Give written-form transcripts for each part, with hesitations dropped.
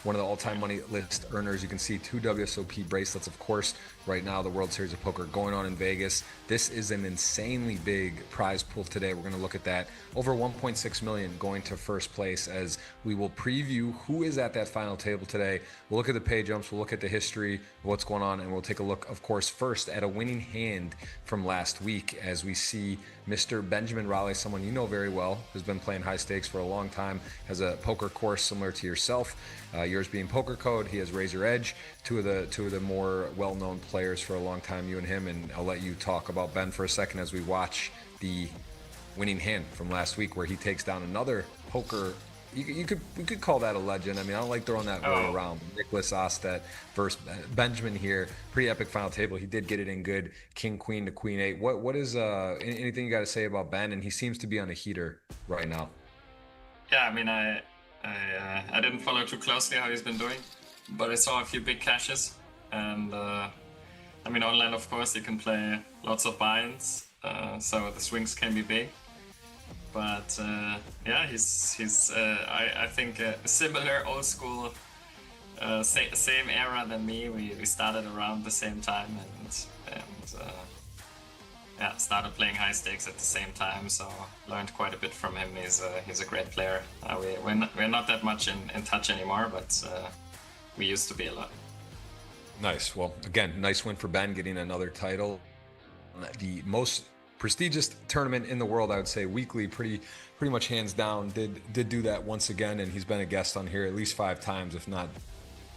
one of the all-time money list earners. You can see 2 WSOP bracelets, of course. Right now, the World Series of Poker going on in Vegas. This is an insanely big prize pool today. We're going to look at that. Over 1.6 million going to first place as we will preview who is at that final table today. We'll look at the pay jumps. We'll look at the history of what's going on, and we'll take a look, of course, first at a winning hand from last week as we see Mr. Benjamin Raleigh, someone you know very well, who's been playing high stakes for a long time, has a poker course similar to yourself. Yours being Poker Code, he has Razor Edge, two of the more well-known players for a long time, you and him. And I'll let you talk about Ben for a second as we watch the winning hand from last week, where he takes down another poker. We could call that a legend. I mean, I don't like throwing that word around. Nicholas Ostet versus Benjamin here. Pretty epic final table. He did get it in good. King Queen to Queen 8. What is anything you got to say about Ben? And he seems to be on a heater right now. Yeah, I mean, I didn't follow too closely how he's been doing, but I saw a few big cashes, and I mean, online, of course, you can play lots of buy-ins, so the swings can be big. But yeah, he's I think a similar old school, same era than me. We started around the same time, and yeah, started playing high stakes at the same time, so learned quite a bit from him. He's a great player. We're not that much in touch anymore, but we used to be a lot. Nice. Well, again, nice win for Ben, getting another title. The most prestigious tournament in the world, I would say, weekly, pretty much hands down. Did do that once again, and he's been a guest on here at least 5 times, if not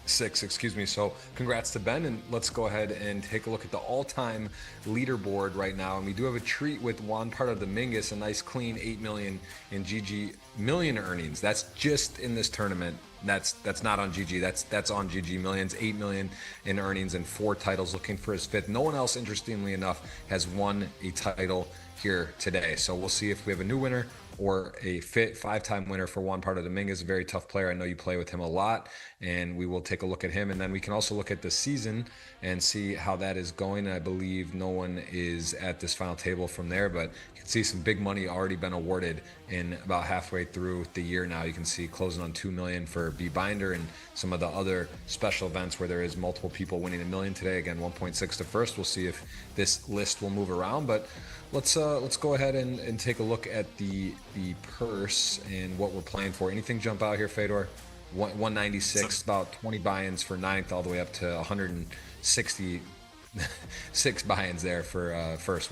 6, excuse me. So congrats to Ben, and let's go ahead and take a look at the all-time leaderboard right now. And we do have a treat with Juan Pardo Dominguez, a nice clean 8 million in GGMillion earnings. That's just in this tournament. That's not on GG. That's on GGMillions. 8 million in earnings and 4 titles, looking for his 5th. No one else, interestingly enough, has won a title here today. So we'll see if we have a new winner or a 5-time winner for Juan Pardo Dominguez. A very tough player. I know you play with him a lot, and we will take a look at him. And then we can also look at the season and see how that is going. I believe no one is at this final table from there, but you can see some big money already been awarded in about halfway through the year now. You can see closing on 2 million for B Binder and some of the other special events where there is multiple people winning $1 million today. Again, 1.6 to first. We'll see if this list will move around, but let's go ahead and take a look at the purse and what we're playing for. Anything jump out here, Fedor? 196, about 20 buy-ins for 9th, all the way up to 166 buy-ins there for first.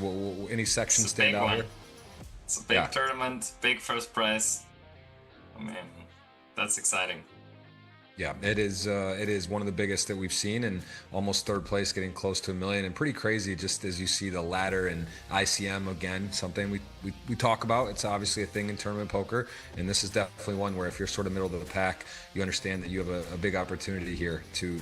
Any sections stand out here? It's a big tournament, big first prize. I mean, that's exciting. Yeah, it is one of the biggest that we've seen, and almost 3rd place, getting close to $1 million, and pretty crazy just as you see the ladder and ICM again, something we talk about. It's obviously a thing in tournament poker, and this is definitely one where if you're sort of middle of the pack, you understand that you have a big opportunity here to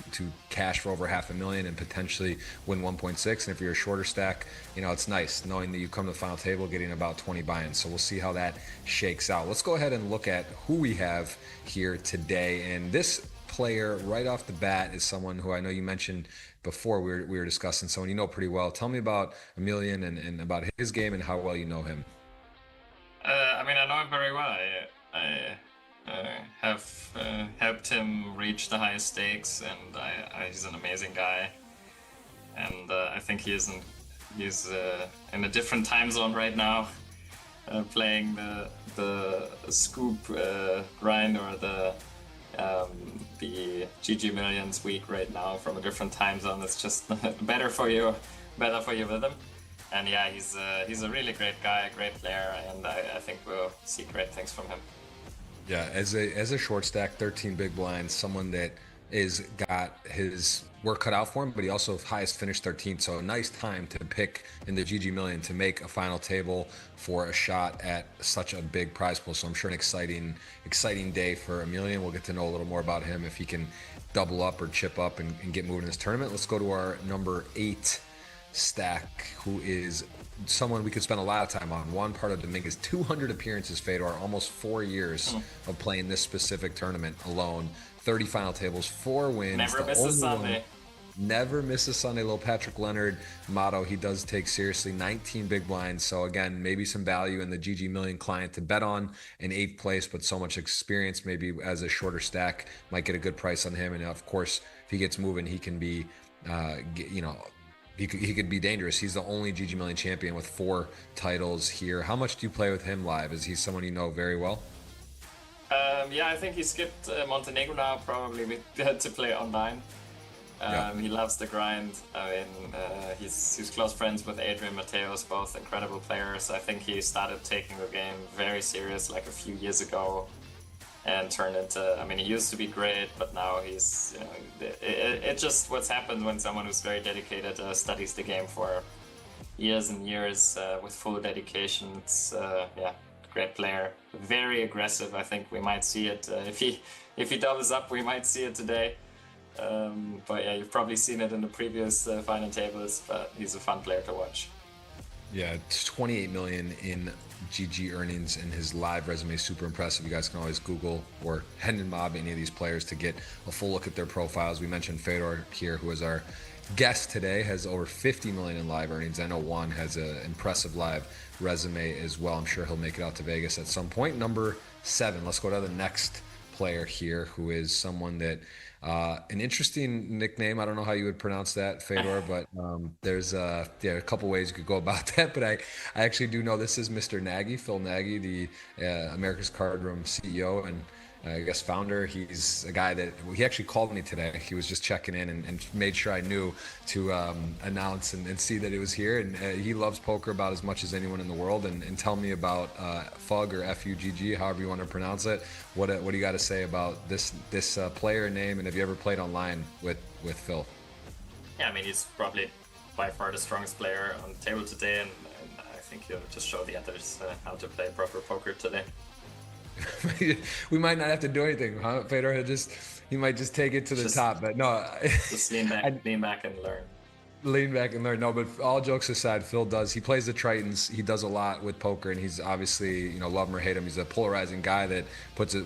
cash for over $500,000 and potentially win 1.6. And if you're a shorter stack, you know, it's nice knowing that you come to the final table getting about 20 buy-ins. So we'll see how that shakes out. Let's go ahead and look at who we have here today, and this player right off the bat is someone who I know you mentioned before we were discussing, someone you know pretty well. Tell me about Emilian and about his game and how well you know him. I mean, I know him very well. I have helped him reach the highest stakes, and he's an amazing guy. And I think he's in a different time zone right now, playing the scoop grind or the GGMillions week right now from a different time zone. It's just better for you with him. And yeah, he's a really great guy, great player, and I think we'll see great things from him. Yeah, as a short stack, 13 big blinds, someone that is got his work cut out for him, but he also highest finished 13th. So a nice time to pick in the GGMillion to make a final table for a shot at such a big prize pool. So I'm sure an exciting day for Emilian. We'll get to know a little more about him if he can double up or chip up and get moving in this tournament. Let's go to our number 8 stack, who is someone we could spend a lot of time on. Juan Pardo Dominguez, 200 appearances, Fedor, almost 4 years of playing this specific tournament alone. 30 final tables, 4 wins. Never miss a Sunday. never miss a Sunday. Little Patrick Leonard motto he does take seriously. 19 big blinds. So again, maybe some value in the GG Million client to bet on in 8th place, but so much experience maybe as a shorter stack might get a good price on him. And of course, if he gets moving, he can be, he could be dangerous. He's the only GG Million champion with 4 titles here. How much do you play with him live? Is he someone you know very well? Yeah, I think he skipped Montenegro now, probably to play online. He loves the grind. I mean, he's close friends with Adrian Mateos, both incredible players. I think he started taking the game very serious like a few years ago and turned into, I mean, he used to be great, but now he's, you know, it's just what's happened when someone who's very dedicated studies the game for years and years with full dedication. It's, yeah, great player, very aggressive. I think we might see it if he doubles up. We might see it today. But yeah, you've probably seen it in the previous final tables. But he's a fun player to watch. Yeah, it's 28 million in GG earnings, and his live resume is super impressive. You guys can always Google or head and mob any of these players to get a full look at their profiles. We mentioned Fedor here, who is our guest today, has over 50 million in live earnings. NO1 has an impressive live resume as well. I'm sure he'll make it out to Vegas at some point. Number 7, let's go to the next player here, who is someone that an interesting nickname. I don't know how you would pronounce that, Fedor, but there's a couple ways you could go about that. But I actually do know this is Mr. Nagy, Phil Nagy, the America's Card Room CEO and I guess founder. He's a guy that he actually called me today. He was just checking in and made sure I knew to announce and see that it was here. And he loves poker about as much as anyone in the world. And tell me about FUG or FUGG, however you want to pronounce it. What do you got to say about this player name? And have you ever played online with Phil? Yeah, I mean, he's probably by far the strongest player on the table today, and I think he'll just show the others how to play proper poker today. We might not have to do anything, huh? Fedor, he might just take it to the top, but no. Just lean back and learn. Lean back and learn. No, but all jokes aside, Phil he plays the Tritons. He does a lot with poker, and he's obviously, love him or hate him, he's a polarizing guy that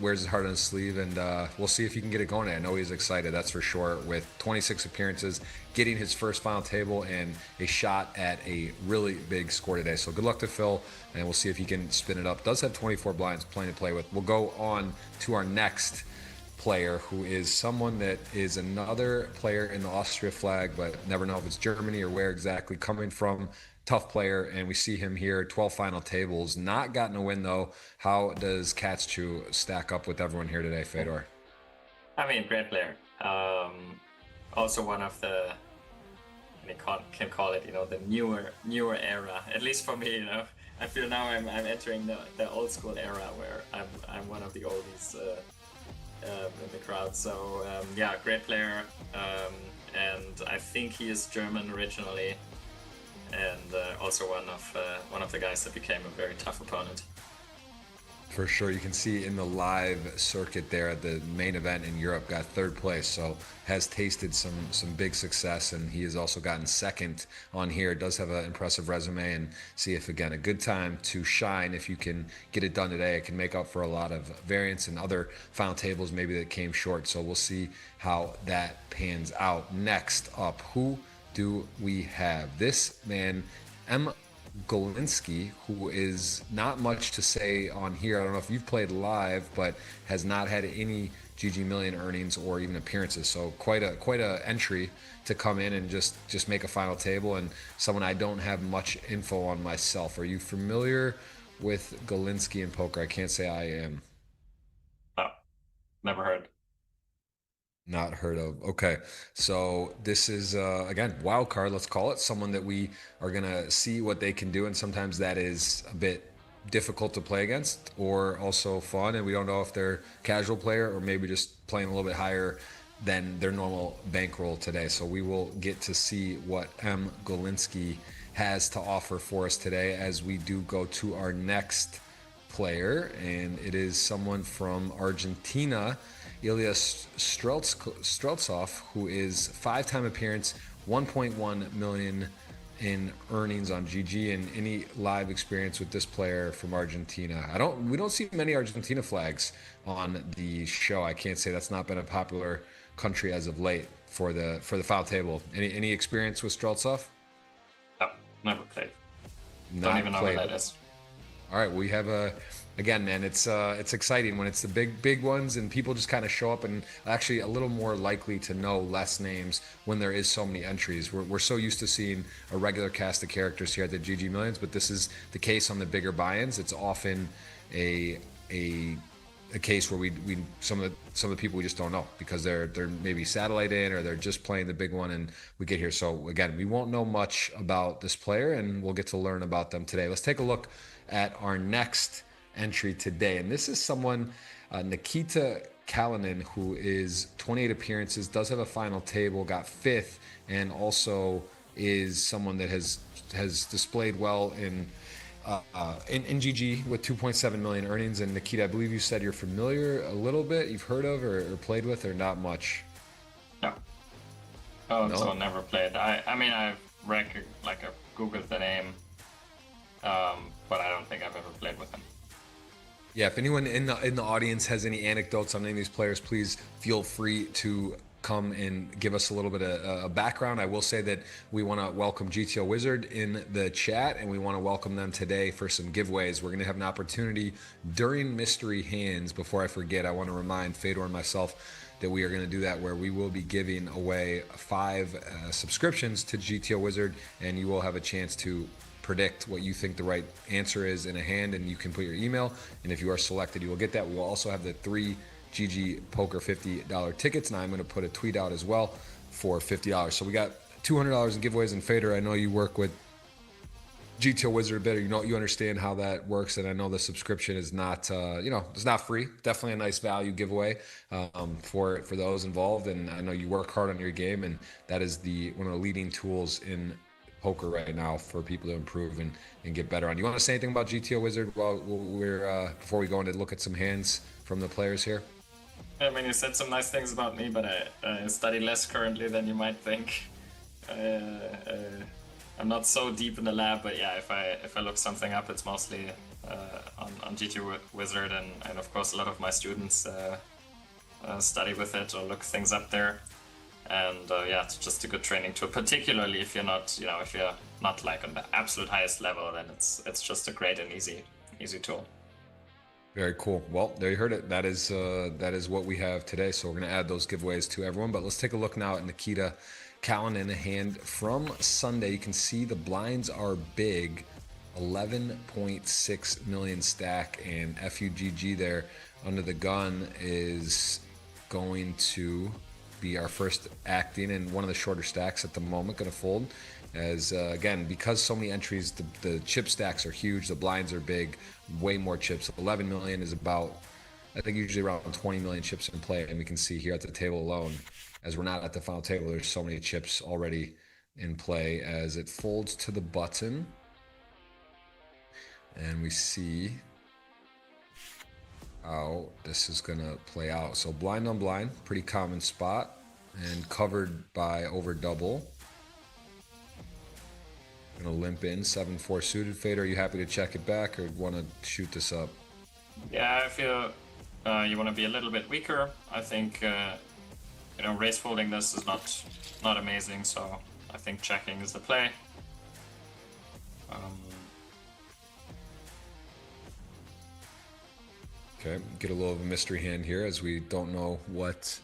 wears his heart on his sleeve, and we'll see if he can get it going. I know he's excited, that's for sure, with 26 appearances, getting his first final table and a shot at a really big score today. So good luck to Phil, and we'll see if he can spin it up. Does have 24 blinds, plenty to play with. We'll go on to our next player, who is someone that is another player in the Austria flag, but never know if it's Germany or where exactly coming from. Tough player, and we see him here, 12 final tables, not gotten a win though. How does Katsu stack up with everyone here today, Fedor? I mean, great player. Also one of the, you can call it, the newer era. At least for me, I feel now I'm entering the old school era where I'm one of the oldies in the crowd. So yeah, great player, and I think he is German originally, and also one of the guys that became a very tough opponent. For sure. You can see in the live circuit there at the main event in Europe, got 3rd place, so has tasted some big success, and he has also gotten 2nd on here. Does have an impressive resume, and see if, again, a good time to shine. If you can get it done today, it can make up for a lot of variance and other final tables maybe that came short. So we'll see how that pans out. Next up, who do we have? This man, Golinsky, who is not much to say on here. I don't know if you've played live, but has not had any GG Million earnings or even appearances. So quite a entry to come in and just make a final table, and someone I don't have much info on myself. Are you familiar with Golinsky in poker? I can't say I am. Oh, never heard. Not heard of. Okay, so this is again, wild card, let's call it. Someone that we are gonna see what they can do, and sometimes that is a bit difficult to play against, or also fun, and we don't know if they're casual player or maybe just playing a little bit higher than their normal bankroll today. So we will get to see what Golinsky has to offer for us today as we do go to our next player, and it is someone from Argentina, Ilya Streltsov, who is 5-time appearance, 1.1 million in earnings on GG, and any live experience with this player from Argentina? We don't see many Argentina flags on the show. I can't say that's not been a popular country as of late for the final table. Any experience with Streltsov? No, never played. Not Don't even know played. what that is. All right, we have again, man, it's exciting when it's the big ones and people just kind of show up, and actually a little more likely to know less names when there is so many entries. We're so used to seeing a regular cast of characters here at the GG Millions, but this is the case on the bigger buy-ins. It's often a case where we some of the people we just don't know because they're maybe satellite in, or they're just playing the big one, and we get here. So again, we won't know much about this player, and we'll get to learn about them today. Let's take a look at our next entry today, and this is someone, Nikita Kalinin, who is 28 appearances, does have a final table, got 5th, and also is someone that has displayed well in GG with 2.7 million earnings. And Nikita, I believe you said you're familiar a little bit, you've heard of or played with, or not much? No. Oh, no? So never played. I mean, I've Googled the name, but I don't think I've ever played with him. Yeah, if anyone in the audience has any anecdotes on any of these players, please feel free to come and give us a little bit of background. I will say that we want to welcome GTO Wizard in the chat, and we want to welcome them today for some giveaways. We're going to have an opportunity during Mystery Hands. Before I forget, I want to remind Fedor and myself that we are going to do that, where we will be giving away 5 subscriptions to GTO Wizard, and you will have a chance to predict what you think the right answer is in a hand, and you can put your email, and if you are selected, you will get that. We will also have the 3 GGPoker $50 tickets, and I'm going to put a tweet out as well for $50. So we got $200 in giveaways. And Fedor, I know you work with GTO Wizard a bit, or you understand how that works, and I know the subscription is not it's not free. Definitely a nice value giveaway for those involved, and I know you work hard on your game, and that is one of the leading tools in poker right now for people to improve and get better on. You want to say anything about GTO Wizard while we're before we go in to look at some hands from the players here? I mean, you said some nice things about me, but I study less currently than you might think. I'm not so deep in the lab, but yeah, if I look something up, it's mostly on GTO Wizard, and of course a lot of my students study with it or look things up there. And yeah, it's just a good training tool, particularly if you're not, if you're not like on the absolute highest level, then it's just a great and easy tool. Very cool. Well, there you heard it. That is what we have today. So we're going to add those giveaways to everyone. But let's take a look now at Nikita Kalinin in a hand from Sunday. You can see the blinds are big, 11.6 million stack, and FUGG there under the gun is going to be our first acting, and one of the shorter stacks at the moment going to fold. As again, because so many entries, the chip stacks are huge, the blinds are big, way more chips. 11 million is about, I think, usually around 20 million chips in play, and we can see here at the table alone, as we're not at the final table, there's so many chips already in play as it folds to the button, and we see how this is gonna play out. So blind on blind, pretty common spot, and covered by over double. Gonna limp in 7-4 suited. Fedor, are you happy to check it back or want to shoot this up? Yeah, I feel you want to be a little bit weaker. I think raise folding this is not amazing, so I think checking is the play. Okay, get a little of a mystery hand here as we don't know what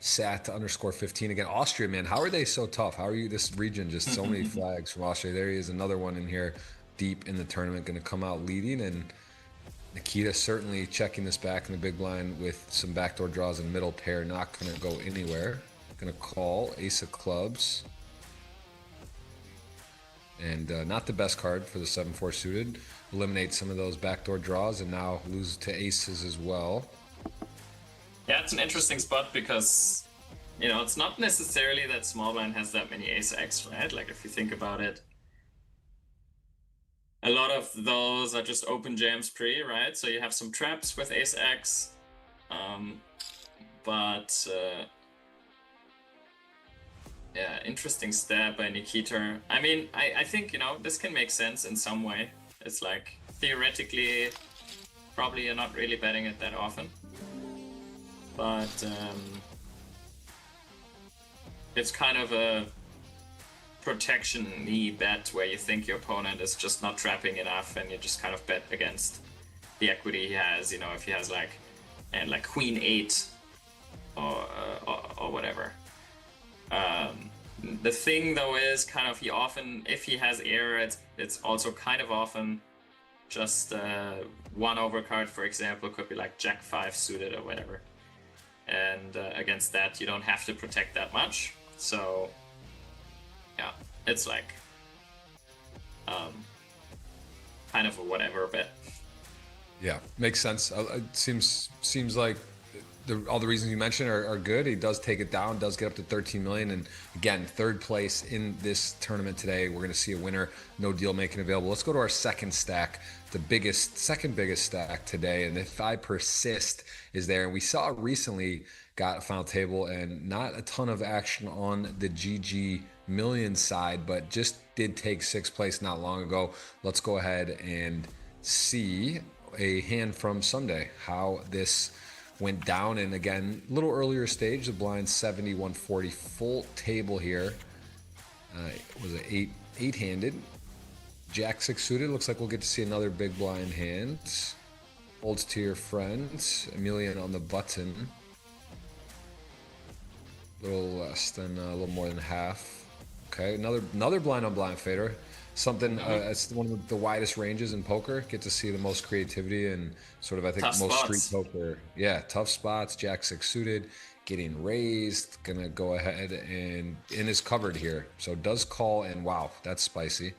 Sat_15 again. Austria, man, how are they so tough? How are you? This region, just so many flags from Austria. There he is, another one in here deep in the tournament, going to come out leading. And Nikita certainly checking this back in the big blind with some backdoor draws and middle pair, not going to go anywhere. Going to call ace of clubs. And not the best card for the 7-4 suited. Eliminate some of those backdoor draws and now lose to aces as well. Yeah, it's an interesting spot because, it's not necessarily that small blind has that many ace-x, right? Like, if you think about it, a lot of those are just open jams pre, right? So you have some traps with ace-x, but Yeah, interesting stat by Nikita. I mean, I think, you know, this can make sense in some way. It's like, theoretically, probably you're not really betting it that often. But it's kind of a protection-y bet where you think your opponent is just not trapping enough and you just kind of bet against the equity he has, you know, if he has like queen 8 or whatever. The thing though is kind of he often, if he has air, it's also kind of often just one overcard, for example, could be like Jack 5 suited or whatever. And against that, you don't have to protect that much. So yeah, it's like kind of a whatever bet. Yeah, makes sense. It seems like all the reasons you mentioned are good. He does take it down, does get up to 13 million, and again, third place in this tournament today. We're going to see a winner. No deal making available. Let's go to our second stack, the second biggest stack today, and if I persist is there. And we saw recently got a final table and not a ton of action on the GGMillion side, but just did take sixth place not long ago. Let's go ahead and see a hand from Sunday, how this went down. And again, a little earlier stage, the blind 70 140 full table here. It was an eight-handed Jack 6 suited. Looks like we'll get to see another big blind hand. Holds to your friend. Emilian on the button. A little less than a little more than half. Okay, another blind on blind Fedor. Something it's one of the widest ranges in poker. Get to see the most creativity and sort of, I think, Tough most spots. street poker. Yeah, tough spots. Jack 6 suited, getting raised. Gonna go ahead and is covered here. So does call, and wow, that's spicy.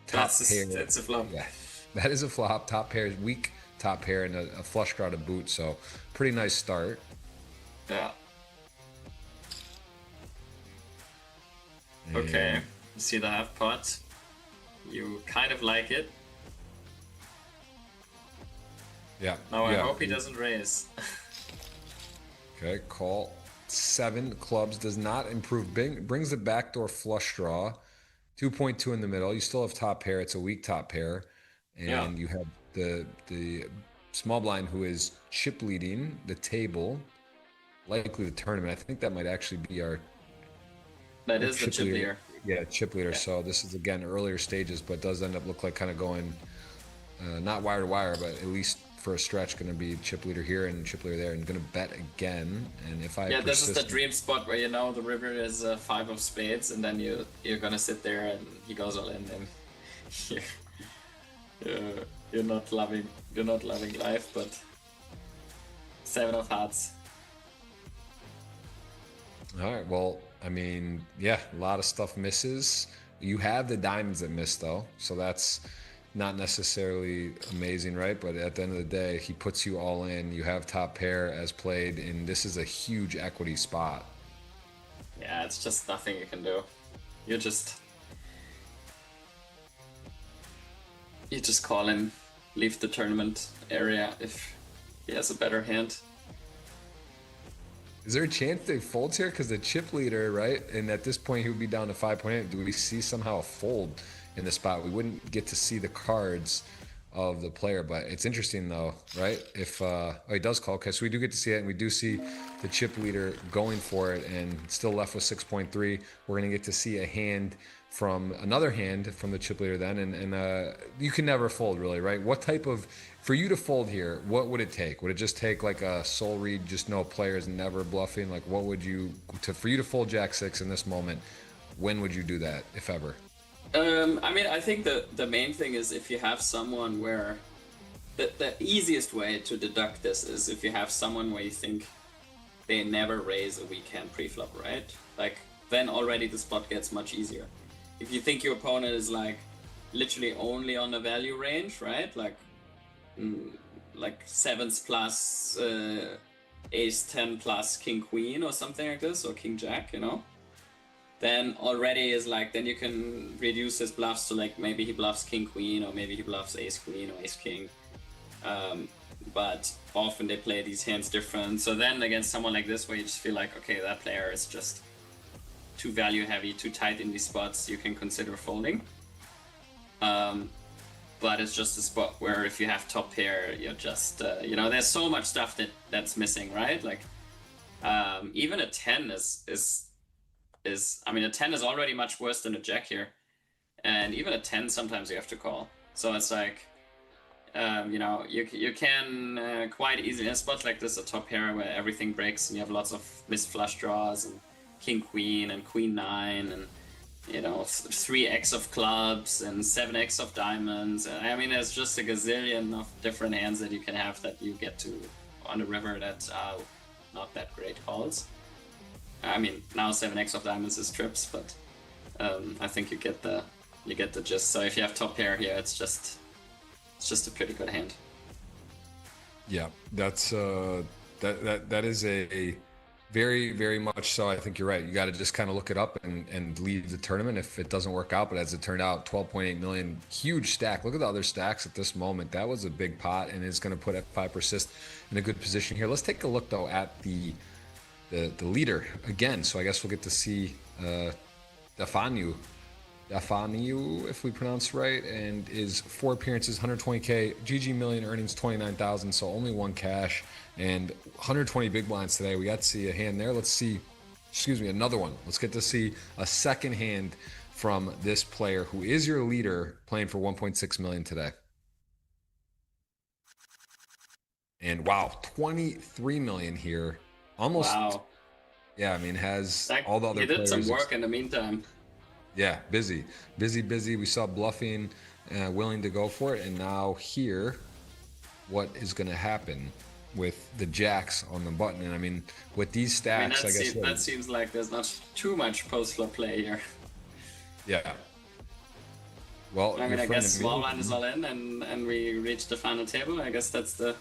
Top pair. That's a flop. Yeah, that is a flop. Top pair is weak. Top pair and a flush draw to boot. So pretty nice start. Yeah. Okay, see the half pot. You kind of like it. Yeah. Now I hope he doesn't raise. Okay, call. 7 clubs does not improve. Brings the backdoor flush draw. 2.2 in the middle. You still have top pair. It's a weak top pair. And you have the small blind who is chip leading the table. Likely the tournament. I think that might actually be our... That is the chip leader. Yeah, chip leader. Yeah. So this is, again, earlier stages, but does end up look like kind of going not wire to wire, but at least for a stretch going to be chip leader here and chip leader there, and going to bet again. And if I this is the dream spot where, you know, the river is 5 of spades, and then you're going to sit there and he goes all in, and you're not loving life, but 7 of hearts. All right, well, I mean, yeah, a lot of stuff misses. You have the diamonds that miss, though, so that's not necessarily amazing, right? But at the end of the day, he puts you all in. You have top pair as played, and this is a huge equity spot. Yeah, it's just nothing you can do. You just call him, leave the tournament area if he has a better hand. Is there a chance they fold here? Because the chip leader, right? And at this point, he would be down to 5.8. Do we see somehow a fold in the spot? We wouldn't get to see the cards of the player, but it's interesting though, right? If he does call, okay, so we do get to see it, and we do see the chip leader going for it, and still left with 6.3. We're gonna get to see a hand from another hand from the chip leader then, and you can never fold, really, right? What type of, for you to fold here, what would it take? Would it just take like a soul read, just no players, never bluffing? Like, what would you, for you to fold Jack 6 in this moment, when would you do that, if ever? I mean, I think the main thing is if you have someone where the easiest way to deduct this is if you have someone where you think they never raise a weak hand pre-flop, right? Like, then already the spot gets much easier. If you think your opponent is like literally only on the value range, right? Like 7s plus ace 10 plus king queen or something like this, or king jack, you know? Then already is like, then you can reduce his bluffs to like, maybe he bluffs king queen, or maybe he bluffs ace queen or ace king. But often they play these hands different. So then against someone like this, where you just feel like, okay, that player is just too value heavy, too tight in these spots, you can consider folding. But it's just a spot where if you have top pair, you're just, you know, there's so much stuff that's missing, right? Like, even a 10 is, I mean, a 10 is already much worse than a jack here. And even a 10, sometimes you have to call. So it's like, you know, you can quite easily, in spots like this, a top pair where everything breaks and you have lots of missed flush draws and king queen and queen 9 and, you know, 3x of clubs and 7x of diamonds. I mean, there's just a gazillion of different hands that you can have that you get to on the river that are not that great calls. I mean, now 7x of diamonds is trips, but I think you get the gist. So if you have top pair here, it's just a pretty good hand. Yeah, that's that is a very, very much so. I think you're right. You got to just kind of look it up and leave the tournament if it doesn't work out. But as it turned out, 12.8 million, huge stack. Look at the other stacks at this moment. That was a big pot and is going to put F5 persist in a good position here. Let's take a look though at the leader again. So I guess we'll get to see Dafanu, if we pronounce right, and is 4 appearances, 120K, GGMillion earnings 29,000, so only 1 cash, and 120 big blinds today. We got to see a hand there. Let's see, excuse me, another one. Let's get to see a second hand from this player who is your leader, playing for 1.6 million today. And wow, 23 million here. Almost. Wow. Yeah, I mean, has all the other players. He did some work in the meantime. Yeah, busy. We saw bluffing, willing to go for it. And now here, what is going to happen with the jacks on the button? And I mean, with these stacks, I guess that seems like there's not too much post-flop play here. Yeah. Well, I mean, I guess small blind is all in, and we reach the final table. I guess that's the.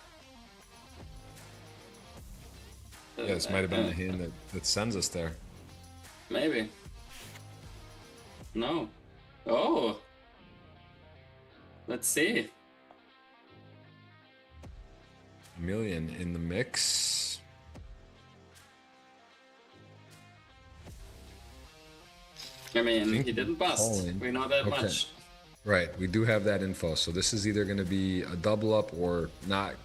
Yeah, this might have been the hand that sends us there. Maybe. No. Oh. Let's see. Million in the mix. I mean, he didn't bust. We know that much. Right, we do have that info. So this is either going to be a double up or not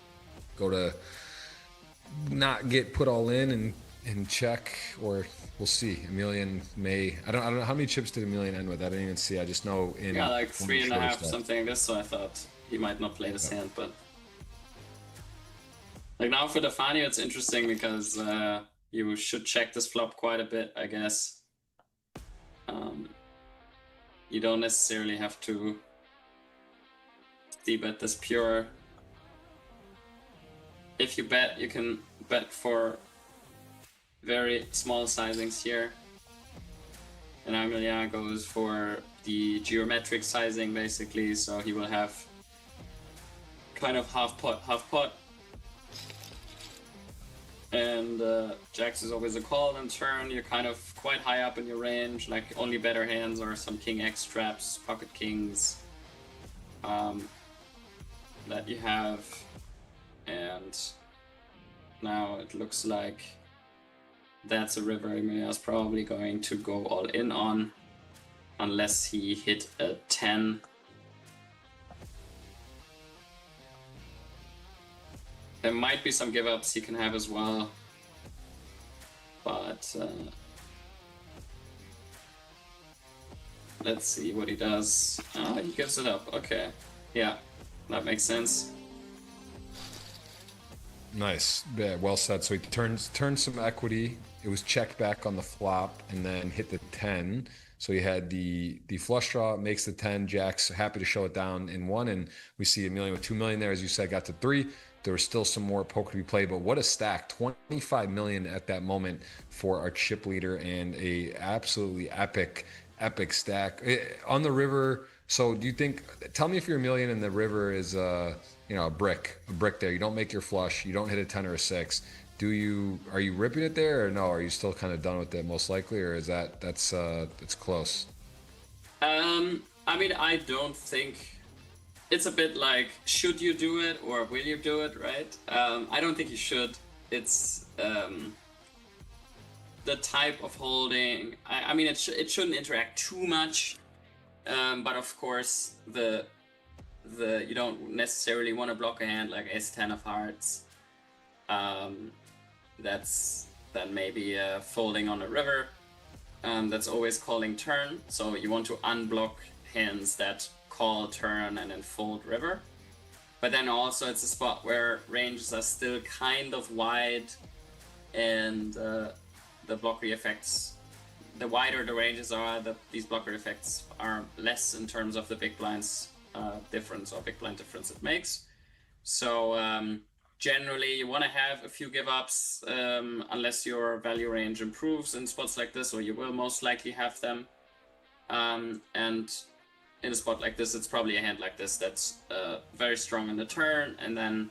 get put all in and check, or we'll see. Emilian may, I don't know how many chips did Emilian end with. I didn't even see. I just know in like 3.5 something like this. So I thought he might not play this hand, but like now for Defani, it's interesting because you should check this flop quite a bit, I guess. You don't necessarily have to bet this pure. If you bet, you can bet for very small sizings here. And Amelia goes for the geometric sizing basically, so he will have kind of half pot. And jacks is always a call on turn. You're kind of quite high up in your range, like only better hands are some king X traps, pocket kings that you have. And now it looks like that's a river Emilia's probably going to go all in on, unless he hit a 10. There might be some give ups he can have as well, but let's see what he does. Oh, he gives it up. Okay, yeah, that makes sense. Nice, yeah, well said. So he turns some equity. It was checked back on the flop and then hit the 10. So he had the flush draw, makes the 10. Jack's happy to show it down in 1, and we see Emilian with 2 million there, as you said, got to 3. There was still some more poker to be played, but what a stack. 25 million at that moment for our chip leader, and a absolutely epic stack on the river. So do you think, tell me if you're Emilian and the river is a brick there. You don't make your flush, you don't hit a 10 or a 6. Are you ripping it there, or no? Are you still kind of done with it most likely, or is that's close? I mean, I don't think. It's a bit like, should you do it or will you do it, right? I don't think you should. It's the type of holding. I mean, it shouldn't interact too much, but of course the you don't necessarily want to block a hand like Ace-10 of Hearts. That's then maybe folding on a river. That's always calling turn. So you want to unblock hands that call turn and then fold river. But then also it's a spot where ranges are still kind of wide, and the blocker effects, the wider the ranges are, these blocker effects are less in terms of the big blinds difference or big blind difference it makes. So generally you want to have a few give ups unless your value range improves in spots like this, or you will most likely have them. And in a spot like this, it's probably a hand like this that's very strong on the turn, and then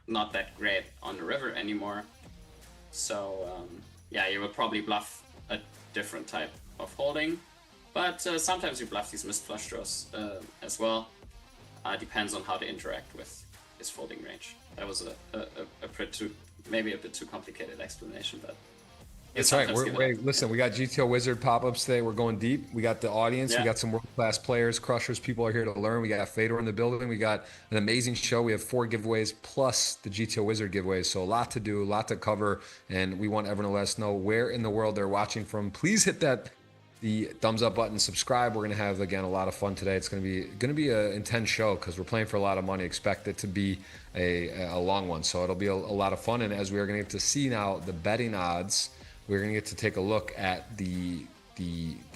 not that great on the river anymore. So yeah, you will probably bluff a different type of holding, but sometimes you bluff these missed flush draws as well. Depends on how they interact with his folding range. That was maybe a bit too complicated explanation, but it's right. Listen, we got GTO Wizard pop-ups today. We're going deep. We got the audience. Yeah. We got some world-class players, crushers. People are here to learn. We got Fedor in the building. We got an amazing show. We have 4 giveaways plus the GTO Wizard giveaways. So a lot to do, a lot to cover, and we want everyone to let us know where in the world they're watching from. Please hit the thumbs up button, subscribe. We're gonna have again a lot of fun today. It's gonna be an intense show because we're playing for a lot of money. Expect it to be a long one, so it'll be a lot of fun. And as we are gonna get to see now the betting odds, we're gonna get to take a look at the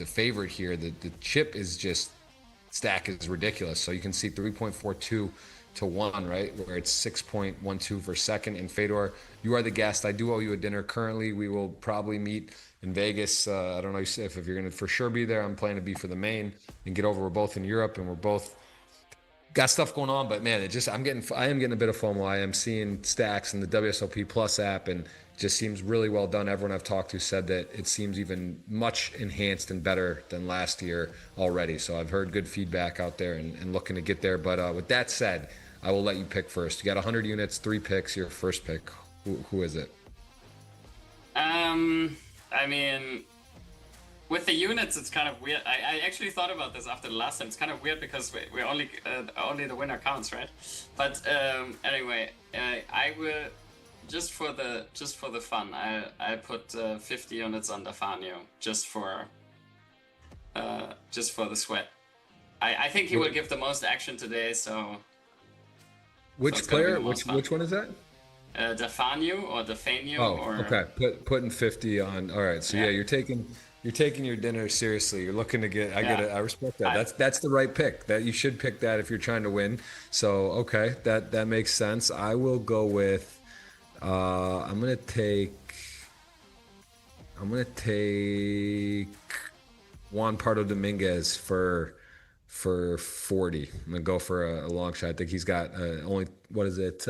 favorite here. The chip is just stack is ridiculous. So you can see 3.42 to 1, right, where it's 6.12 for second. And Fedor, you are the guest. I do owe you a dinner currently. We will probably meet in Vegas. I don't know if you're going to for sure be there. I'm planning to be for the main and get over. We're both in Europe and we're both got stuff going on, but man, I am getting a bit of FOMO. I am seeing stacks in the WSOP Plus app, and it just seems really well done. Everyone I've talked to said that it seems even much enhanced and better than last year already. So I've heard good feedback out there and looking to get there. But with that said, I will let you pick first. You got 100 units, 3 picks. Your first pick. Who is it? I mean, with the units, it's kind of weird. I actually thought about this after the last time. It's kind of weird because we only the winner counts, right? But anyway, I will just for the fun. I put 50 units on Dafanio just for the sweat. I think he will give the most action today. So which player? Which one is that? Dafanio or Dafanio? Oh, or... okay. Putting 50 on. All right. So yeah, you're taking your dinner seriously. You're looking to get. I respect that. That's the right pick. That you should pick that if you're trying to win. So okay, that makes sense. I will go with. I'm gonna take Juan Pardo Dominguez for 40. I'm gonna go for a long shot. I think he's got only what is it?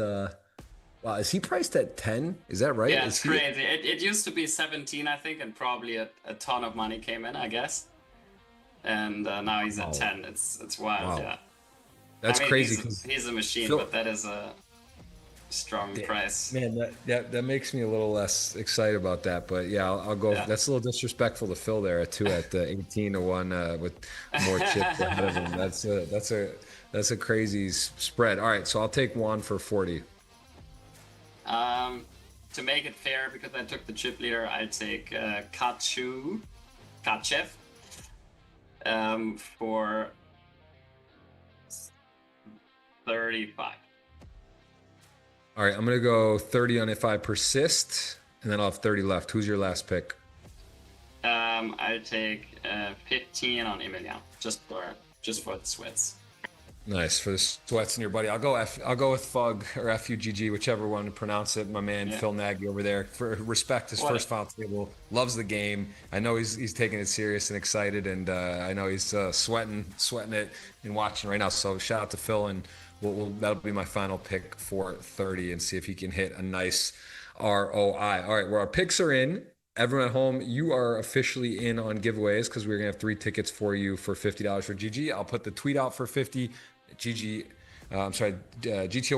Wow, is he priced at 10? Is that right? Yeah, it's crazy. It used to be 17, I think, and probably a ton of money came in, I guess. And now he's at 10. It's wild, yeah. That's crazy. He's a machine, but that is a strong price. Man, that makes me a little less excited about that. But yeah, I'll go. Yeah. That's a little disrespectful to Phil there too at 18 to 1 with more chips ahead of him. That's a crazy spread. All right, so I'll take Juan for 40. To make it fair, because I took the chip leader, I take Kachev for 35. All right, I'm gonna go 30 on if I persist, and then I'll have 30 left. Who's your last pick? I take 15 on Emilian, just for the sweats. Nice, for the sweats and your buddy. I'll go with Fug or FUGG, whichever one to pronounce it. My man Phil Nagy over there. For respect his first final table, loves the game. I know he's taking it serious and excited, and I know he's sweating it and watching right now. So shout out to Phil, and that'll be my final pick for 30, and see if he can hit a nice ROI. All right, well, our picks are in. Everyone at home, you are officially in on giveaways because we're gonna have 3 tickets for you for $50 for GG. I'll put the tweet out for 50. GTO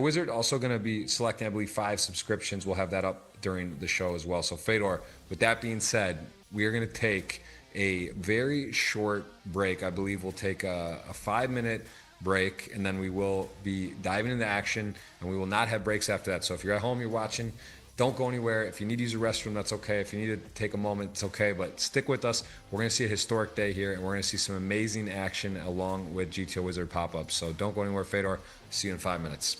Wizard also going to be selecting, I believe, 5 subscriptions. We'll have that up during the show as well. So Fedor, with that being said, we are going to take a very short break. I believe we'll take a 5-minute break, and then we will be diving into action, and we will not have breaks after that. So if you're at home, you're watching, don't go anywhere. If you need to use the restroom, that's okay. If you need to take a moment, it's okay, but stick with us. We're going to see a historic day here, and we're going to see some amazing action along with GTO Wizard pop-ups. So don't go anywhere, Fedor. See you in 5 minutes.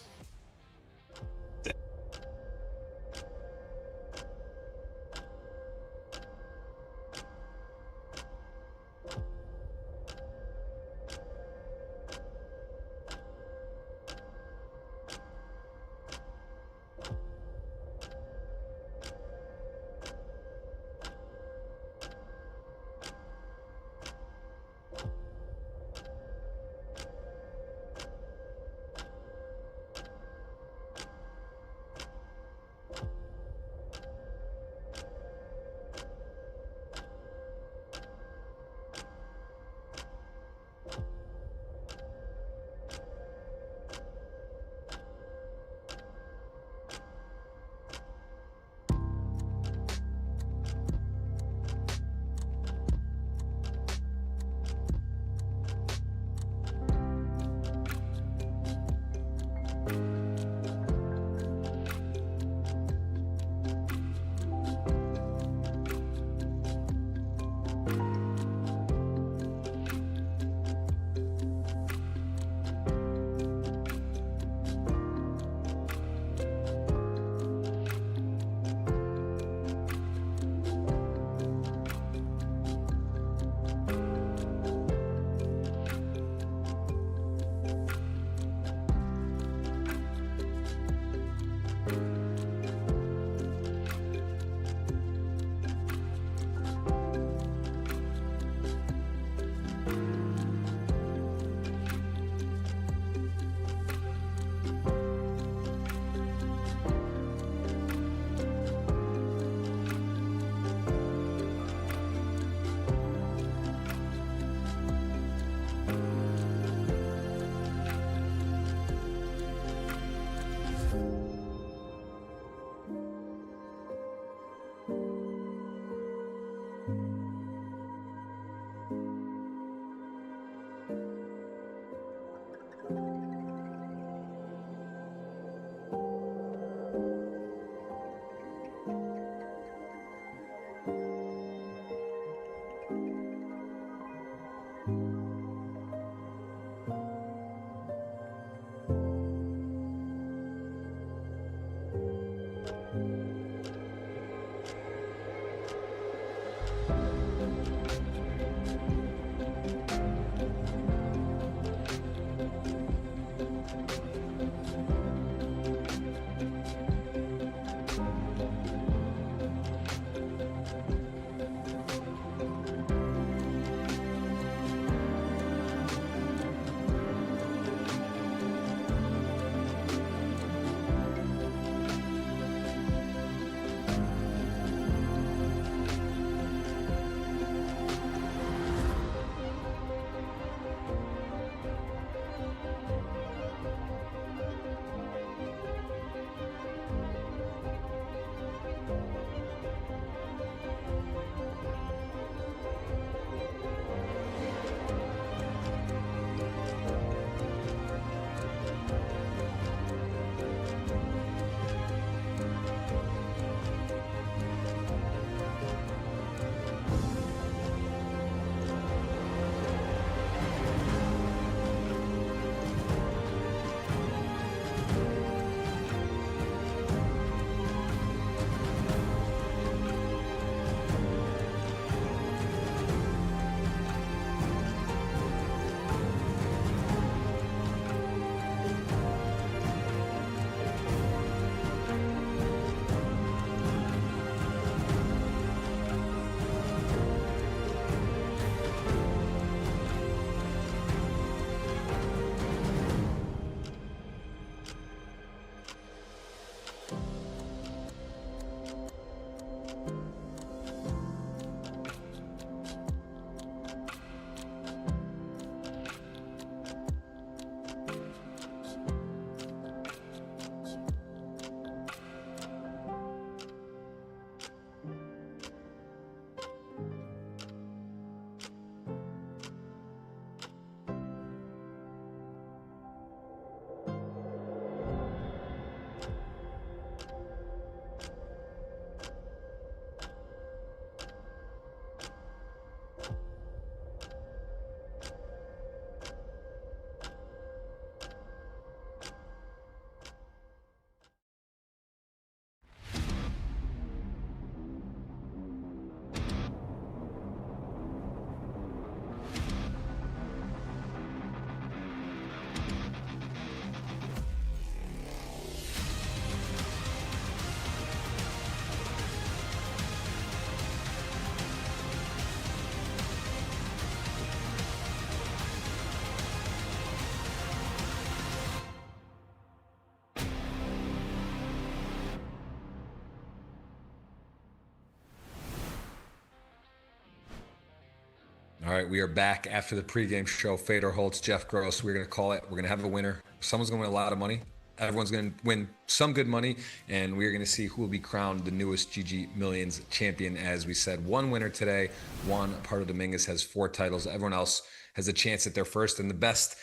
All right, we are back after the pregame show. Fedor Holz, Jeff Gross. We're going to call it. We're going to have a winner. Someone's going to win a lot of money. Everyone's going to win some good money, and we're going to see who will be crowned the newest GG Millions champion. As we said, one winner today. Juan Pardo Dominguez has 4 titles. Everyone else has a chance at their first. And the best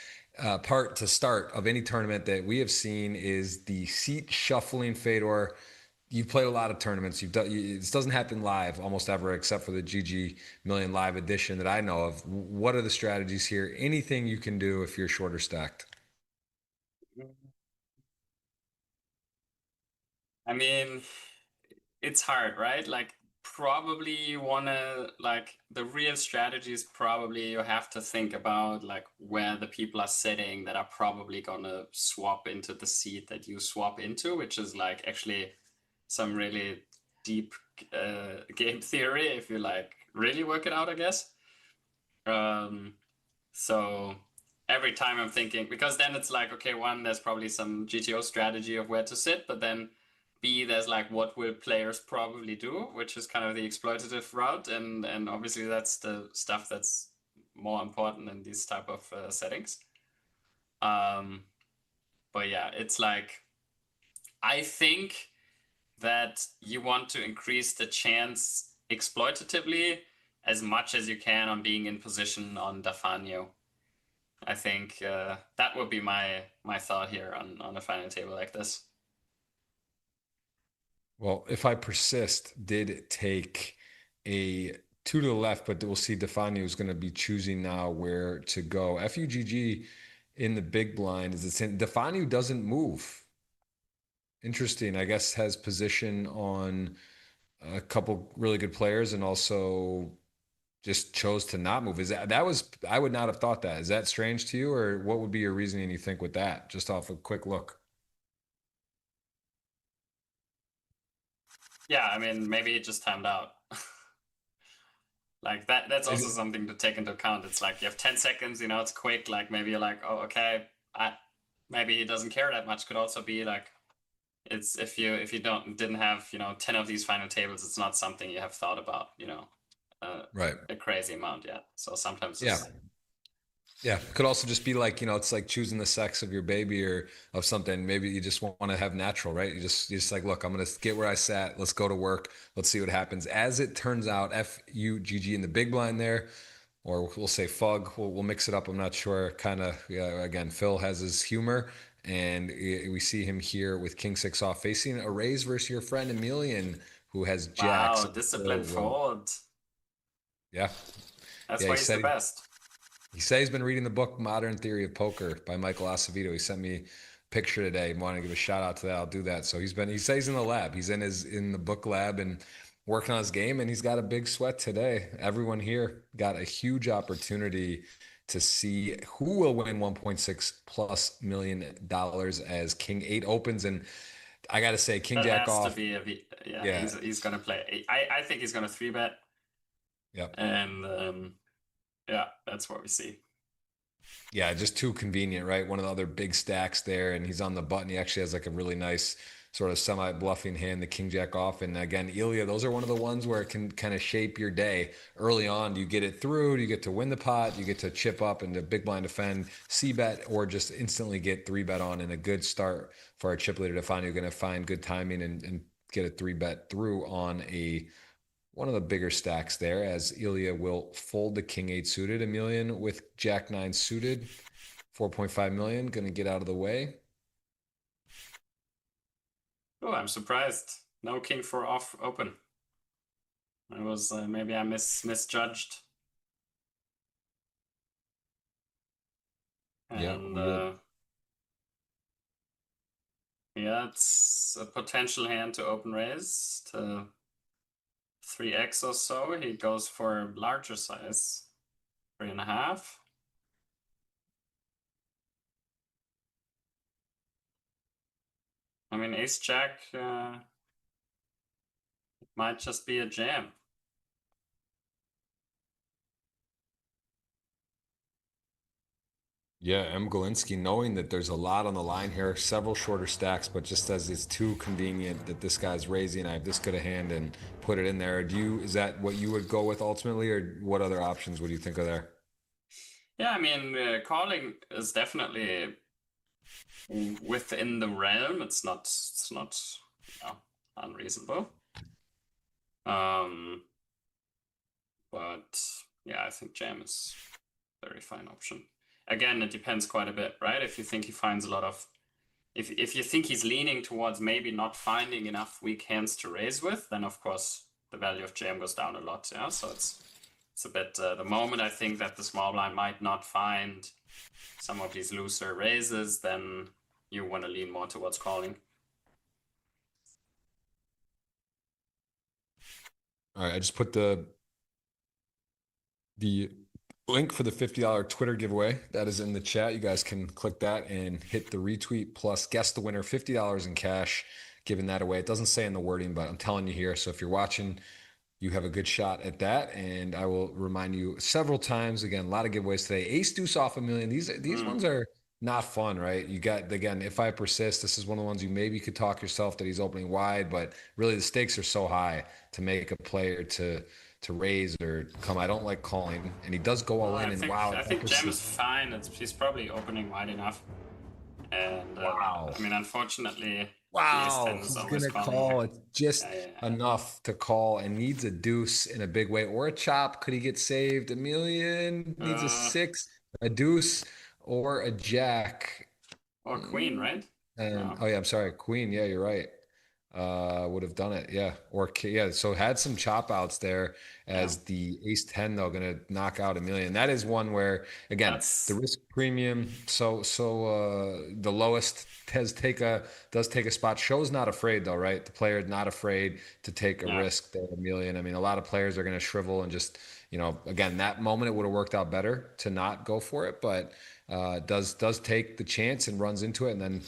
part to start of any tournament that we have seen is the seat shuffling. Fedor, you've played a lot of tournaments. You've done. This doesn't happen live almost ever, except for the GG Million Live edition that I know of. What are the strategies here? Anything you can do if you're shorter stacked? I mean, it's hard, right? Like, probably you wanna, like, the real strategy is probably you have to think about like where the people are sitting that are probably gonna swap into the seat that you swap into, which is like actually some really deep game theory if you like really work it out, I guess. So every time I'm thinking, because then it's like, okay, one, there's probably some GTO strategy of where to sit, but then B, there's like what will players probably do, which is kind of the exploitative route, and obviously that's the stuff that's more important in these type of settings. But yeah, it's like, I think that you want to increase the chance exploitatively as much as you can on being in position on Dafano. I think that would be my thought here on a final table like this. Well, if I persist, did take a 2 to the left, but we'll see Defani is going to be choosing now where to go. FUGG in the big blind is the same. Defani doesn't move. Interesting. I guess has position on a couple really good players and also just chose to not move. Is that was I would not have thought that. Is that strange to you, or what would be your reasoning you think with that? Just off a quick look. Yeah, I mean, maybe it just timed out. Like that's also something to take into account. It's like you have 10 seconds, you know, it's quick. Like maybe you're like, oh, okay, maybe he doesn't care that much. Could also be like, it's if you didn't have, you know, 10 of these final tables, it's not something you have thought about, you know, Right. a crazy amount yet. So sometimes Yeah. it's, Yeah, could also just be like, it's like choosing the sex of your baby or of something. Maybe you just want to have natural, right? You just like, look, I'm gonna get where I sat. Let's go to work. Let's see what happens. As it turns out, FUGG in the big blind there, or we'll say Fug. We'll mix it up. I'm not sure. Kind of again, Phil has his humor, and we see him here with King 6 off facing a raise versus your friend Emilian, who has jacks. wow, disciplined fold. Yeah, That's yeah. why he's the best. He said he's been reading the book Modern Theory of Poker by Michael Acevedo. He sent me a picture today. Wanted to give a shout out to that. I'll do that. So he says he's in the lab. He's in the book lab and working on his game, and he's got a big sweat today. Everyone here got a huge opportunity to see who will win 1.6+ million dollars as King 8 opens. And I gotta say, King That Jack has off. to be yeah. He's gonna play. I think he's gonna 3-bet. Yep. And yeah, that's what we see. Yeah, just too convenient, right? One of the other big stacks there, and he's on the button. He actually has like a really nice sort of semi-bluffing hand, the King Jack off. And again, Ilya, those are one of the ones where it can kind of shape your day early on. Do you get it through? Do you get to win the pot? Do you get to chip up and the big blind defend, C-bet, or just instantly get 3-bet on? And a good start for our chip leader to find. You're going to find good timing and get a 3-bet through on one of the bigger stacks there, as Ilya will fold the King 8 suited. Emilian with Jack 9 suited, 4.5 million, going to get out of the way. Oh, I'm surprised. No King 4 off open. I was maybe I misjudged. And yeah, it's a potential hand to open raise to 3x or so. He goes for a larger size, 3.5. I mean, Ace Jack might just be a jam. Yeah, M. Galinsky, knowing that there's a lot on the line here, several shorter stacks, but just as it's too convenient that this guy's raising, I have this good a hand and put it in there. Is that what you would go with ultimately, or what other options would you think of there? Yeah, I mean, calling is definitely within the realm. It's not you know, unreasonable. Um, but yeah, I think jam is a very fine option. Again, it depends quite a bit, right? If you think he finds a lot of, if you think he's leaning towards maybe not finding enough weak hands to raise with, then of course the value of jam goes down a lot. Yeah, so it's a bit the moment I think that the small blind might not find some of these looser raises, then you want to lean more towards calling. All right, I just put the link for the $50 Twitter giveaway. That is in the chat. You guys can click that and hit the retweet plus guess the winner, $50 in cash, giving that away. It doesn't say in the wording, but I'm telling you here. So if you're watching, you have a good shot at that. And I will remind you several times, again, a lot of giveaways today. Ace deuce off a million. These ones are not fun, right? You got, again, if I persist, this is one of the ones you maybe could talk yourself that he's opening wide, but really the stakes are so high to make a player to raise or come. I don't like calling, and he does go all in. And wow, I think jam is fine. He's probably opening wide enough. And wow. I mean, unfortunately, Wow, he's gonna call. It's just enough to call, and needs a deuce in a big way, or a chop. Could he get saved? A million needs a six, a deuce, or a jack, or queen, right? And oh yeah, I'm sorry, queen. Yeah, you're right. Would have done it. Yeah, or yeah. So had some chop outs there as the ace 10 though, gonna knock out a million. That is one where again the risk premium. So the lowest does take a spot. Show's not afraid though, right? The player is not afraid to take a risk there, a million. I mean, a lot of players are gonna shrivel and just again that moment it would have worked out better to not go for it, but does take the chance and runs into it and then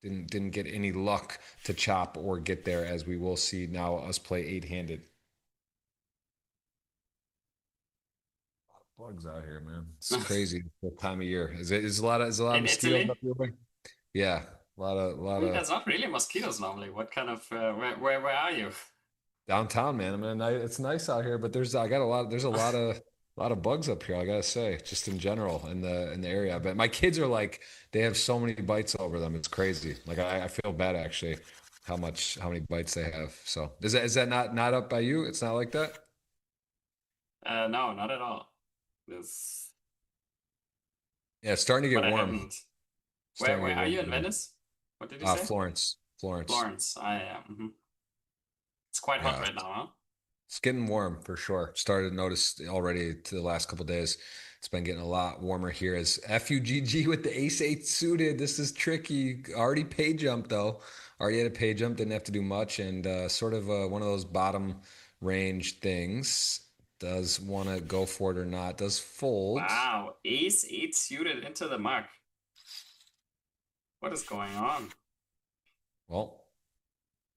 didn't get any luck to chop or get there, as we will see now us play eight-handed. Bugs out here, man. It's crazy the time of year. Is a lot of mosquitoes up your way? Yeah, a lot of. There's not really mosquitoes normally. What kind of where are you? Downtown, man. I mean, it's nice out here, but there's a lot of bugs up here. I gotta say, just in general in the area. But my kids are like, they have so many bites over them. It's crazy. Like I feel bad actually, how many bites they have. So is that not up by you? It's not like that. No, not at all. This. Yeah, it's starting to get warm. Where are you in Venice? What did you say? Florence. Florence. I am. It's quite hot right now, huh? It's getting warm for sure. Started to notice already to the last couple days. It's been getting a lot warmer here as FUGG with the ace eight suited. This is tricky. Already pay jump though. Already had a pay jump. Didn't have to do much and sort of one of those bottom range things. Does want to go for it or not? Does fold. Wow, ace eight suited into the muck. What is going on? Well,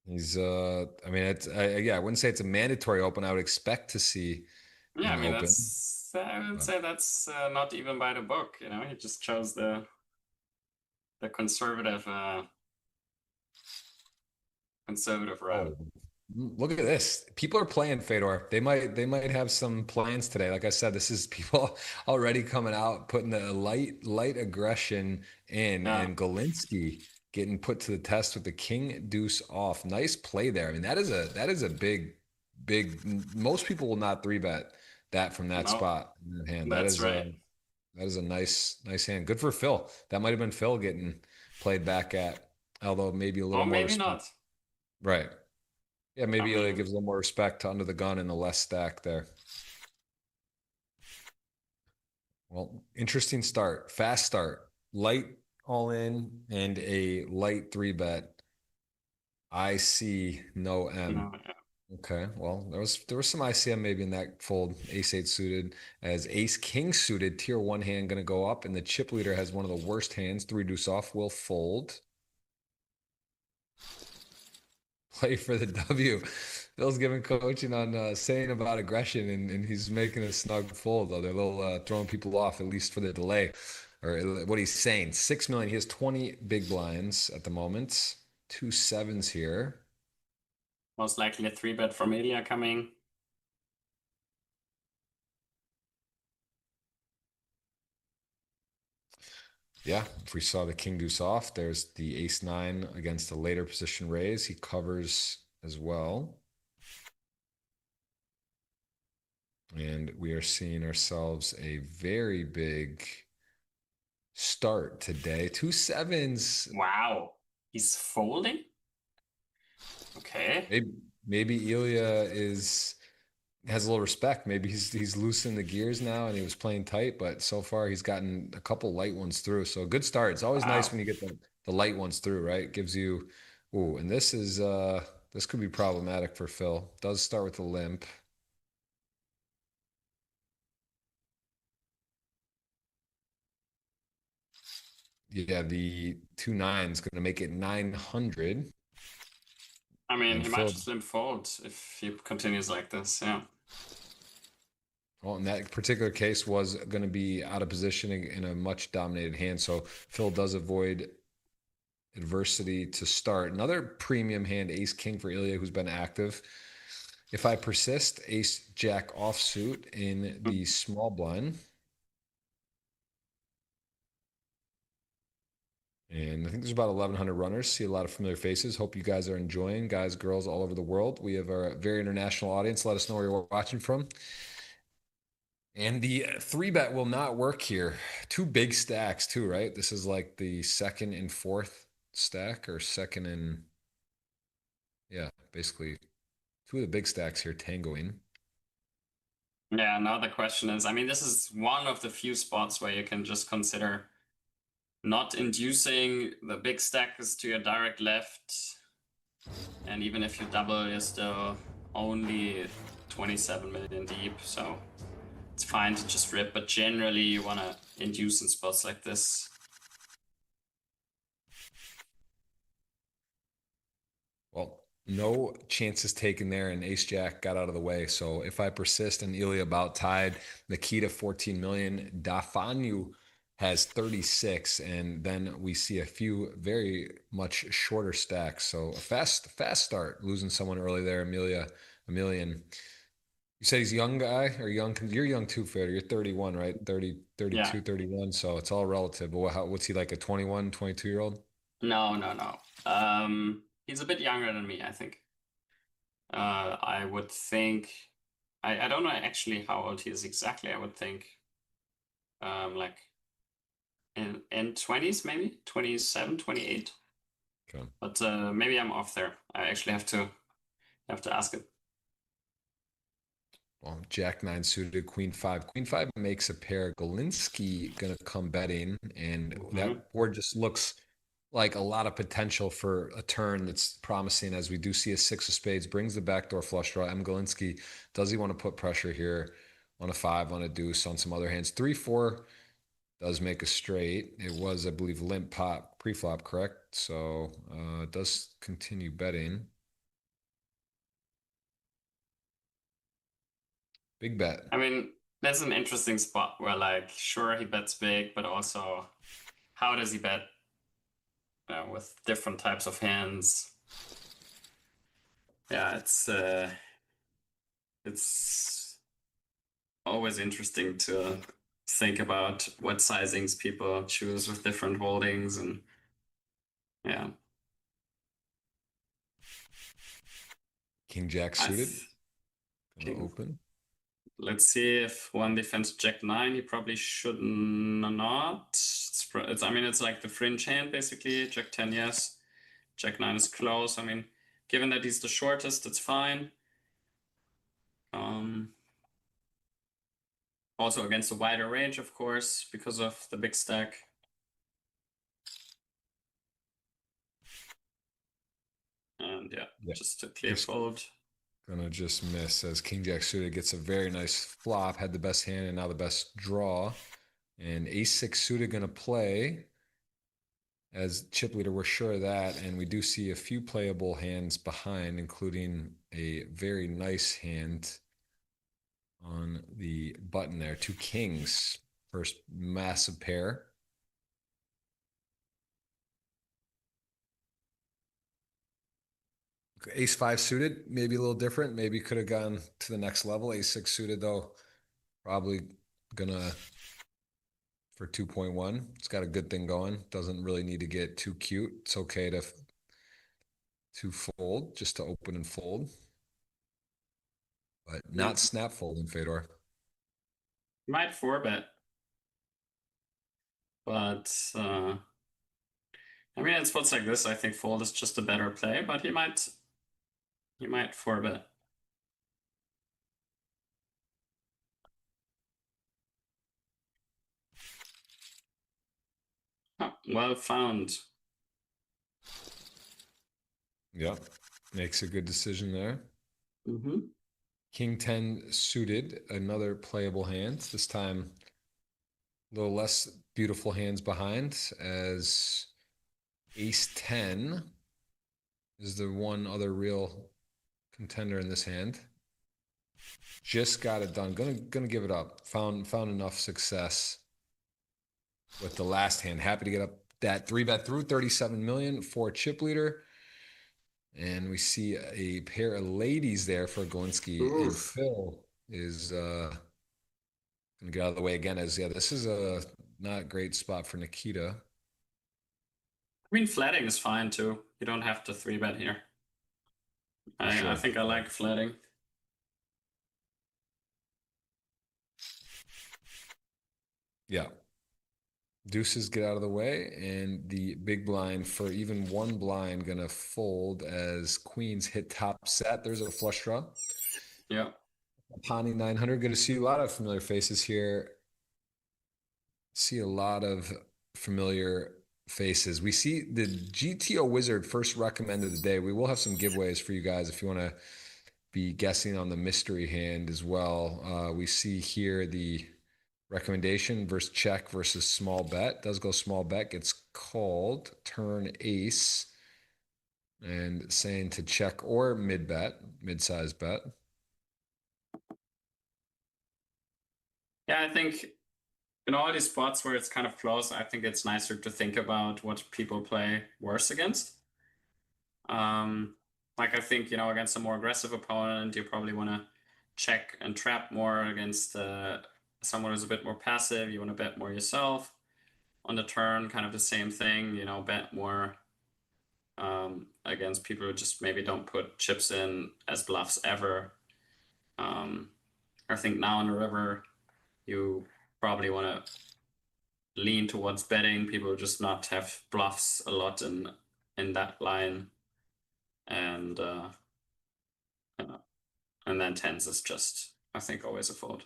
he's I mean yeah, I wouldn't say it's a mandatory open. I would expect to see I mean open. I would say that's not even by the book, he just chose the conservative route. Oh, look at this. People are playing Fedor. They might have some plans today. Like I said, this is people already coming out, putting the light aggression in, and Galinsky getting put to the test with the king deuce off. Nice play there. I mean, that is a big. Most people will not 3-bet that from that spot in that hand. That's right. That is a nice hand. Good for Phil. That might have been Phil getting played back at, although maybe a little more. Maybe respect. not. Right. Yeah, maybe it gives a little more respect to under the gun and the less stack there. Well, interesting start. Fast start. Light all in and a light 3-bet. I see no M. No, Okay, well, there was some ICM maybe in that fold. Ace 8 suited as ace king suited, tier 1 hand going to go up, and the chip leader has one of the worst hands. 3 deuce off will fold. Play for the W. Phil's giving coaching on saying about aggression, and he's making a snug fold, though. They're a little throwing people off, at least for the delay. or what he's saying, 6 million. He has 20 big blinds at the moment. 2 7s here. Most likely a 3-bet from Ilya coming. Yeah, if we saw the king deuce off, there's the ace 9 against a later position raise. He covers as well. And we are seeing ourselves a very big start today. 2 7s. Wow. He's folding? Okay. Maybe Ilya has a little respect. Maybe he's loosening the gears now, and he was playing tight, but so far he's gotten a couple light ones through. So a good start. It's always nice when you get the light ones through, right? It gives you, ooh, and this could be problematic for Phil. Does start with a limp. Yeah, the 2 9s going to make it 900. I mean, And he might just limp fold if he continues like this, yeah. Well, in that particular case was going to be out of position in a much dominated hand. So Phil does avoid adversity to start. Another premium hand, ace king for Ilya, who's been active. If I persist, ace jack offsuit in the small blind. And I think there's about 1,100 runners. See a lot of familiar faces. Hope you guys are enjoying, guys, girls all over the world. We have a very international audience. Let us know where you're watching from. And the 3-bet will not work here. 2 big stacks too, right? This is like the second and fourth stack, or second and, yeah, basically 2 of the big stacks here tangoing. Yeah, now the question is, I mean, this is one of the few spots where you can just consider not inducing the big stackers to your direct left. And even if you double, you're still only 27 million deep, so it's fine to just rip, but generally you want to induce in spots like this. Well, no chances taken there, and ace jack got out of the way. So if I persist and Ilya about tied, Nikita 14 million, Dafanu has 36, and then we see a few very much shorter stacks. So a fast start, losing someone early there. A million. You say he's a young guy or young? You're young too, Fedor. You're 31, right? 30, 32, Yeah. 31. So it's all relative. But what's he like, a 21, 22-year-old? No. He's a bit younger than me, I think. I would think, I don't know actually how old he is exactly. I would think like in 20s, maybe 27, 28. Okay. But maybe I'm off there. I actually have to ask it. Well, Jack 9 suited, Queen 5. Queen 5 makes a pair. Galinsky going to come betting, and that board just looks like a lot of potential for a turn that's promising, as we do see a 6 of spades, brings the backdoor flush draw. M. Galinsky, does he want to put pressure here on a 5, on a deuce, on some other hands? 3-4 does make a straight. It was, I believe, limp pot pre-flop, correct? So it does continue betting. Big bet. I mean, that's an interesting spot where, like, sure, he bets big, but also how does he bet with different types of hands? Yeah, it's always interesting to think about what sizings people choose with different holdings, and yeah. King Jack suited. Gonna open. Let's see if one defends Jack 9. He probably should not. I mean, it's like the fringe hand, basically. Jack 10, yes. Jack 9 is close. I mean, given that he's the shortest, it's fine. Also against a wider range, of course, because of the big stack. And yeah, just a clear fold. Gonna just miss, as King Jack suited gets a very nice flop, had the best hand and now the best draw. And ace 6 suited gonna play. As chip leader, we're sure of that. And we do see a few playable hands behind, including a very nice hand on the button there. 2 kings, first massive pair. Ace 5 suited, maybe a little different. Maybe could have gone to the next level. Ace 6 suited, though, probably gonna for 2.1. It's got a good thing going. Doesn't really need to get too cute. It's okay to fold, just to open and fold, but Yeah. not snap folding, Fedor. Might 4-bet. But I mean, in spots like this, I think fold is just a better play, but he might 4-bet. Oh, well found. Yep, makes a good decision there. Mm-hmm. King 10 suited, another playable hand. This time, a little less beautiful hands behind, as Ace 10 is the one other real contender in this hand. Just got it done. Gonna give it up. Found enough success with the last hand. Happy to get up that 3-bet through 37 million for chip leader. And we see a pair of ladies there for Galinsky. Oof. And Phil is gonna get out of the way again, as this is a not great spot for Nikita. I mean, flatting is fine too. You don't have to 3-bet here. I think I like flatting. Yeah. Deuces get out of the way, and the big blind for even one blind gonna fold as queens hit top set. There's a flush draw. Yeah. Pawnee 900. Good to see a lot of familiar faces here. See a lot of familiar faces. We see the GTO Wizard first recommend of the day. We will have some giveaways for you guys if you want to be guessing on the mystery hand as well. We see here the recommendation versus check versus small bet. Does go small bet, gets called, turn ace, and saying to check or mid bet, mid-size bet. Yeah, I think in all these spots where it's kind of close, I think it's nicer to think about what people play worse against. Like I think, against a more aggressive opponent, you probably want to check and trap more. Against someone who's a bit more passive, you want to bet more yourself. On the turn, kind of the same thing, bet more against people who just maybe don't put chips in as bluffs ever. I think now in the river, you probably want to lean towards betting people who just not have bluffs a lot in that line. And then tens is just, I think, always a fold.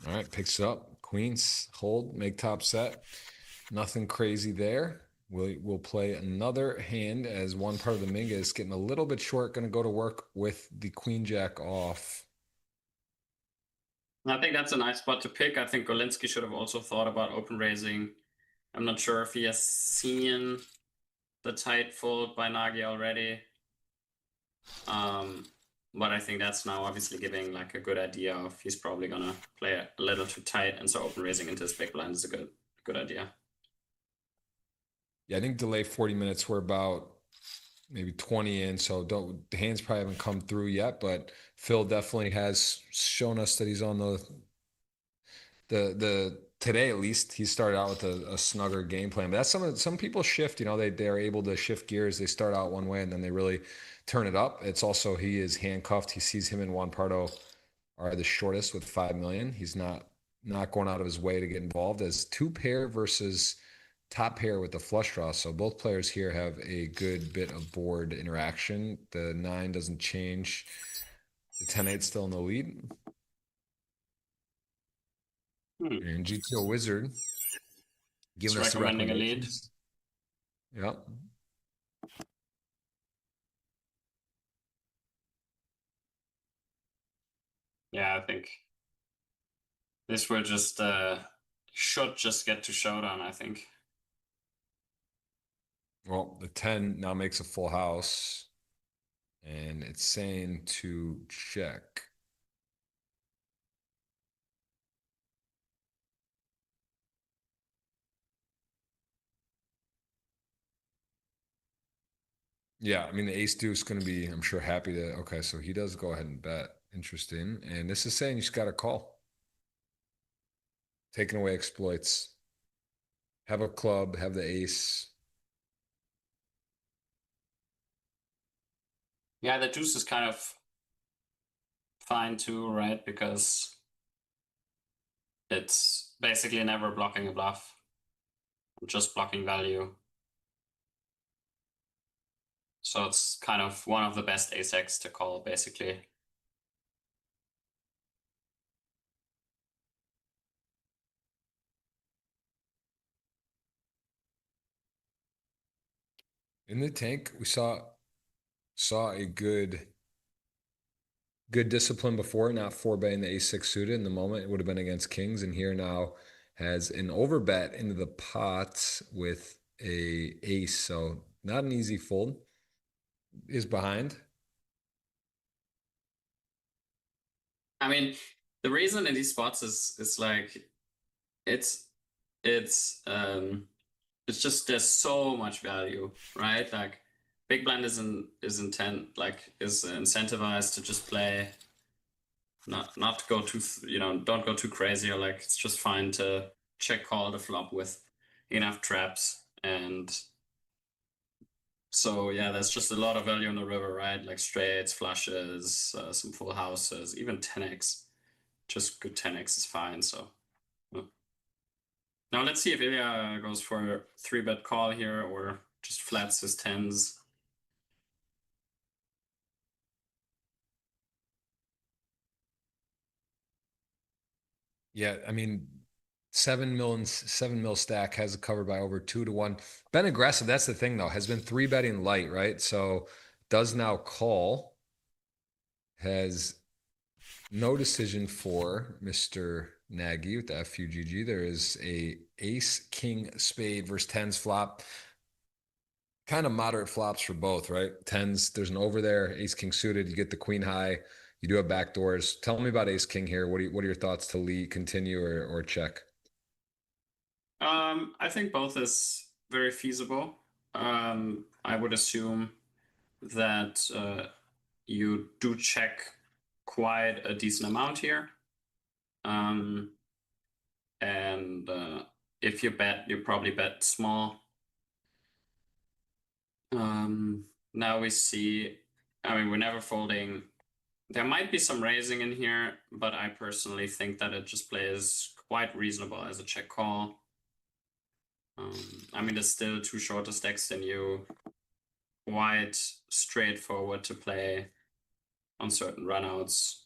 All right, picks it up. Queens, hold, make top set. Nothing crazy there. We'll play another hand as one part of the Minga is getting a little bit short. Going to go to work with the queen jack off. I think that's a nice spot to pick. I think Golinsky should have also thought about open raising. I'm not sure if he has seen the tight fold by Nagy already. But I think that's now obviously giving like a good idea of he's probably gonna play a little too tight, and so open raising into his big blind is a good idea. Yeah, I think delay 40 minutes. We're about maybe 20 in, so the hands probably haven't come through yet. But Phil definitely has shown us that he's on the today, at least he started out with a snugger game plan. But that's some people shift. They're able to shift gears. They start out one way and then they really turn it up. It's also he is handcuffed. He sees him and Juan Pardo are the shortest with 5 million. He's not going out of his way to get involved, as two pair versus top pair with the flush draw. So both players here have a good bit of board interaction. The 9 doesn't change. The 10-8 still in the lead. And GTO Wizard giving us the recommending a lead. Yep. Yeah, I think this will just should just get to showdown, I think. Well, the 10 now makes a full house, and it's saying to check. Yeah, I mean the ace deuce going to be, I'm sure, happy to. Okay, so he does go ahead and bet. Interesting. And this is saying you just got to call. Taking away exploits. Have a club, have the ace. Yeah, the deuce is kind of fine too, right? Because it's basically never blocking a bluff, just blocking value. So it's kind of one of the best ace X to call, basically. In the tank, we saw a good discipline before, not four betting the ace six suited. In the moment, it would have been against kings, and here now has an overbet into the pot with a ace. So not an easy fold. Is behind. I mean, the reason in these spots is like it's it's um it's just there's so much value, right? Like big blind is intent like is incentivized to just play, not go too don't go too crazy, or like it's just fine to check call the flop with enough traps. And so yeah, there's just a lot of value on the river, right? Like straights, flushes, some full houses, even 10x. Just good 10x is fine. So now let's see if Ilya goes for a 3-bet call here or just flats his tens. Yeah, I mean, 7 mil stack has it covered by over 2 to 1. Been aggressive. That's the thing, though. Has been three betting light, right? So does now call. Has no decision for Mr. Nagy with the FUGG. There is a ace, king, spade versus tens flop. Kind of moderate flops for both, right? Tens, there's an over there, ace, king suited. You get the queen high. You do have backdoors. Tell me about ace, king here. What are your thoughts to lead, continue, or check? I think both is very feasible. I would assume that you do check quite a decent amount here. Um, and if you bet, you probably bet small. Now we see, I mean, we're never folding. There might be some raising in here, but I personally think that it just plays quite reasonable as a check call. I mean, it's still too short a stacks than you. Quite straightforward to play on certain runouts.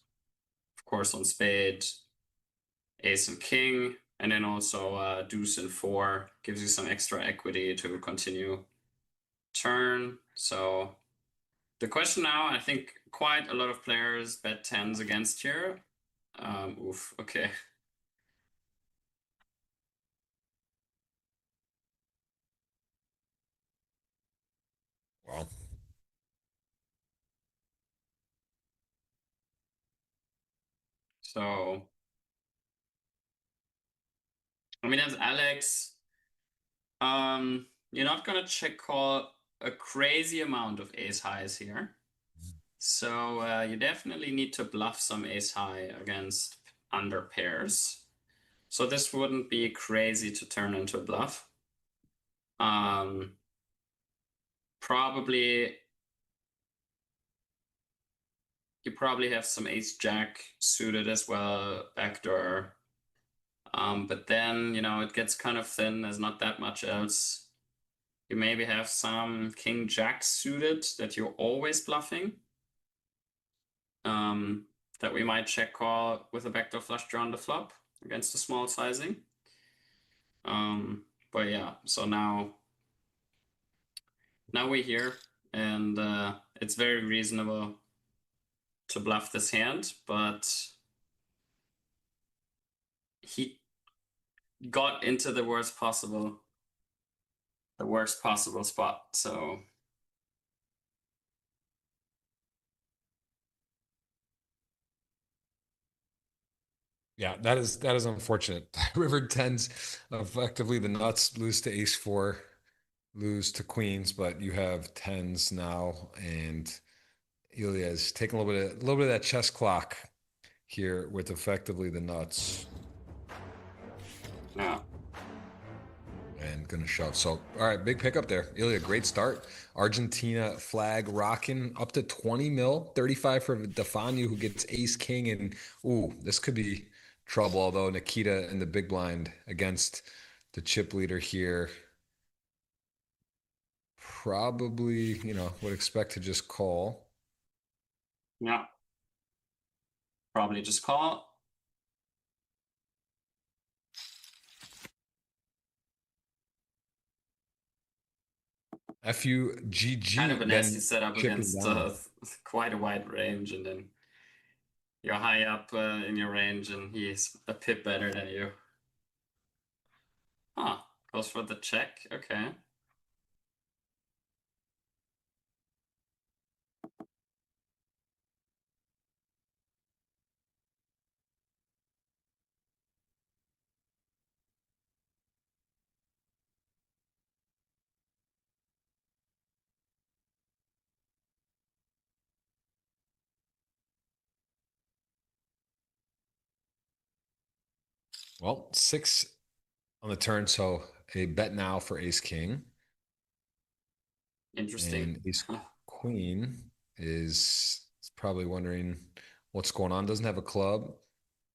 Of course, on spade, ace and king, and then also deuce and four gives you some extra equity to continue turn. So the question now, I think quite a lot of players bet tens against here. Oof, okay. Well, So, I mean, as Alex, you're not gonna check call a crazy amount of ace highs here. So you definitely need to bluff some ace high against under pairs. So this wouldn't be crazy to turn into a bluff. Probably you probably have some ace jack suited as well, backdoor. But then, it gets kind of thin. There's not that much else. You maybe have some king jack suited that you're always bluffing. That we might check call with a backdoor flush draw on the flop against a small sizing. But yeah, so now we're here, and it's very reasonable to bluff this hand, but he got into the worst possible spot. So yeah, that is unfortunate. River tens effectively the nuts lose to ace four. lose to queens, but you have tens now, and Ilya's taking a little bit of that chess clock here with effectively the nuts. Yeah. And gonna shove. So, all right, big pickup there. Ilya, great start. Argentina flag rocking up to 20 mil, 35 for Defanu, who gets ace king. And ooh, this could be trouble. Although Nikita in the big blind against the chip leader here, probably, would expect to just call. Yeah. Probably just call. FUGG. Kind of a nasty setup chipping against down. quite a wide range, and then you're high up in your range, and he's a pip better than you. Huh. Goes for the check. Okay. Well, 6 on the turn, so a bet now for ace king. Interesting. And ace queen is probably wondering what's going on. Doesn't have a club,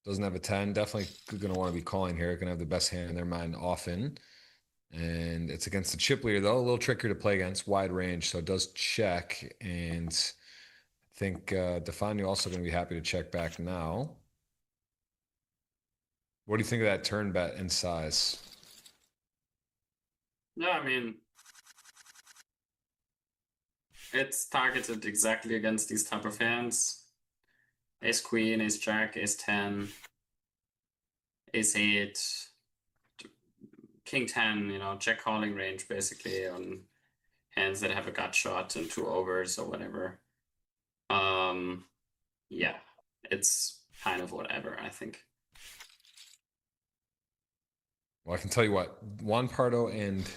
doesn't have a 10. Definitely going to want to be calling here. Going to have the best hand in their mind often. And it's against the chip leader, though. A little trickier to play against, wide range. So it does check. And I think Defanu also going to be happy to check back now. What do you think of that turn bet and size? Yeah, I mean, it's targeted exactly against these type of hands. Ace queen, ace jack, ace 10, ace 8, king 10, check calling range basically on hands that have a gut shot and 2 overs or whatever. Yeah, it's kind of whatever, I think. Well, I can tell you what, Juan Pardo and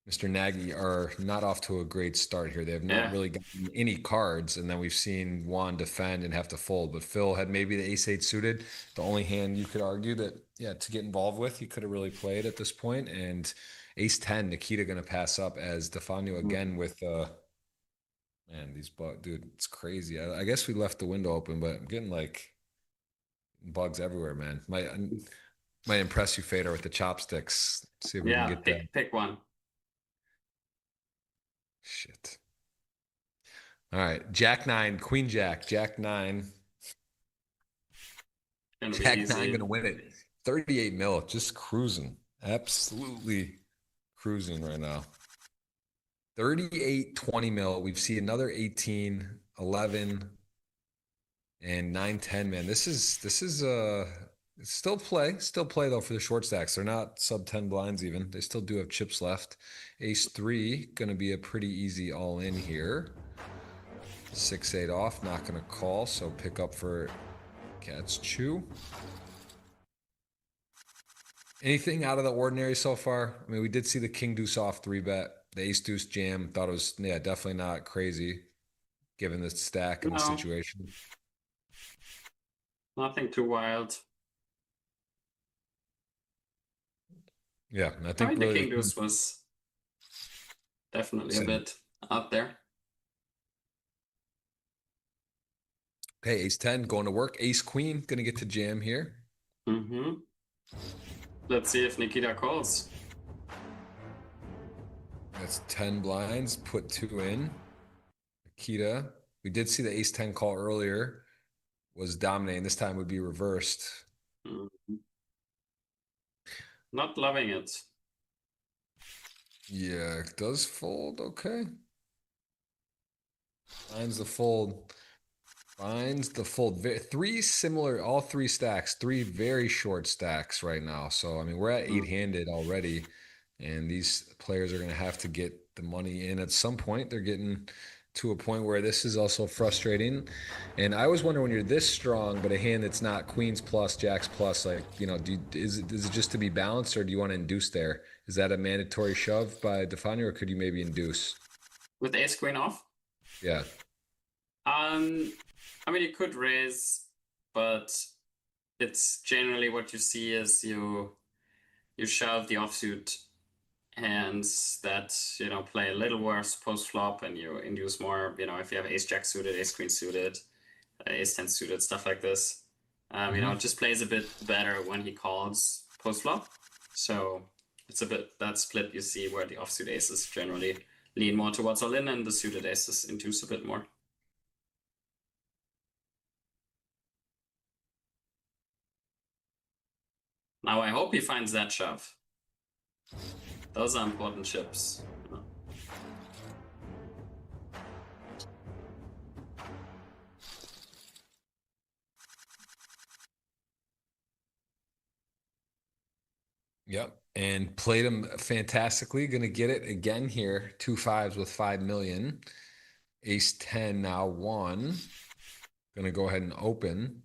Mr. Nagy are not off to a great start here. They have not really gotten any cards, and then we've seen Juan defend and have to fold. But Phil had maybe the ace-8 suited, the only hand you could argue that, to get involved with, he could have really played at this point. And ace-10, Nikita going to pass up as Defanu again with, man, these bugs, dude, it's crazy. I guess we left the window open, but I'm getting like bugs everywhere, man. Might impress you, Fedor, with the chopsticks. See if we can get pick one. Shit. All right. Jack 9, Queen Jack, Jack 9. Jack 9 gonna win it. 38 mil, just cruising. Absolutely cruising right now. 38, 20 mil. We've seen another 18, 11, and 9, 10, man. This is still play though for the short stacks. They're not sub 10 blinds even. They still do have chips left. Ace 3 gonna be a pretty easy all in here. 6-8 off, not gonna call, so pick up for Cat's Chew. Anything out of the ordinary so far? I mean, we did see the King Deuce off 3-bet. The Ace Deuce jam, thought it was, definitely not crazy given the stack and the situation. Nothing too wild. Yeah, I think the King Deuce was definitely a bit out there. Okay, ace 10 going to work. Ace queen going to get to jam here. Let's see if Nikita calls. That's 10 blinds. Put 2 in. Nikita. We did see the ace 10 call earlier. Was dominating. This time would be reversed. Not loving it. Yeah, it does fold. Okay. Finds the fold. Finds the fold. 3 similar, all 3 stacks, 3 very short stacks right now. So, I mean, we're at 8-handed already, and these players are going to have to get the money in at some point. They're getting to a point where this is also frustrating. And I always wonder when you're this strong, but a hand that's not queens plus, jacks plus, like, is it just to be balanced, or do you want to induce there? Is that a mandatory shove by Defania, or could you maybe induce? With ace queen off? Yeah. I mean, you could raise, but it's generally what you see is you shove the offsuit hands that, you know, play a little worse post flop, and you induce more, you know, if you have ace jack suited, ace queen suited, ace 10 suited, stuff like this. You know, it just plays a bit better when he calls post flop. So it's a bit that split you see where the offsuit aces generally lean more towards all in, and the suited aces induce a bit more. Now I hope he finds that shove. Those are important chips. Yep. And played him fantastically. Going to get it again here. 2 5s with 5 million. Ace 10 now 1. Going to go ahead and open.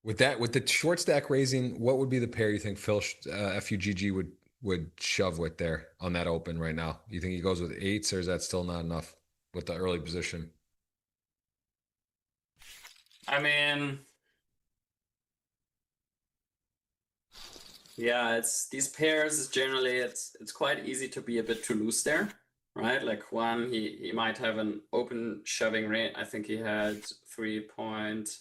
With the short stack raising, what would be the pair you think Phil FUGG would shove with there on that open right now? You think he goes with 8s, or is that still not enough with the early position? I mean, yeah, it's these pairs is generally it's quite easy to be a bit too loose there, right? Like one, he might have an open shoving range. I think he had 3.7,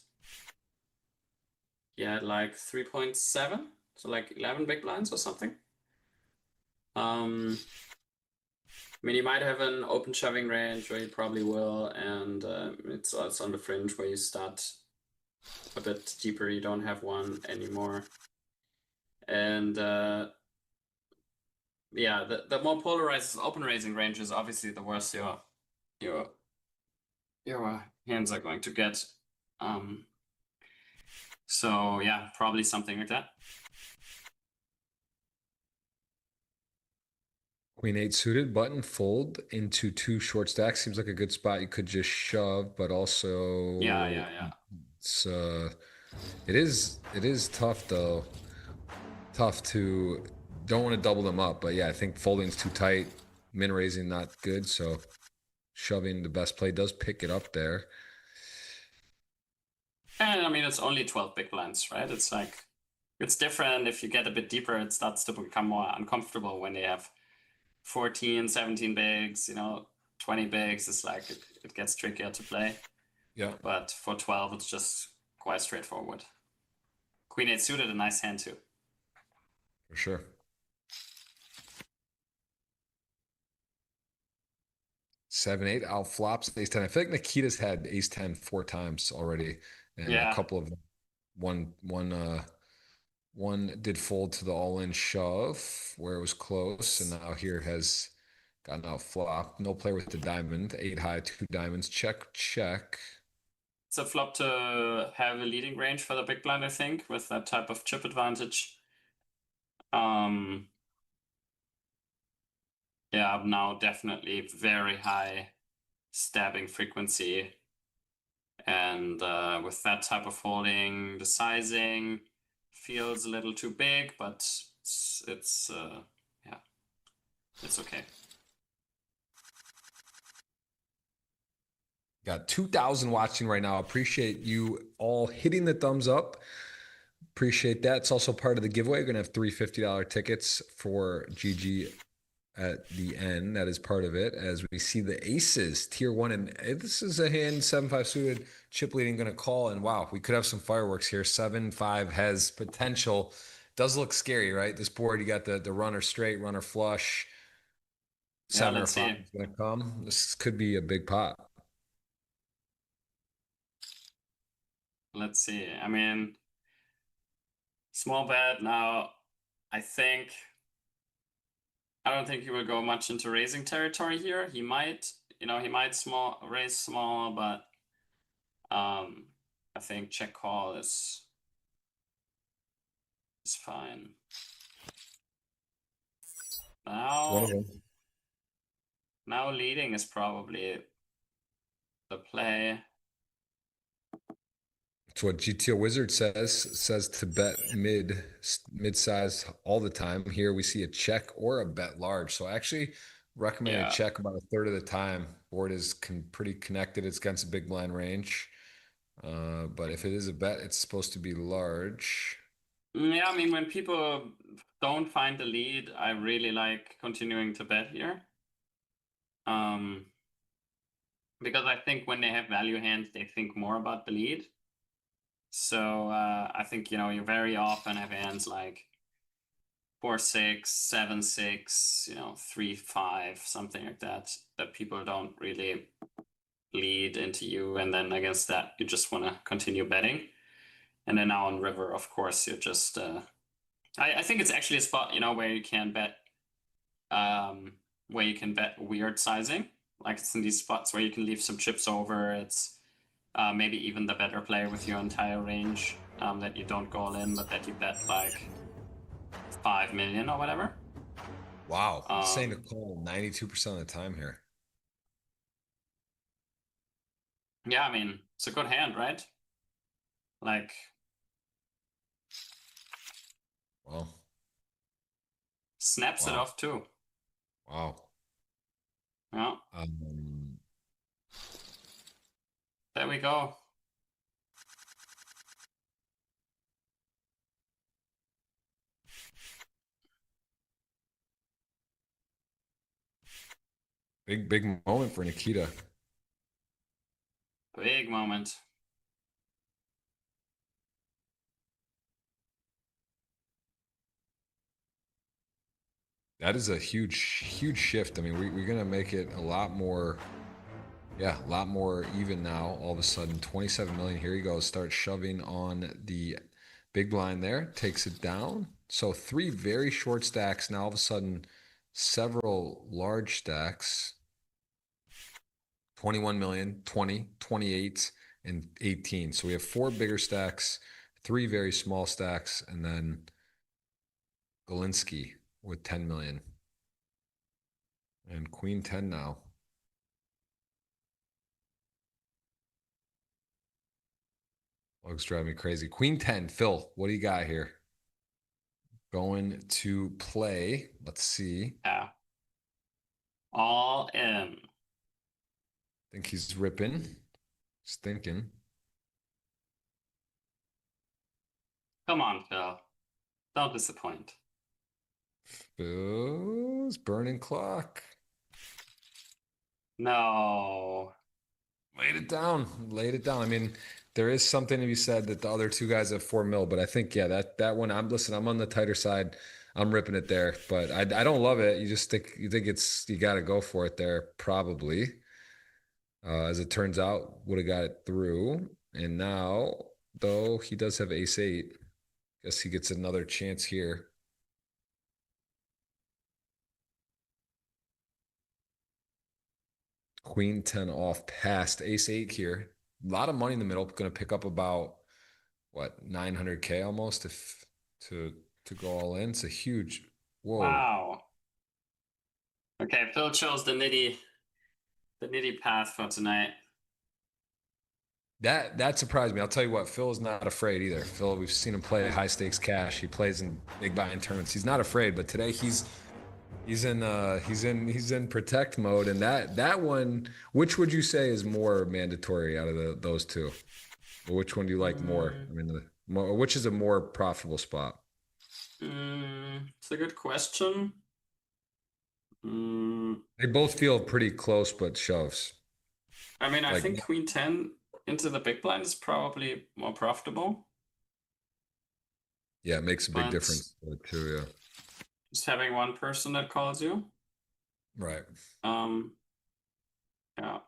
so like 11 big blinds or something. I mean, he might have an open shoving range, or he probably will, and it's also on the fringe where you start a bit deeper. You don't have one anymore, and yeah, the more polarized open raising range is obviously the worse your hands are going to get. So yeah, probably something like that. Queen 8 suited, button, fold into 2 short stacks. Seems like a good spot. You could just shove, but also Yeah. it's it is tough though. Tough to don't want to double them up, but yeah, I think folding's too tight. Min raising not good, so shoving the best play does pick it up there. And I mean, it's only 12 big blinds, right? It's like, it's different. If you get a bit deeper, it starts to become more uncomfortable when you have 14, 17 bigs, you know, 20 bigs. It's like, it gets trickier to play. Yeah, But for 12, it's just quite straightforward. Queen 8 suited, a nice hand too. for sure. 7 8 out flops ace 10. I feel like Nikita's had ace 10 4 times already, and Yeah. a couple of one did fold to the all-in shove where it was close, and now here has gotten out flop. No player with the diamond. 8 high, 2 diamonds. Check, check. It's a flop to have a leading range for the big blind, I think, with that type of chip advantage. Yeah, now definitely very high stabbing frequency. And with that type of folding, the sizing feels a little too big, but it's yeah, it's okay. Got 2,000 watching right now. Appreciate you all hitting the thumbs up. Appreciate that. It's also part of the giveaway. We're going to have 3 $50 tickets for GG at the end. That is part of it. As we see the aces, tier 1, and this is a hand 7-5 suited, chip leading going to call, and wow, we could have some fireworks here. 7-5 has potential. Does look scary, right? This board, you got the runner straight, runner flush. 7 or 5 is going to come. This could be a big pot. Let's see. I mean, small bet now. I don't think he will go much into raising territory here. He might, you know, raise small, but I think check call is It's fine. One of Now, them. now leading is probably the play. It's what GTO Wizard says to bet mid-size all the time. Here we see a check or a bet large. So I actually recommend a Yeah. check about a third of the time. Board is pretty connected. It's against a big blind range. But if it is a bet, it's supposed to be large. Yeah, I mean, when people don't find the lead, I really like continuing to bet here. Because I think when they have value hands, they think more about the lead. So I think, you know, you very often have hands like 4-6, 7-6, you know, 3-5, something like that, that people don't really lead into you. And then against that, you just want to continue betting. And then now on river, of course, you're just I think it's actually a spot, you know, where you can bet weird sizing. Like it's in these spots where you can leave some chips over. It's maybe even the better player with your entire range, that you don't go all in, but that you bet like 5 million or whatever. Wow. Saying to call 92% of the time here. Yeah, I mean, it's a good hand, right? Like, Well, snaps it wow. off too. Wow. Yeah, there we go. Big moment for Nikita. Big moment. That is a huge shift. I mean, we're gonna make it a lot more, yeah, a lot more even now. All of a sudden, 27 million. Here he goes. Starts shoving on the big blind there. Takes it down. So 3 very short stacks. Now all of a sudden, several large stacks. 21 million, 20, 28, and 18. So we have 4 bigger stacks, 3 very small stacks, and then Galinsky with 10 million. And Queen 10 now. Looks driving me crazy. Queen 10, Phil, what do you got here? Going to play. Let's see. Yeah. All in. Think he's ripping. He's thinking. Come on, Phil. Don't disappoint. Phil's burning clock. No. Laid it down. Laid it down. I mean, there is something to be said that the other 2 guys have 4 mil, but I think, yeah, that one, I'm on the tighter side. I'm ripping it there, but I don't love it. You just think you got to go for it there, probably. As it turns out, would have got it through. And now, though, he does have ace 8. Guess he gets another chance here. Queen 10 off, past ace 8 here. A lot of money in the middle. Going to pick up about what, 900K almost if to go all in. It's a huge, whoa. Wow. Okay, Phil chose the nitty path for tonight. That surprised me. I'll tell you what, Phil is not afraid either. Phil, we've seen him play high stakes cash. He plays in big buy-in tournaments. He's not afraid, but today he's in protect mode. And that one, which would you say is more mandatory out of those 2? Or which one do you like more? I mean, which is a more profitable spot? It's a good question. They both feel pretty close, but shoves. I mean, I Like- think Queen 10 into the big blind is probably more profitable. Yeah, it makes a big But- difference too. Yeah, Just having one person that calls you. right. Yeah.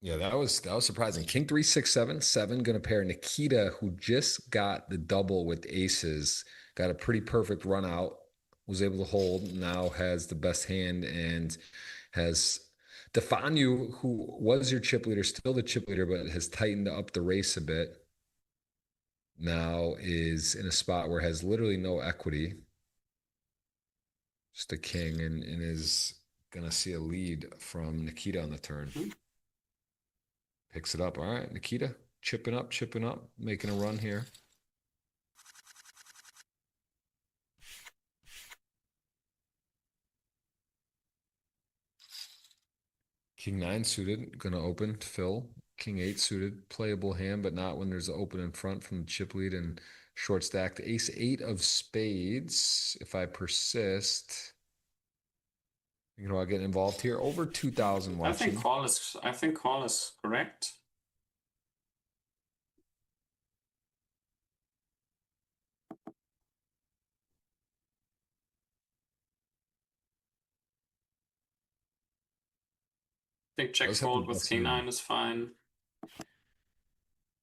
Yeah, that was surprising. King 3, 6, 7, 7 gonna pair Nikita, who just got the double with aces, got a pretty perfect run out was able to hold, now has the best hand and has Defanu, who was your chip leader, still the chip leader, but has tightened up the race a bit. Now is in a spot where has literally no equity. Just a king and is gonna see a lead from Nikita on the turn. Picks it up. All right, Nikita, chipping up, making a run here. King 9 suited, gonna open, fill. King 8 suited, playable hand, but not when there's an open in front from the chip lead and short stacked. Ace 8 of spades. If I persist, you know, I get involved here. Over 2,000 watching. I think call is correct. I think check fold with king 9 is fine.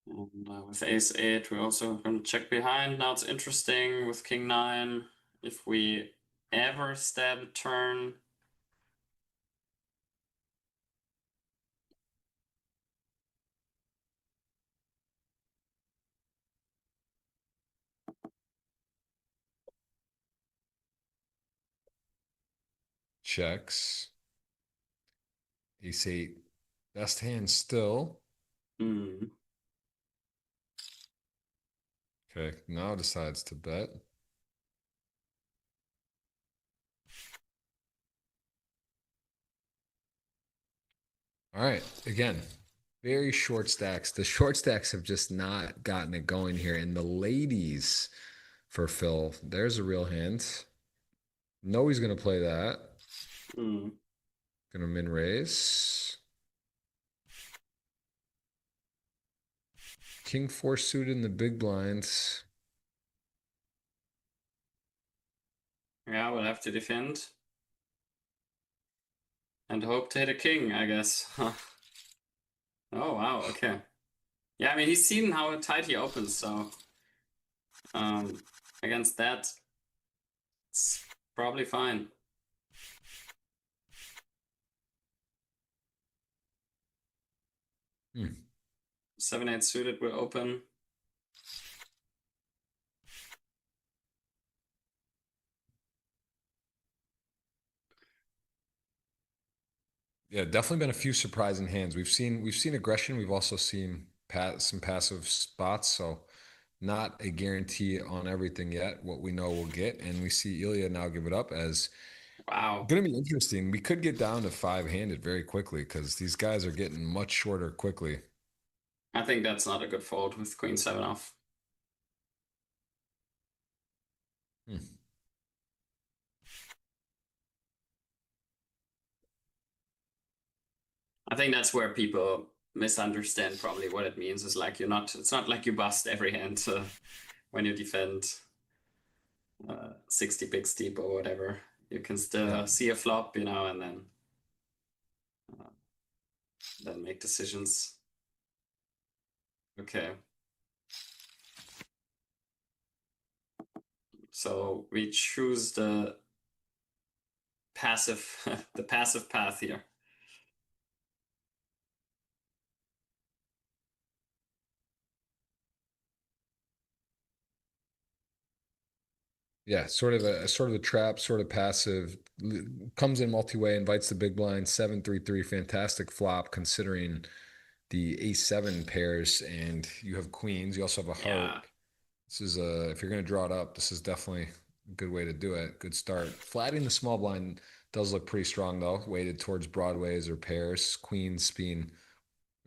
And with ace 8, we're also going to check behind. Now it's interesting with king 9. If we ever stab a turn, checks. Ace 8. Best hand still. Okay, now decides to bet. All right, again, very short stacks. The short stacks have just not gotten it going here. And the ladies for Phil, there's a real hint. Know he's going to play that. Going to min raise. King 4 suited in the big blinds. Yeah, we'll have to defend. And hope to hit a king, I guess. Oh, wow, okay. Yeah, I mean, he's seen how tight he opens, so... against that, it's probably fine. Hmm. 7-8 suited will open. Yeah, definitely been a few surprising hands. We've seen aggression. We've also seen some passive spots. So not a guarantee on everything yet. What we know we'll get, and we see Ilya now give it up as wow. Going to be interesting. We could get down to 5-handed very quickly because these guys are getting much shorter quickly. I think that's not a good fold with queen 7 off. I think that's where people misunderstand probably what it means. Is like it's not like you bust every hand when you defend 60 bigs deep or whatever. You can still see a flop, and then make decisions. Okay. So we choose the passive the passive path here. Yeah, sort of a trap, sort of passive. Comes in multi-way, invites the big blind. 7-3-3, fantastic flop considering the ace-7 pairs, and you have queens. You also have a heart. Yeah. This is if you're going to draw it up, this is definitely a good way to do it. Good start. Flatting the small blind does look pretty strong though, weighted towards broadways or pairs. Queens being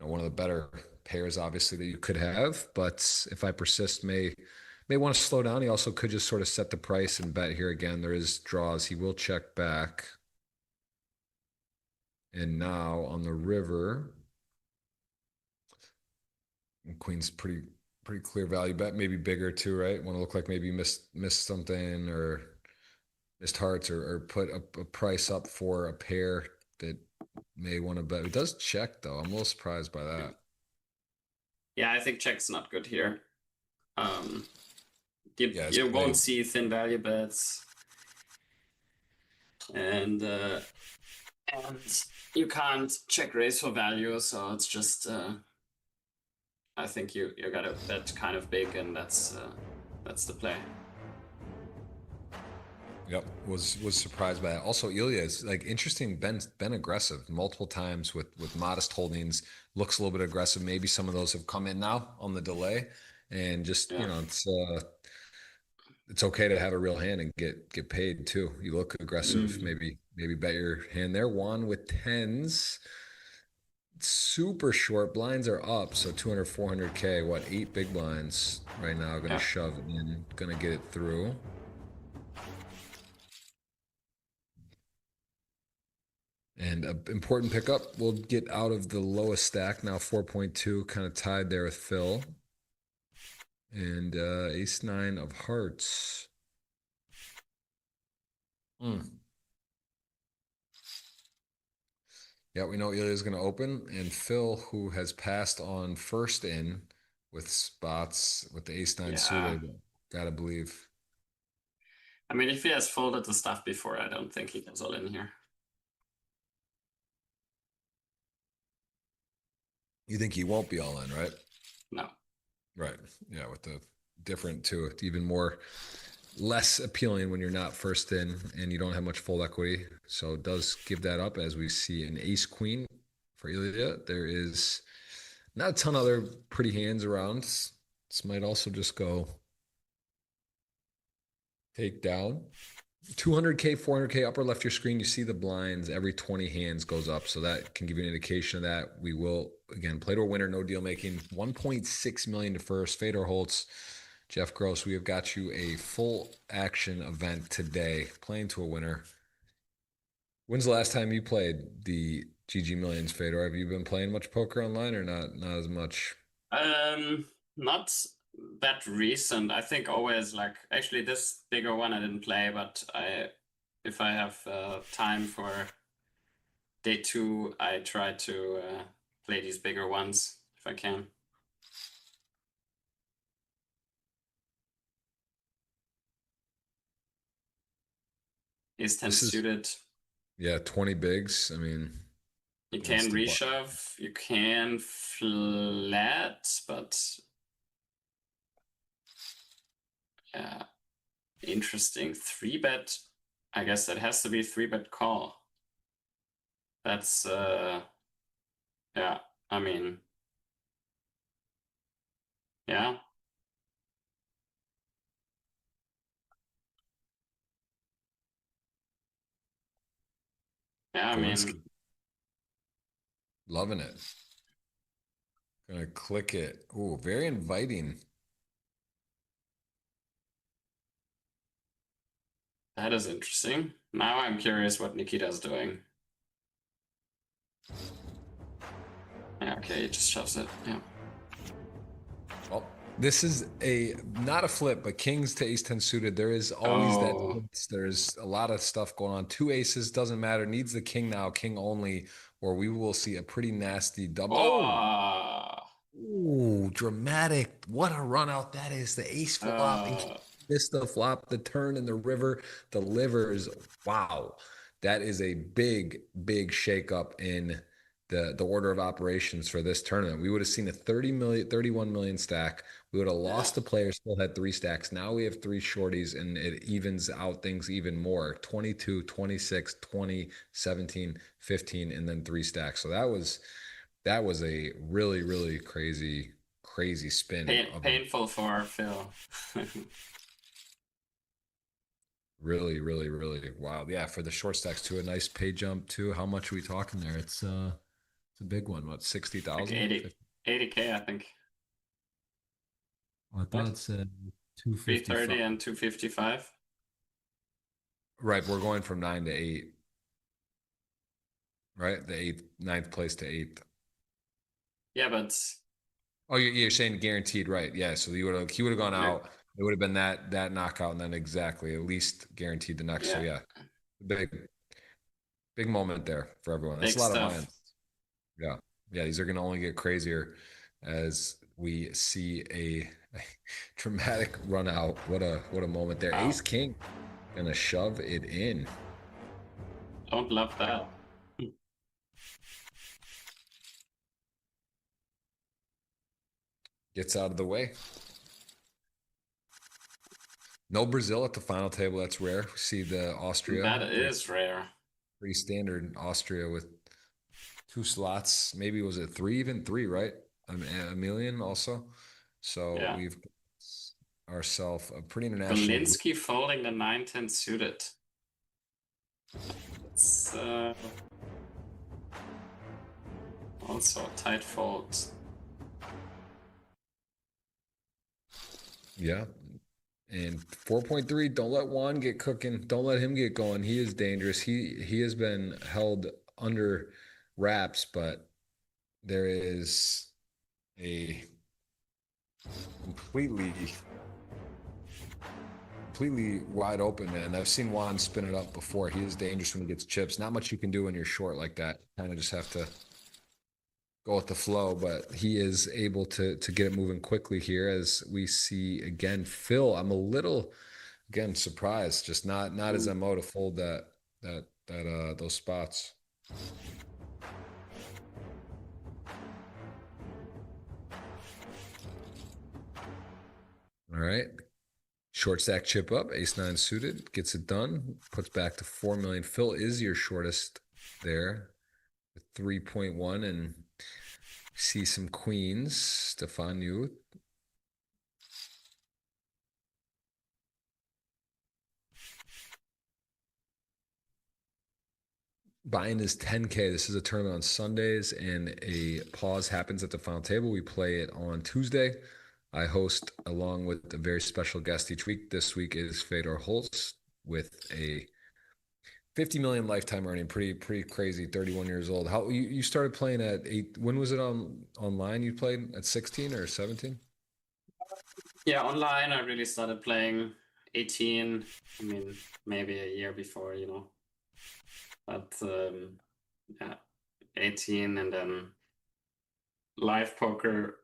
one of the better pairs, obviously, that you could have. But if I persist, may want to slow down. He also could just sort of set the price and bet here again. There is draws. He will check back. And now on the river, queen's pretty clear value bet, maybe bigger too, right? Want to look like maybe missed something or missed hearts or put a price up for a pair that may want to bet. It does check though. I'm a little surprised by that. Yeah, I think check's not good here. You won't see thin value bets. and you can't check raise for value, so it's just I think you gotta bet kind of big, and that's the play. Yep, was surprised by that. Also, Ilya is like interesting. Been aggressive multiple times with modest holdings. Looks a little bit aggressive. Maybe some of those have come in now on the delay, and just Yeah. you know, it's okay to have a real hand and get paid too. You look aggressive. Maybe bet your hand there. One with tens. Super short blinds are up, so 200, 400K. What, 8 big blinds right now? Going to shove it in. Going to get it through. And an important pickup, we'll get out of the lowest stack now, 4.2, kind of tied there with Phil. And ace nine of hearts. Yeah, we know Ilya is going to open. And Phil, who has passed on first in with spots with the ace nine suited, gotta believe. I mean, if he has folded the stuff before, I don't think he goes all in here. You think he won't be all in, right? No. Right. Yeah, with the different too, even more less appealing when you're not first in and you don't have much fold equity. So it does give that up as we see an ace queen for Ilya. There is not a ton of other pretty hands around. This might also just go take down. 200K, 400K, upper left your screen, you see the blinds, every 20 hands goes up. So that can give you an indication of that. We will, again, play to a winner, no deal making. 1.6 million to first. Fedor Holz, Jeff Gross, we have got you a full action event today, playing to a winner. When's the last time you played the GG Millions, Fedor? Have you been playing much poker online or not as much? Not that recent. I think always like actually this bigger one I didn't play, but if I have time for day 2, I try to play these bigger ones if I can. Ace 10 suited. Yeah, 20 bigs. I mean, you can reshove, you can flat, but yeah, interesting. 3-bet. I guess that has to be 3-bet call. That's yeah, I mean, yeah. Yeah, I mean, loving it. Gonna click it. Ooh, very inviting. that is interesting. Now I'm curious what Nikita's doing. Yeah, okay, he just shoves it. Yeah. Well, this is not a flip, but kings to ace 10 suited. There is always that. There's a lot of stuff going on. 2 aces, doesn't matter. Needs the king now, king only, or we will see a pretty nasty double. Ooh, dramatic. What a run out that is. The ace flop, missed the flop, the turn in the river, the livers. Wow. That is a big, big shakeup in the order of operations for this tournament. We would have seen a 31 million stack. We would have lost the player, still had 3 stacks. Now we have 3 shorties, and it evens out things even more. 22, 26, 20, 17, 15, and then 3 stacks. So that was a really, really crazy spin. Painful for Phil. Really, really, really wild. Yeah, for the short stacks too. A nice pay jump too. How much are we talking there? It's a big one. What, 60,000? Like 80K, I think. I thought it said 255. 330 and 255. Right, we're going from 9 to 8. Right, the 9th place to 8th. Yeah, but oh, you're saying guaranteed, right? Yeah, so he would have gone out. It would have been that knockout, and then exactly at least guaranteed the next. So yeah, big moment there for everyone. That's a lot of minds. Yeah, these are going to only get crazier as we see a dramatic run out. What a moment there. Wow. Ace King gonna shove it in. Don't love that. Gets out of the way. No Brazil at the final table. That's rare. We see the Austria. That is rare. Pretty standard Austria with 2 slots. Maybe was it 3? Even 3, right? A million also. So Yeah. we've ourselves a pretty international. Belinsky folding the 9-10 suited. It's also a tight fold. Yeah. And 4.3, don't let Juan get cooking. Don't let him get going. He is dangerous. He has been held under wraps, but there is a completely wide open, and I've seen Juan spin it up before. He is dangerous when he gets chips. Not much you can do when you're short like that. Kind of just have to go with the flow, but he is able to get it moving quickly here. As we see again, Phil, I'm a little again surprised, just not as MO to fold those spots. All right, short stack chip up, ace-9 suited, gets it done, puts back to 4 million. Phil is your shortest there with 3.1, and see some queens. Stefan Youth. Buy-in is 10K. This is a tournament on Sundays, and a pause happens at the final table. We play it on Tuesday. I host along with a very special guest each week. This week is Fedor Holz with a 50 million lifetime earning. Pretty crazy. 31 years old. How you started playing at 8? When was it online? You played at 16 or 17? Yeah, online I really started playing 18. I mean, maybe a year before, you know. But yeah, 18, and then live poker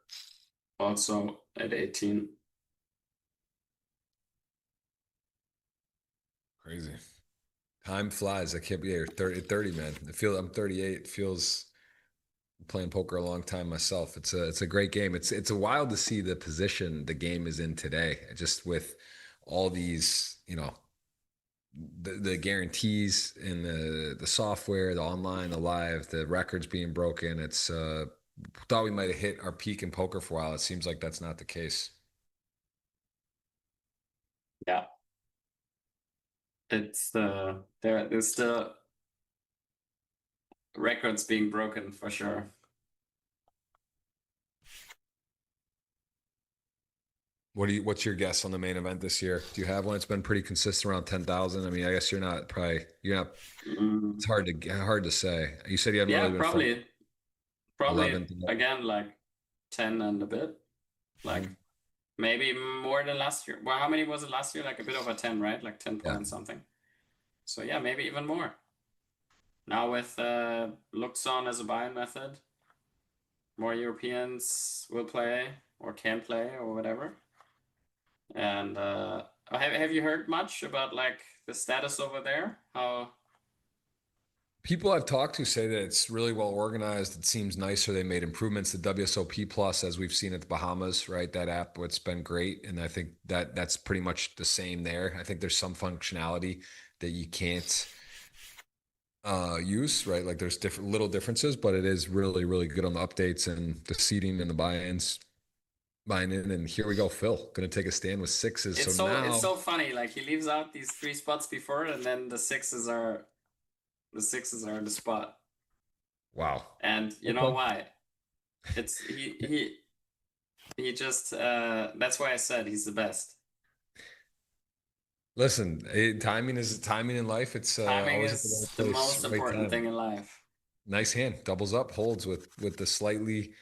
also at 18. Crazy. Time flies. I can't be here. 30, man. I'm 38. It feels playing poker a long time myself. It's a great game. It's a wild to see the position the game is in today. Just with all these, you know, the guarantees in the software, the online, the live, the records being broken. It's thought we might have hit our peak in poker for a while. It seems like that's not the case. Yeah. It's there's the records being broken for sure. What's your guess on the main event this year? Do you have one? It's been pretty consistent around 10,000. I mean, I guess you're not. It's hard to say. You said you haven't really been probably 11. again like 10 and a bit, like maybe more than last year. Well, how many was it last year? Like a bit over 10, right? Like 10 point something. So yeah, maybe even more. Now with Luxon as a buy-in method, more Europeans will play or can play or whatever. And have you heard much about like the status over there? How people I've talked to say that it's really well organized. It seems nicer. They made improvements to WSOP Plus, as we've seen at the Bahamas, right? That app, it's been great. And I think that's pretty much the same there. I think there's some functionality that you can't use, right? Like there's different little differences, but it is really, really good on the updates and the seating and the buy-ins. Buying in, and here we go. Phil gonna take a stand with sixes. it's now it's so funny. Like he leaves out these 3 spots before, and then the sixes are the spot. Wow. And you know why? It's he just that's why I said he's the best. Listen, timing in life. It's Timing always is the most important thing in life. Nice hand, doubles up, holds with the slightly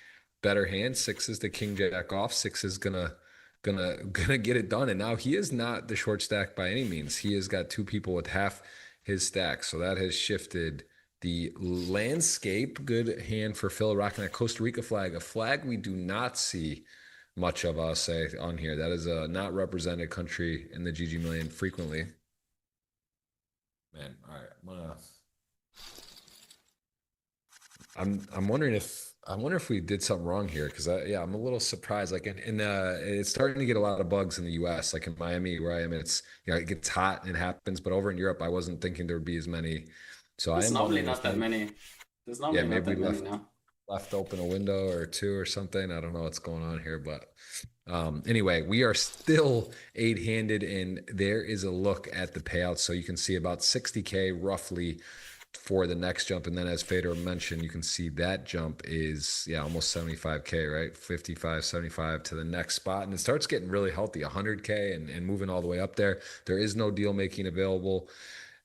better hand. Sixes to king jack off. Six is gonna get it done. And now he is not the short stack by any means. He has got 2 people with half his stack, so that has shifted the landscape. Good hand for Phil, rocking that Costa Rica flag, a flag we do not see much of, I'll say, on here. That is a not represented country in the GG Million frequently. Man, all right, I'm gonna I'm wondering if we did something wrong here because I'm a little surprised. Like it's starting to get a lot of bugs in the U.S. Like in Miami where I am, it's it gets hot and it happens, but over in Europe, I wasn't thinking there would be as many. So I There's am normally wondering not if that many. There's normally not maybe that we many now. left open a window or two or something. I don't know what's going on here, but anyway, we are still eight-handed, and there is a look at the payouts. So you can see about 60K roughly for the next jump. And then as Fedor mentioned, you can see that jump is, almost 75K, right? 55, 75 to the next spot. And it starts getting really healthy, 100K and moving all the way up there. There is no deal making available.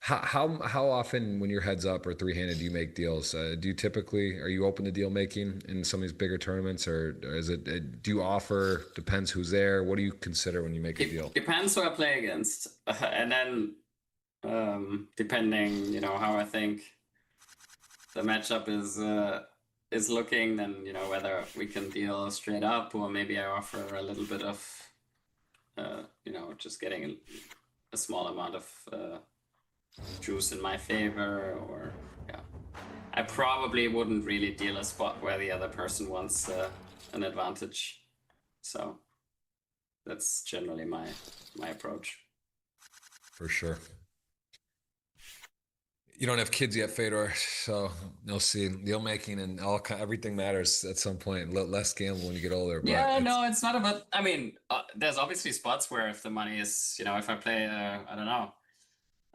How often when you're heads up or three-handed do you make deals? Do you typically, are you open to deal making in some of these bigger tournaments, or is it, do you offer, depends who's there? What do you consider when you make a deal? Depends who I play against. And then depending, how I think the matchup is looking, then whether we can deal straight up or maybe I offer a little bit of just getting a small amount of juice in my favor, or I probably wouldn't really deal a spot where the other person wants an advantage. So that's generally my approach. For sure. You don't have kids yet, Fedor, so you'll see. Deal making and everything matters at some point. Less gamble when you get older. But Yeah, no, it's not about. I mean, there's obviously spots where if the money is, if I play, I don't know,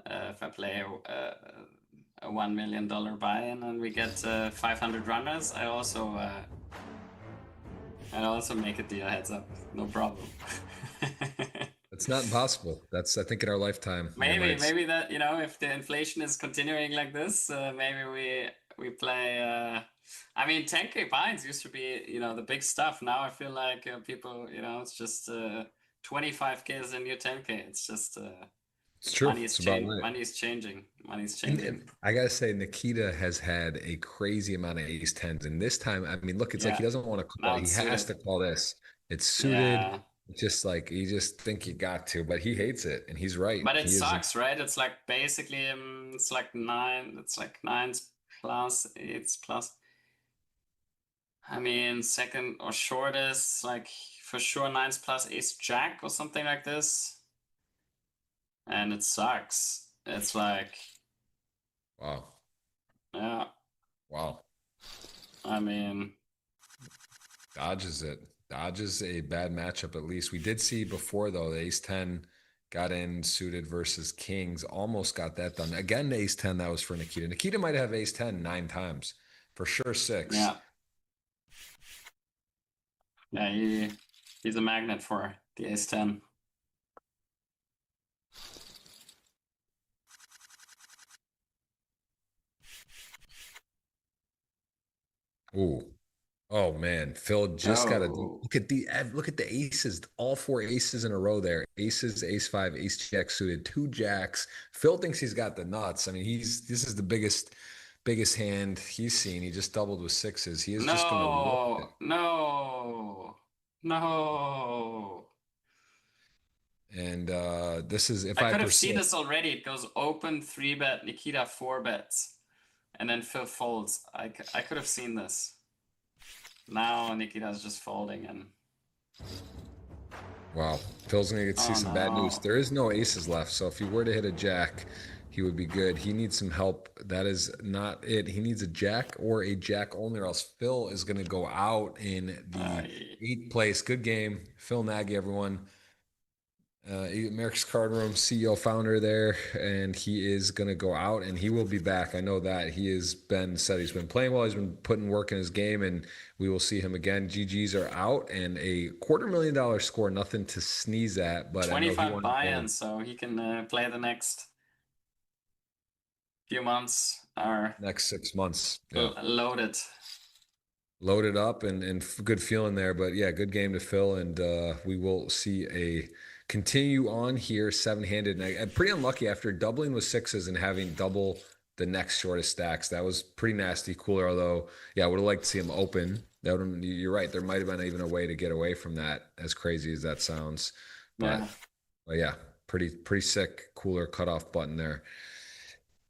if I play a $1 million buy-in and we get 500 runners, I also make a deal heads up, no problem. it's not impossible. That's, I think, in our lifetime. Maybe that, if the inflation is continuing like this, maybe we play. I mean, 10K buy-ins used to be, the big stuff. Now I feel like people, it's just 25K is a new 10K. It's just it's true. Money's changing. And I gotta say, Nikita has had a crazy amount of ace tens, and this time, I mean, look, it's like he doesn't want to call. He has to call this. It's suited. Yeah. It's just like you just think you got to, but he hates it, and he's right. But it sucks, right? It's like basically, it's like nine. It's like nines plus eights plus. I mean, second or shortest, like for sure nines plus ace jack or something like this. And it sucks. It's like, wow. Yeah. Wow. I mean, dodges it. Dodges a bad matchup at least. We did see before though, the ace 10 got in suited versus kings, almost got that done. Again, the ace 10, that was for Nikita. Nikita might have ace 10 9 times. For sure 6. Yeah. Yeah, he's a magnet for the ace 10. Ooh. Oh man, Phil just got to look at the aces, all 4 aces in a row there. Aces, ace 5, ace jack suited, 2 jacks. Phil thinks he's got the nuts. I mean, this is the biggest hand he's seen. He just doubled with 6s. He is just going to No. And this is if I could have seen this already. It goes open 3-bet, Nikita 4 bets, and then Phil folds. I could have seen this. Now Nikita's just folding and. Wow, Phil's gonna get to see some bad news. There is no aces left, so if he were to hit a jack, he would be good. He needs some help. That is not it. He needs a jack or a jack only, or else Phil is gonna go out in the 8th place. Good game, Phil Nagy, everyone. America's Card Room CEO founder there, and he is going to go out and he will be back. I know that he has said he's been playing well. He's been putting work in his game, and we will see him again. GGs are out and a $250,000 score, nothing to sneeze at, but 25 buy-ins, so he can play the next few months or next 6 months. Loaded up and good feeling there, but yeah, good game to Phil, and we will see a continue on here 7-handed. And I'm pretty unlucky after doubling with 6s and having double the next shortest stacks. That was pretty nasty cooler, although I would have liked to see him open. You're right, there might have been even a way to get away from that, as crazy as that sounds, but yeah, pretty sick cooler cutoff button there.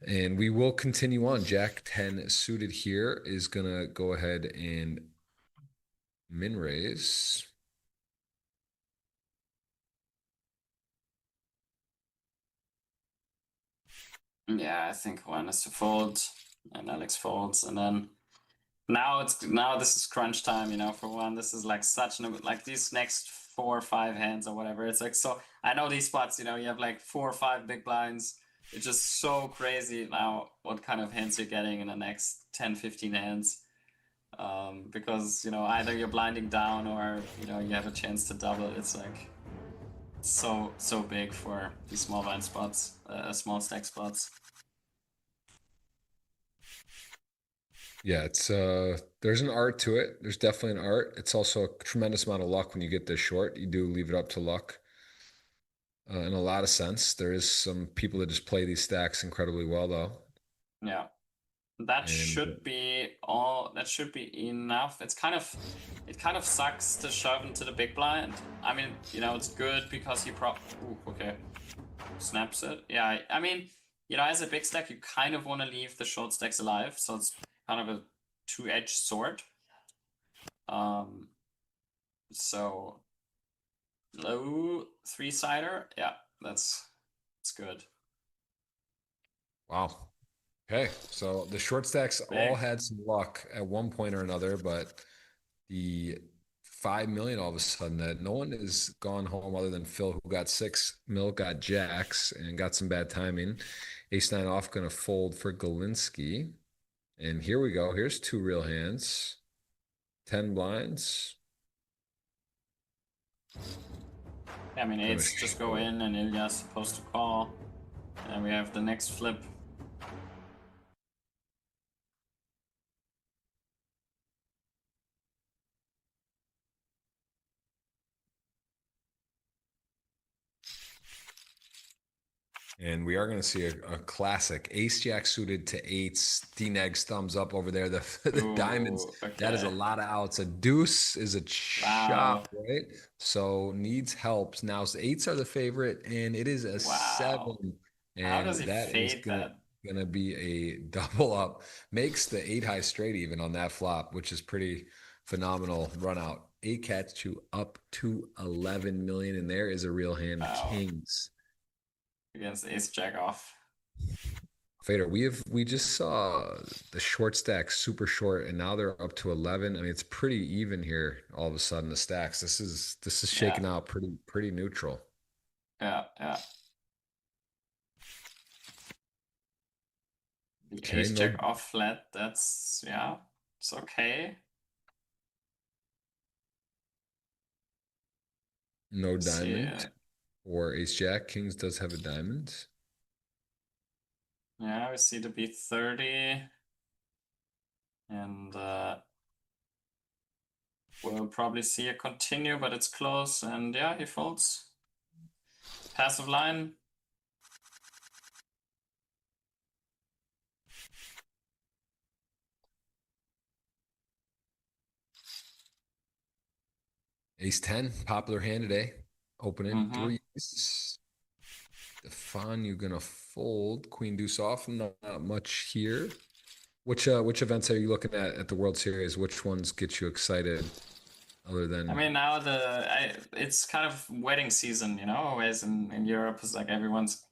And we will continue on. Jack 10 suited here is going to go ahead and min raise. Yeah, I think one is to fold, and Alex folds, and then now this is crunch time, you know, for one. This is like such an like these next 4 or 5 hands or whatever. It's like, so I know these spots, you know, you have like 4 or 5 big blinds. It's just so crazy now what kind of hands you're getting in the next 10-15 hands. Because, you know, either you're blinding down or, you know, you have a chance to double. It's like so big for these small blind spots, small stack spots. Yeah, it's there's an art to it. There's definitely an art. It's also a tremendous amount of luck when you get this short. You do leave it up to luck. In a lot of sense. There is some people that just play these stacks incredibly well though. Yeah. That And should be all. That should be enough. It kind of sucks to shove into the big blind. I mean, you know, it's good because you okay, snaps it. Yeah, I mean, you know, as a big stack, you kind of want to leave the short stacks alive, so it's kind of a two-edged sword. So low 3-sider. Yeah, that's good. wow. Okay, so the short stacks all Big. had some luck at one point or another, but the 5 million all of a sudden that no one has gone home other than Phil, who got 6 mil, got jacks and got some bad timing. Ace 9 off going to fold for Galinsky. And here we go. Here's 2 real hands. 10 blinds. Yeah, I mean, eights just go in and Ilya's supposed to call. And we have the next flip. And we are going to see a classic ace jack suited to eights. D-Neg's thumbs up over there. The Ooh, diamonds, okay. that is a lot of outs. A deuce is a chop, right? So needs help. Now, eights are the favorite, and it is a 7. And how does he that is fade that? gonna be a double up. Makes the 8 high straight even on that flop, which is pretty phenomenal run out. 8 cats to up to 11 million, and there is a real hand. Wow. Kings. Against ace jack off. Fedor, we just saw the short stack super short, and now they're up to 11. I mean, it's pretty even here. All of a sudden, the stacks. This is shaking out pretty neutral. Yeah. Okay, Ace jack off flat. That's it's okay. No diamond or ace jack. Kings does have a diamond. Yeah, we see the B30. And we'll probably see a continue, but it's close. And yeah, he folds. Passive line. Ace 10, popular hand today. Opening threes. Stefan, you're gonna fold. Queen deuce off. Not much here. Which events are you looking at the World Series? Which ones get you excited? Other than, I mean, now it's kind of wedding season, you know. Always in Europe, it's like everyone's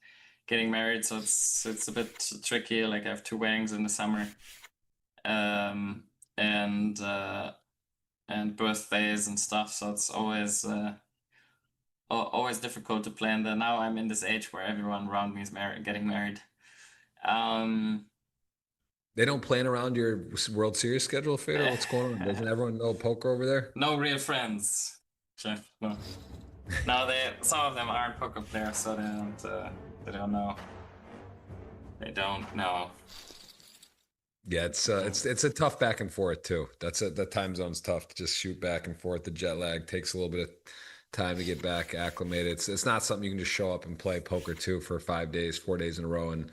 getting married, so it's a bit tricky. Like I have 2 weddings in the summer, and birthdays and stuff. So it's always difficult to plan. That now I'm in this age where everyone around me is getting married. they don't plan around your World Series schedule, Fedor? What's going on? Doesn't everyone know poker over there? No real friends, Jeff. No. No, some of them aren't poker players, so they don't know. They don't know. Yeah, it's a tough back and forth too. The time zone's tough to just shoot back and forth. The jet lag takes a little bit of time to get back acclimated. It's not something you can just show up and play poker too for 5 days, 4 days in a row and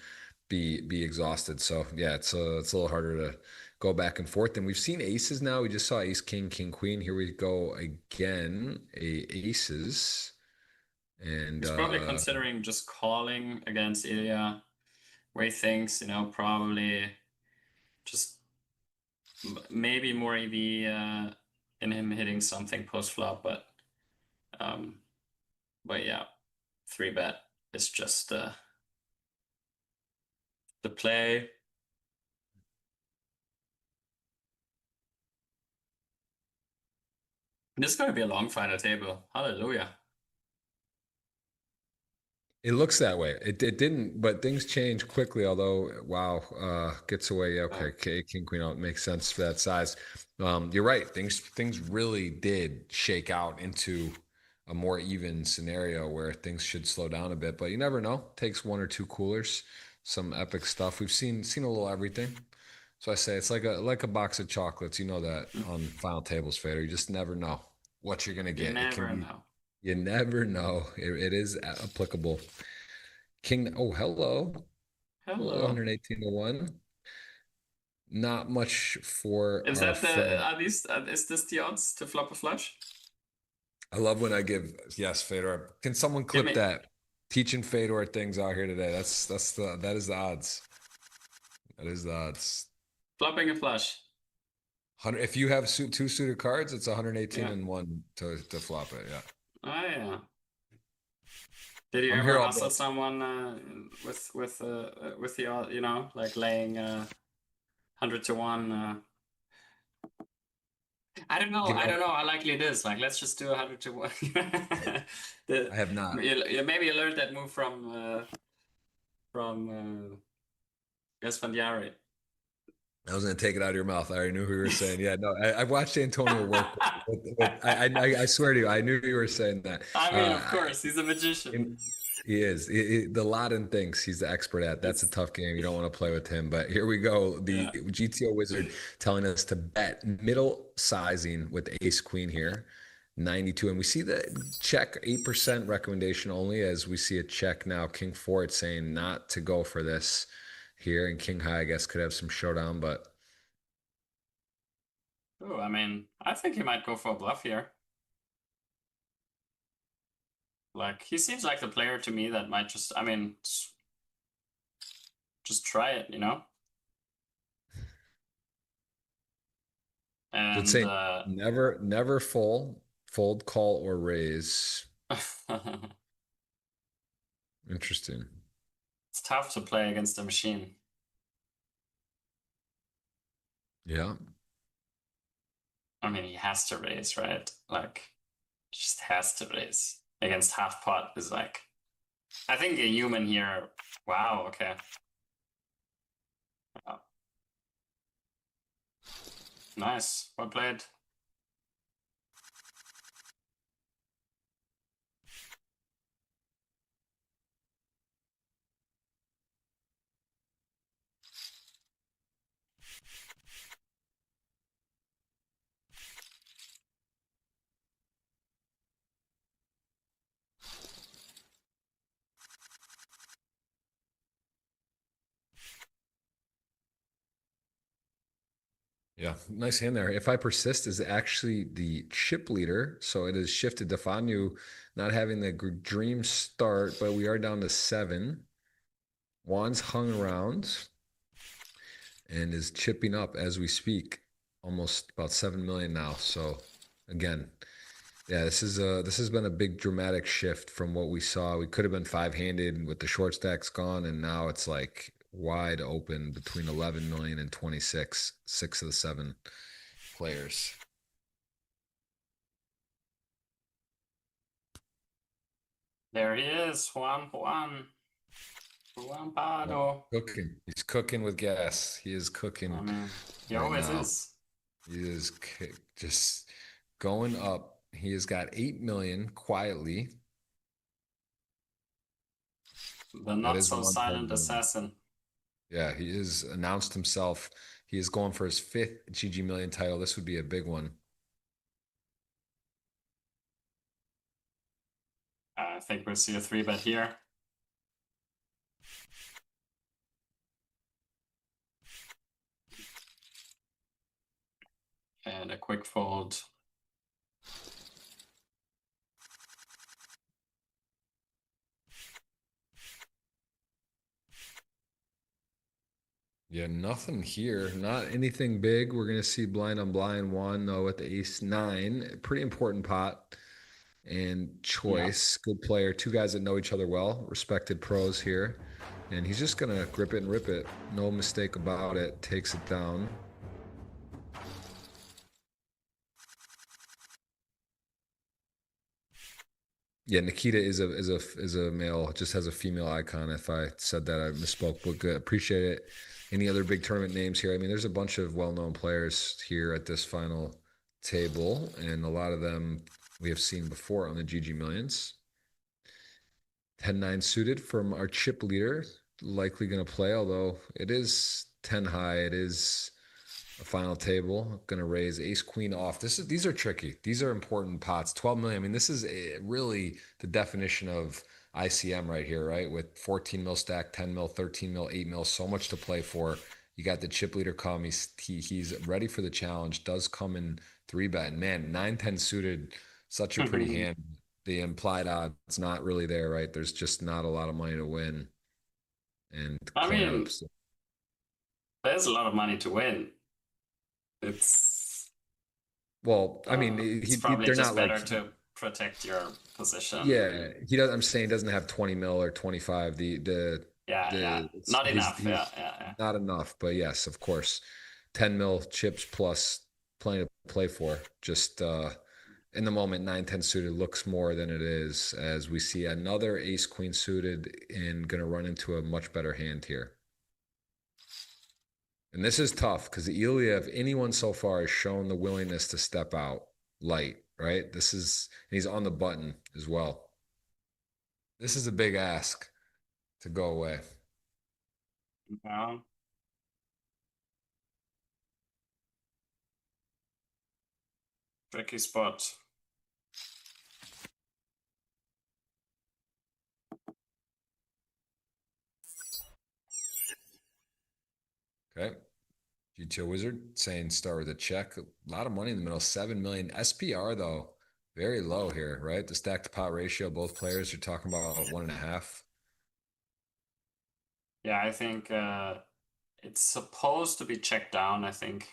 be exhausted. So yeah, it's a little harder to go back and forth. And we've seen aces now. We just saw ace, king, king, queen. Here we go again. Aces. And he's probably considering just calling against Ilya where he thinks, you know, probably just maybe more EV in him hitting something post flop, but yeah, 3-bet is just the play. This is going to be a long final table. Hallelujah. It looks that way. It didn't, but things change quickly. Although, wow, gets away. Yeah, okay, king queen out makes sense for that size. You're right. Things really did shake out into a more even scenario where things should slow down a bit. But you never know. Takes one or two coolers, some epic stuff. We've seen a little everything. So I say it's like a box of chocolates. You know that on final tables, Fader. You just never know what you're gonna You get. It can never be. know. You never know. It is applicable. King, oh, hello. Hello, Hello. 118 to 1. Not much for Is our that the, friend. are these, is this the odds to flop a flush? I love when I give, yes, Fedor. Can someone Give clip me, that? Teaching Fedor things out here today. That is the odds. That is the odds. flopping a flush. 100, if you have two suited cards, it's 118 Yeah. and 1 to flop it. Yeah. Oh yeah. Did you I'm ever here all hustle day. someone with the you know, like laying 100 to 1? I don't know. Give I out. don't know how likely it is. Like, let's just do 100 to 1. I have not. Maybe you learned that move from Gaspandiari. I was going to take it out of your mouth. I already knew who you were saying. Yeah, no, I watched Antonio work. I swear to you, I knew you were saying that. I mean, of course, he's a magician. He is. The Laden thinks he's the expert at. That's a tough game. You don't want to play with him. But here we go. The Yeah. GTO wizard telling us to bet middle sizing with ace queen here, 92. And we see the check 8% recommendation only as we see a check now. King four, it's saying not to go for this here. And king high, I guess, could have some showdown. But Oh, I mean, I think he might go for a bluff here. Like, he seems like the player to me that might just, I mean, just try it, you know? it's And saying never fold, call, or raise. Interesting. it's tough to play against the machine. Yeah. I mean, he has to raise, right? Like, just has to raise. Against half pot is like, I think a human here. Wow, okay. Oh. Nice. Well played. Yeah, nice hand there. If I persist is actually the chip leader. So it has shifted to Fanu not having the dream start, but we are down to 7. Juan's hung around and is chipping up as we speak. Almost about 7 million now. So again, yeah, this has been a big dramatic shift from what we saw. We could have been 5-handed with the short stacks gone, and now it's like wide open between 11 million and 26, 6 of the 7 players. There he is, Juan Pardo. Cooking. He's cooking with gas. He is cooking I mean, he right always now. is. He is just going up. He has got 8 million quietly. The That not is so one part silent of it. assassin. Yeah, he has announced himself. He is going for his 5th GGMillion title. This would be a big one. I think we'll see a 3-bet here. And a quick fold. Yeah, nothing here. Not anything big. We're gonna see blind on blind one though with the ace nine. Pretty important pot and Yeah. choice. Good player. Two guys that know each other well. Respected pros here. And he's just gonna grip it and rip it. No mistake about it. Takes it down. Yeah, Nikita is a male. Just has a female icon. If I said that, I misspoke. But good, appreciate it. Any other big tournament names here? I mean, there's a bunch of well-known players here at this final table, and a lot of them we have seen before on the GG Millions. 10-9 suited from our chip leader, likely going to play. Although it is 10 high, it is a final table. Going to raise ace queen off. These are tricky. These are important pots. 12 million. I mean, this is really the definition of ICM right here, right? With 14 mil stack, 10 mil, 13 mil, 8 mil, so much to play for. You got the chip leader come. He's ready for the challenge. Does come in 3-bet. Man, 9-10 suited, such a pretty hand. The implied odds not really there, right? There's just not a lot of money to win. And I mean, clamps. there's a lot of money to win. It's Well, I mean, it's probably they're just not like better to protect your position. yeah, he does. I'm saying he doesn't have 20 mil or 25. Yeah. Not enough. He's Yeah. not enough. But yes, of course, 10 mil chips plus plenty to play for. Just in the moment, 9-10 suited looks more than it is as we see another ace queen suited and going to run into a much better hand here. And this is tough because Ilya, if anyone so far, has shown the willingness to step out light, right? This is, and he's on the button as well. This is a big ask to go away. Yeah. Tricky spot. Okay. GTO Wizard saying start with a check. A lot of money in the middle. 7 million. SPR though, very low here, right? The stack to pot ratio, both players are talking about 1.5. Yeah, I think it's supposed to be checked down, I think.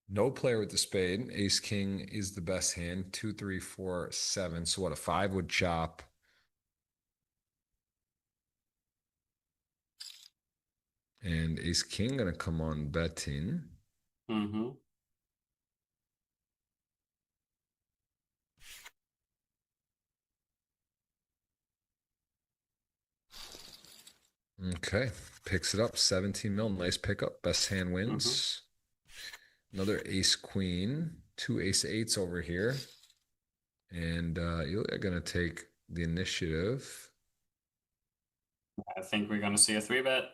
No player with the spade. Ace King is the best hand. 2, 3, 4, 7. So what, a 5 would chop. And Ace King gonna come on betting. Mm-hmm. Okay. Picks it up. 17 mil. Nice pickup. Best hand wins. Another ace queen. 2 ace eights over here. And you're gonna take the initiative. I think we're gonna see a 3-bet.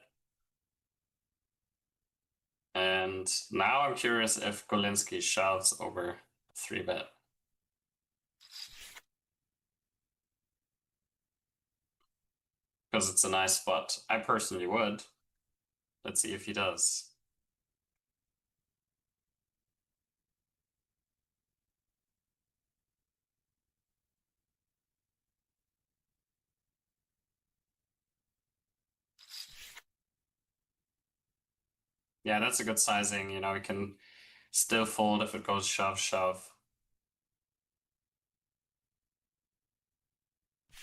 And now I'm curious if Golinsky shoves over 3-bet. Because it's a nice spot. I personally would. Let's see if he does. Yeah, that's a good sizing. You know, we can still fold if it goes shove, shove.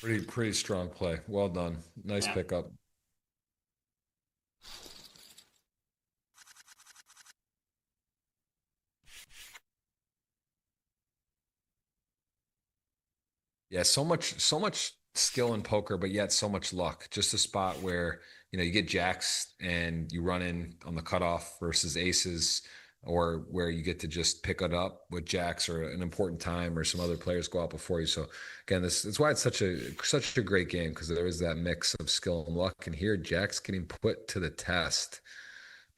Pretty strong play. Well done. Nice Yeah. pickup. Yeah, so much skill in poker, but yet so much luck. Just a spot where, you get jacks and you run in on the cutoff versus aces, or where you get to just pick it up with jacks or an important time or some other players go out before you. So again, that's why it's such a great game, because there is that mix of skill and luck. And here, jacks getting put to the test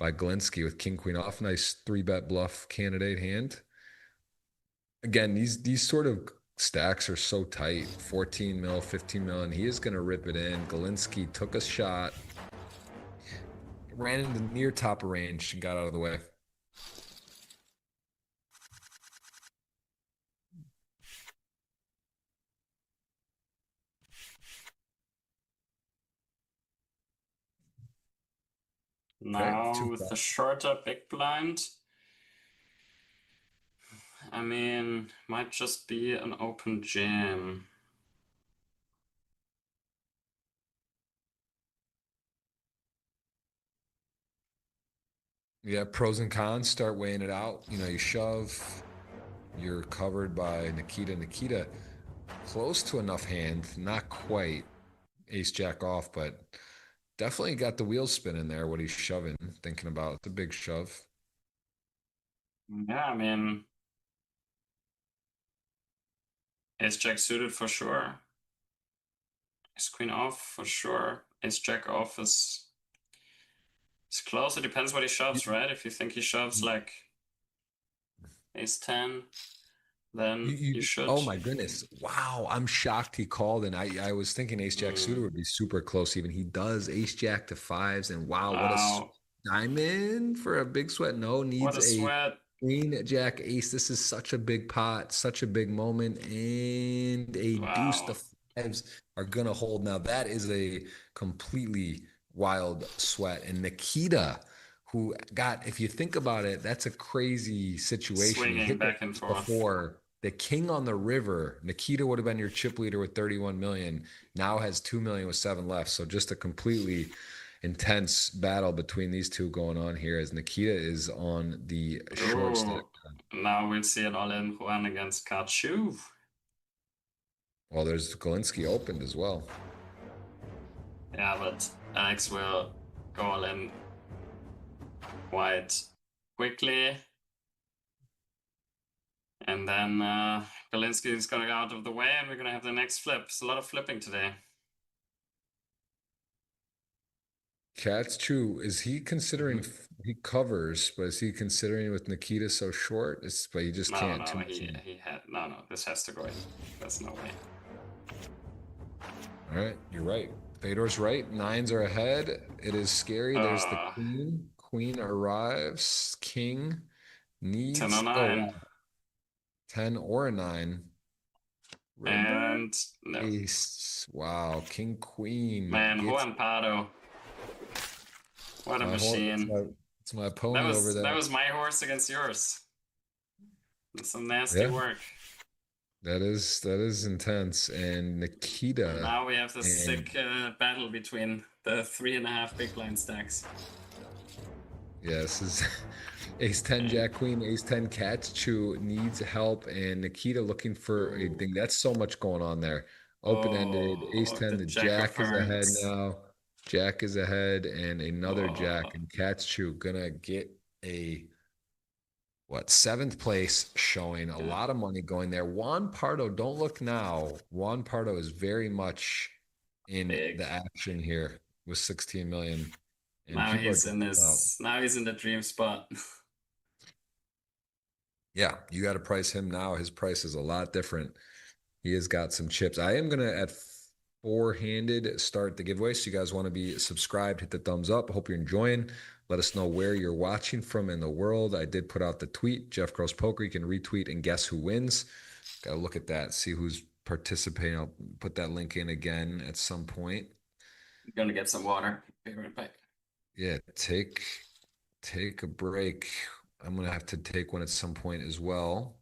by Galinsky with king queen off. Nice 3-bet bluff candidate hand. Again, these sort of stacks are so tight. 14 mil, 15 mil, and he is going to rip it in. Galinsky took a shot, ran into near top of range, and got out of the way. Now Too with far. the shorter big blind, I mean, might just be an open jam. Yeah, pros and cons, start weighing it out. You know, you shove, you're covered by Nikita. Nikita, close to enough hand, not quite ace jack off, but definitely got the wheels spinning there. What he's shoving, thinking about the big shove. Yeah, I mean, ace jack suited for sure. Ace queen off for sure. Ace jack off is close. It depends what he shoves, right? If you think he shoves like ace 10, then you should. Oh my goodness. Wow. I'm shocked he called. And I was thinking ace jack suited would be super close. Even he does ace jack to fives. And wow, what a Wow, diamond for a big sweat. No, what needs a a sweat. queen jack ace. This is such a big pot, such a big moment. And a deuce. The Wow. fives are gonna hold. Now that is a completely wild sweat. And Nikita, who got, if you think about it, that's a crazy situation. He Swinging hit the back and ace forth. before the king on the river. Nikita would have been your chip leader with 31 million. Now has 2 million with 7 left. So just a completely intense battle between these two going on here as Nikita is on the short stack. Now we'll see an all-in Juan against Kachu. Well, there's Galinsky opened as well. Yeah, but Alex will go all in quite quickly. And then Galinsky is going to go out of the way and we're going to have the next flip. It's a lot of flipping today. Cat's true. Is he considering he covers, but is he considering with Nikita so short? But he just can't. No, he had no. This has to go in. There's no way. All right, you're right. Fedor's right. Nines are ahead. It is scary. There's the queen. Queen arrives. King needs 10 or 9. wow. 10 or a 9. River. And no. Ace. Wow. King queen. Man, Juan Pardo. What a machine. It's my pony over there. That was my horse against yours. That's some nasty work. That is intense. And Nikita. Now we have this sick battle between the 3.5 big blind stacks. Yeah, this is ace 10 jack queen, ace 10 cats. Chu needs help, and Nikita looking for a thing. That's so much going on there. Open-ended, ace 10, the jack is ahead now. Jack is ahead, and another jack, and Cat's Chew gonna get a what, 7th place showing. A lot of money going there. Juan Pardo, don't look now. Juan Pardo is very much in the action here with 16 million. And now he's in this. Now he's in the dream spot. Yeah, you got to price him now. His price is a lot different. He has got some chips. I am gonna at 4-handed start the giveaway. So you guys want to be subscribed, hit the thumbs up. I hope you're enjoying. Let us know where you're watching from in the world. I did put out the tweet, Jeff Gross Poker. You can retweet and guess who wins. Got to look at that, see who's participating. I'll put that link in again at some point. I'm gonna get some water. Be right back. Yeah, take a break. I'm gonna have to take one at some point as well.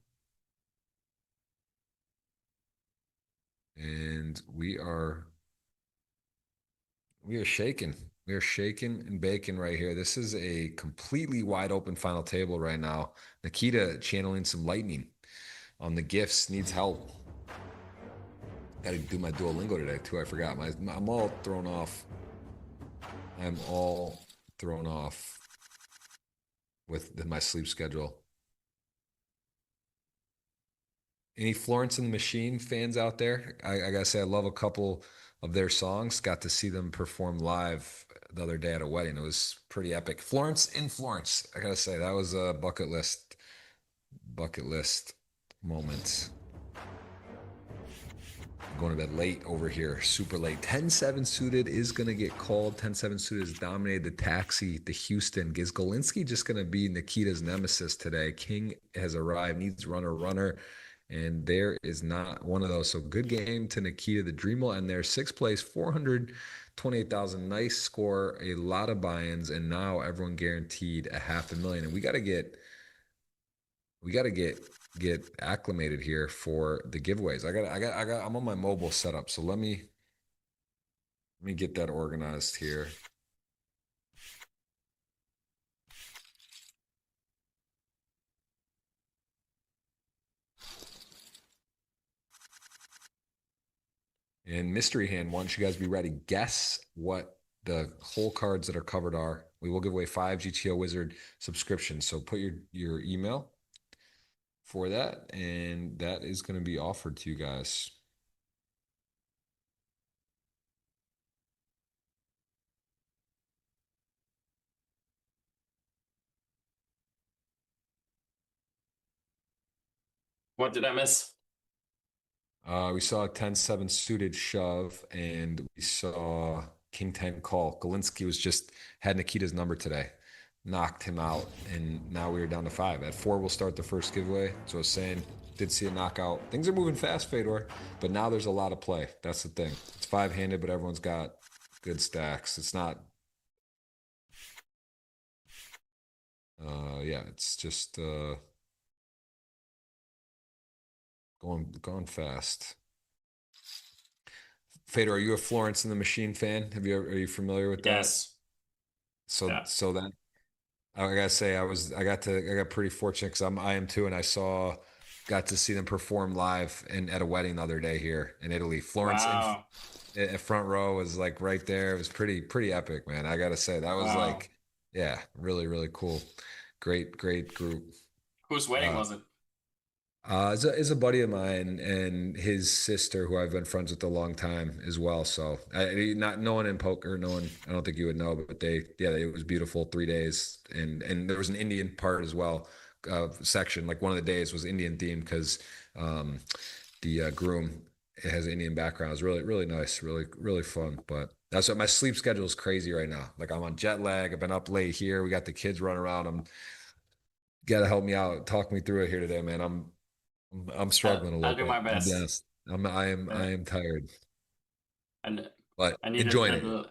And we are shaking. We are shaking and baking right here. This is a completely wide open final table right now. Nikita channeling some lightning on the gifts, needs help. Got to do my Duolingo today too. I forgot. I'm all thrown off. I'm all thrown off with my sleep schedule. Any Florence and the Machine fans out there? I gotta say, I love a couple of their songs. Got to see them perform live the other day at a wedding. It was pretty epic. Florence in Florence. I gotta say, that was a bucket list moment. I'm going to bed late over here, super late. 10-7 suited is going to get called. 10-7 suited has dominated the taxi, the Houston. Is Galinsky just going to be Nikita's nemesis today? King has arrived, needs runner. And there is not one of those. So good game to Nikita. The Dream will end there. Sixth place, 428,000. Nice score. A lot of buy-ins. And now everyone guaranteed a $500,000. And we gotta get acclimated here for the giveaways. I'm on my mobile setup. So let me get that organized here. And mystery hand, why don't you guys be ready? Guess what the whole cards that are covered are. We will give away 5 GTO Wizard subscriptions. So put your email for that, and that is going to be offered to you guys. What did I miss? We saw a 10-7 suited shove, and we saw King 10 call. Galinsky had Nikita's number today, knocked him out, and now we are down to 5. At 4, we'll start the first giveaway. So I was saying, did see a knockout. Things are moving fast, Fedor, but now there's a lot of play. That's the thing. It's 5-handed, but everyone's got good stacks. It's not. Yeah, it's just going fast. Fedor, are you a Florence and the Machine fan? Are you familiar with that? Yes. So Yeah. so that I gotta say I got pretty fortunate because I am too, and got to see them perform live at a wedding the other day here in Italy. Florence Wow. in front row was like right there. It was pretty epic, man. I gotta say that was Wow. like, yeah, really cool. Great group. Whose wedding was it? Is a buddy of mine and his sister, who I've been friends with a long time as well. So not no one in poker, no one. I don't think you would know, but it was beautiful. 3 days, and there was an Indian part as well. Section like one of the days was Indian themed because the groom has an Indian background. It was really nice, really fun. But that's what my sleep schedule is crazy right now. Like I'm on jet lag. I've been up late here. We got the kids running around. I'm got to help me out, talk me through it here today, man. I'm struggling a I'll little do bit. my I'll be best. honest. I am tired, And but I needed a enjoying it. little.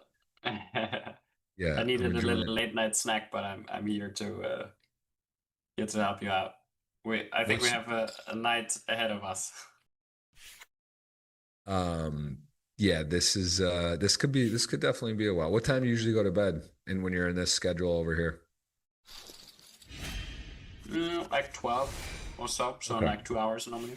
Yeah, I I'm needed a enjoying little it. late night snack, but I'm here to help you out. I think we What's have a night ahead of us. um yeah, this could definitely be a while. What time do you usually go to bed and when you're in this schedule over here? Like 12 or so, so in Okay. like 2 hours normally.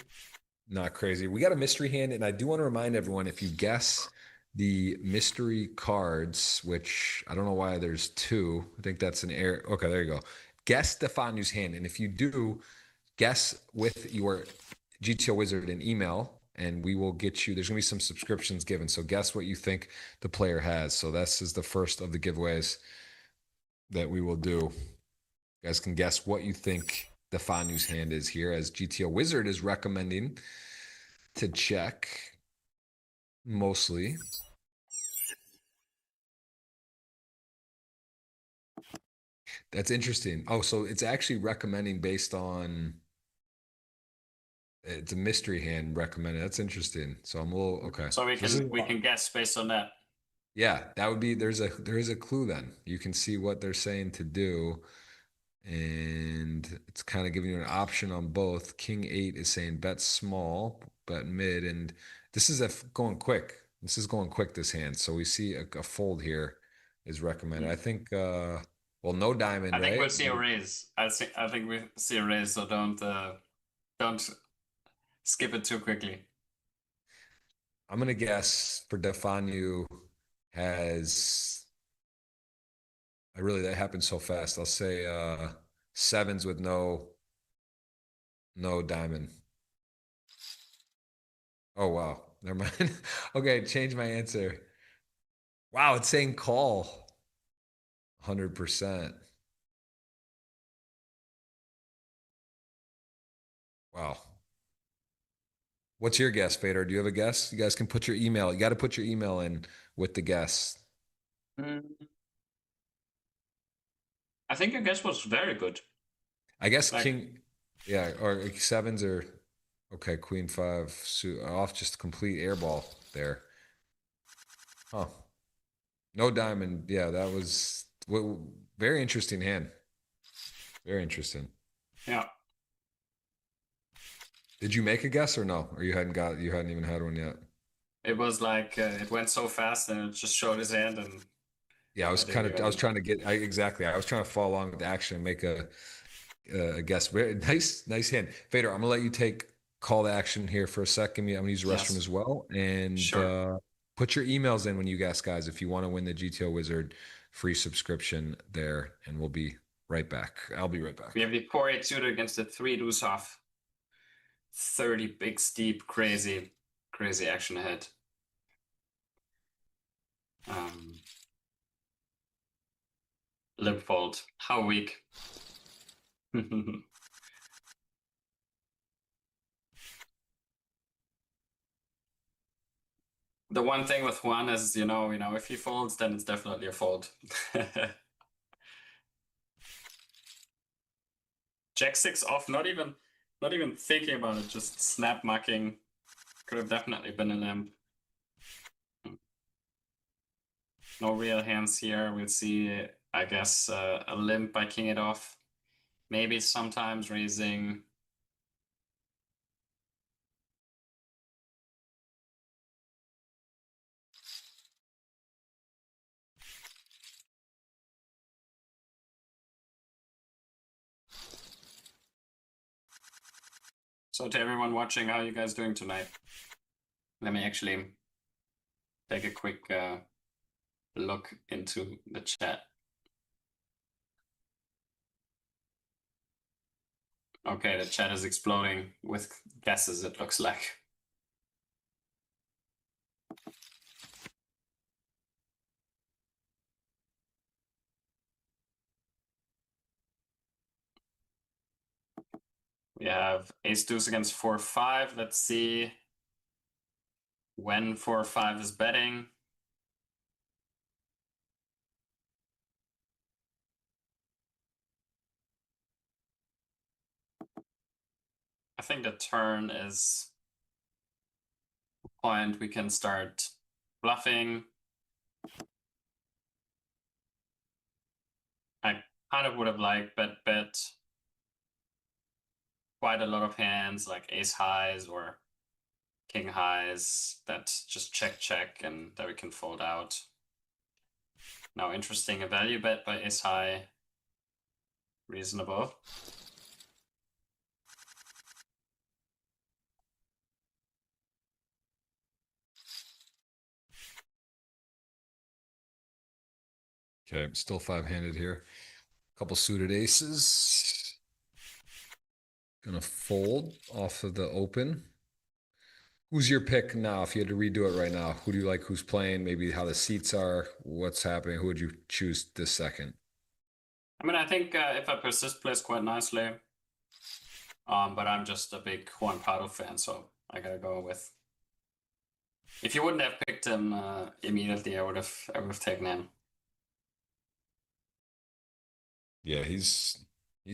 Not crazy. We got a mystery hand, and I do want to remind everyone if you guess the mystery cards, which I don't know why there's 2. I think that's an error. Okay, there you go. Guess Stefanu's hand, and if you do, guess with your GTO Wizard an email, and we will get you. There's gonna be some subscriptions given. So guess what you think the player has. So this is the first of the giveaways that we will do. You guys can guess what you think the Fanu's hand is here, as GTO Wizard is recommending to check mostly. That's interesting. Oh, so it's actually recommending based on it's a mystery hand recommended. That's interesting. So I'm a little okay. So This is we can guess based on that. yeah, that would be there is a clue then. You can see what they're saying to do. And it's kind of giving you an option on both. King 8 is saying bet small, bet mid, and this is going quick. This is going quick, this hand. So we see a fold here is recommended. I think well, no diamond, I think we'll right? see a raise. I think we see a raise, so don't skip it too quickly. I'm gonna guess for Defanu has that happened so fast. I'll say sevens with no diamond. Oh wow. Never mind. Okay, change my answer. Wow, it's saying call 100%. Wow. What's your guess, Fedor? Do you have a guess? You guys can put your email. You got to put your email in with the guess. Mm, I think your guess was very good. I guess Like King, yeah, or sevens or Okay, queen five suit off, just complete airball there. Huh. No diamond. Yeah, that was very interesting hand. Very interesting. Yeah. Did you make a guess or no? Or you hadn't even had one yet? It was like it went so fast and it just showed his hand and Yeah, I was I I was trying to get exactly. I was trying to follow along with the action and make a guess. Very nice hand. Vader, I'm gonna let you call to action here for a second. I'm gonna use the restroom Yes. as well. And Sure. put your emails in when you guys, if you want to win the GTO Wizard free subscription there, and we'll be right back. I'll be right back. We have the 4-8 suited against the 3 deuce off. 30 big, steep, crazy action ahead. Limp fold. How weak. The one thing with Juan is, if he folds, then it's definitely a fold. Jack 6 off, not even thinking about it, just snap mucking. Could have definitely been a limp. No real hands here. We'll see, I guess, a limp by king it off. Maybe sometimes raising. So to everyone watching, how are you guys doing tonight? Let me actually take a quick look into the chat. Okay, the chat is exploding with guesses, it looks like. We have ace deuce against 4-5. Let's see when 4-5 is betting. I think the turn is a point we can start bluffing. I kind of would have liked bet quite a lot of hands like ace highs or king highs that just check and that we can fold out. Now interesting, a value bet by ace high, reasonable. Okay, I'm still five-handed here. Couple suited aces. Gonna fold off of the open. Who's your pick now? If you had to redo it right now, who do you like? Who's playing? Maybe how the seats are, what's happening? Who would you choose this second? I mean, I think if I persist plays quite nicely. But I'm just a big Juan Prado fan, so I gotta go with. If you wouldn't have picked him immediately, I would have taken him. Yeah, he's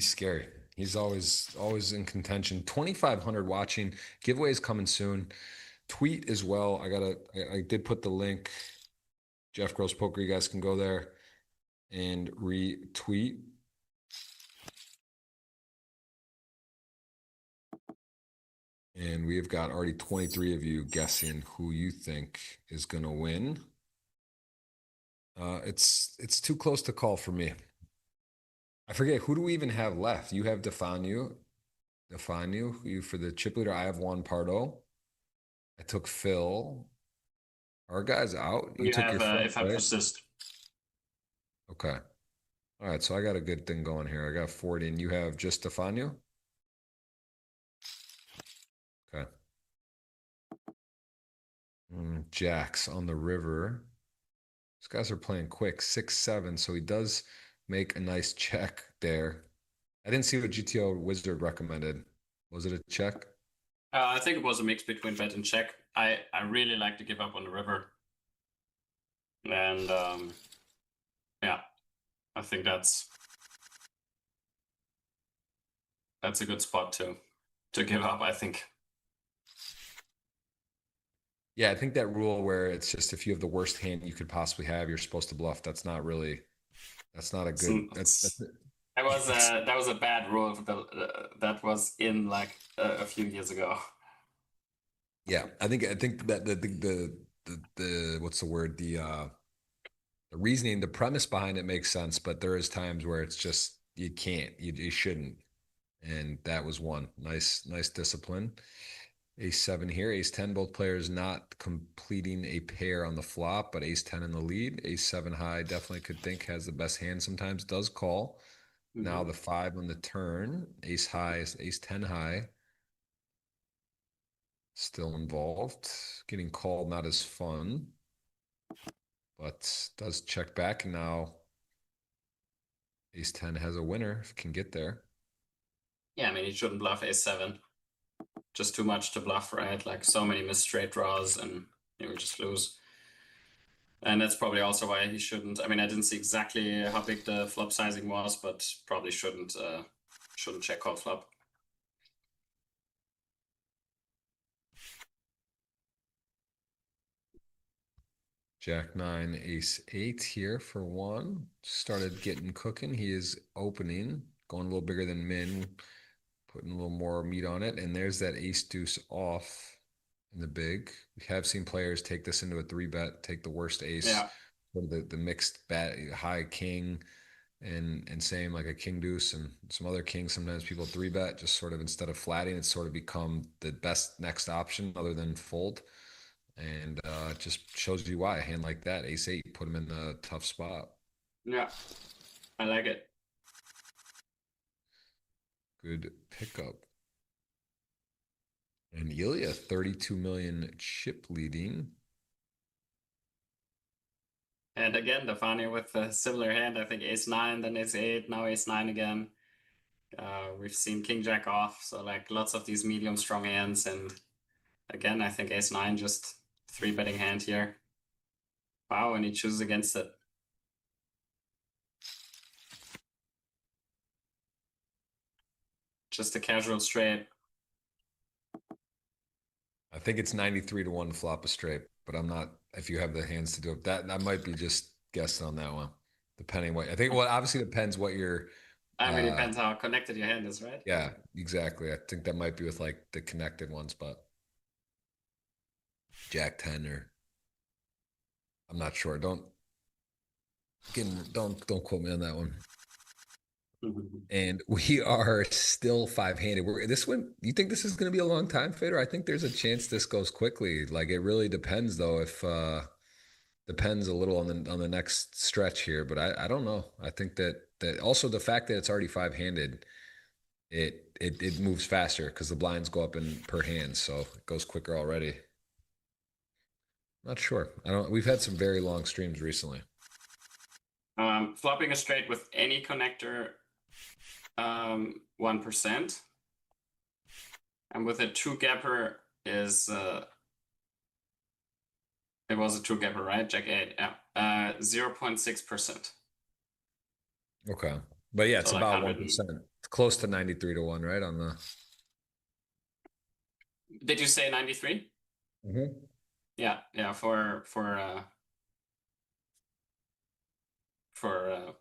scary. He's always in contention. 2,500 watching. Giveaways coming soon. Tweet as well. I did put the link. Jeff Gross Poker. You guys can go there and retweet. And we have got already 23 of you guessing who you think is going to win. It's too close to call for me. I forget, who do we even have left? You have Defanu, you for the chip leader. I have Juan Pardo. I took Phil. Our guy's out. You took have, your friend, if I right? persist. Okay. All right, so I got a good thing going here. I got 40, and you have just Stefanu? Okay. Jacks on the river. These guys are playing quick, 6-7, so he does make a nice check there. I didn't see what GTO Wizard recommended. Was it a check? I think it was a mix between bet and check. I really like to give up on the river. And yeah, I think that's a good spot to give up, I think. Yeah, I think that rule where it's just if you have the worst hand you could possibly have, you're supposed to bluff. That's not really. That's not a good. That's That was a bad rule that was in like a few years ago. yeah. I think that the what's the word the reasoning, the premise behind it makes sense, but there is times where it's just you can't, you shouldn't, and that was one. Nice discipline. Ace seven here, ace 10, both players not completing a pair on the flop, but ace 10 in the lead. Ace seven high definitely could think has the best hand, sometimes does call. Now the five on the turn, ace high is ace 10 high. Still involved. Getting called not as fun, but does check back. And now ace 10 has a winner if it can get there. Yeah, I mean, he shouldn't bluff ace-7. Just too much to bluff, right? Like so many missed straight draws and he would just lose. And that's probably also why he shouldn't. I mean, I didn't see exactly how big the flop sizing was, but probably shouldn't check call flop. Jack nine, ace eight here for one. Started getting cooking. He is opening, going a little bigger than min, putting a little more meat on it. And there's that ace deuce off in the big. We have seen players take this into a three bet, take the worst ace, Yeah. the mixed bet, high king, and same like a king deuce and some other kings. Sometimes people three bet just sort of instead of flatting, it's sort of become the best next option other than fold. And it just shows you why a hand like that, ace eight, put him in a tough spot. Yeah, I like it. Good pickup. And Ilya, 32 million chip leading. And again, Defani with a similar hand. I think ace-9, then ace-8, now ace-9 again. We've seen king jack off, so like lots of these medium strong hands. And again, I think ace-9 just three betting hand here. Wow, and he chooses against it. Just a casual straight. I think it's 93 to 1 flop a straight, but I'm not, if you have the hands to do it. That might be just guessing on that one. Depending what I think, well, obviously depends what your I mean, it depends how connected your hand is, right? yeah, exactly. I think that might be with like the connected ones, but Jack 10 or I'm not sure. Don't quote me on that one. And we are still five-handed. This one, you think this is going to be a long time, Fedor? I think there's a chance this goes quickly. Like it really depends, though. If depends a little on the next stretch here, but I don't know. I think that also the fact that it's already five-handed, it moves faster because the blinds go up in per hand, so it goes quicker already. Not sure. I don't. We've had some very long streams recently. Flopping a straight with any connector, 1%. And with a two gapper is it was a two gapper, right? Jack 8, yeah. 0.6%. Okay. But yeah, it's So like about 100 1%. Close to 93 to 1, right? On the Did you say 93? Yeah, for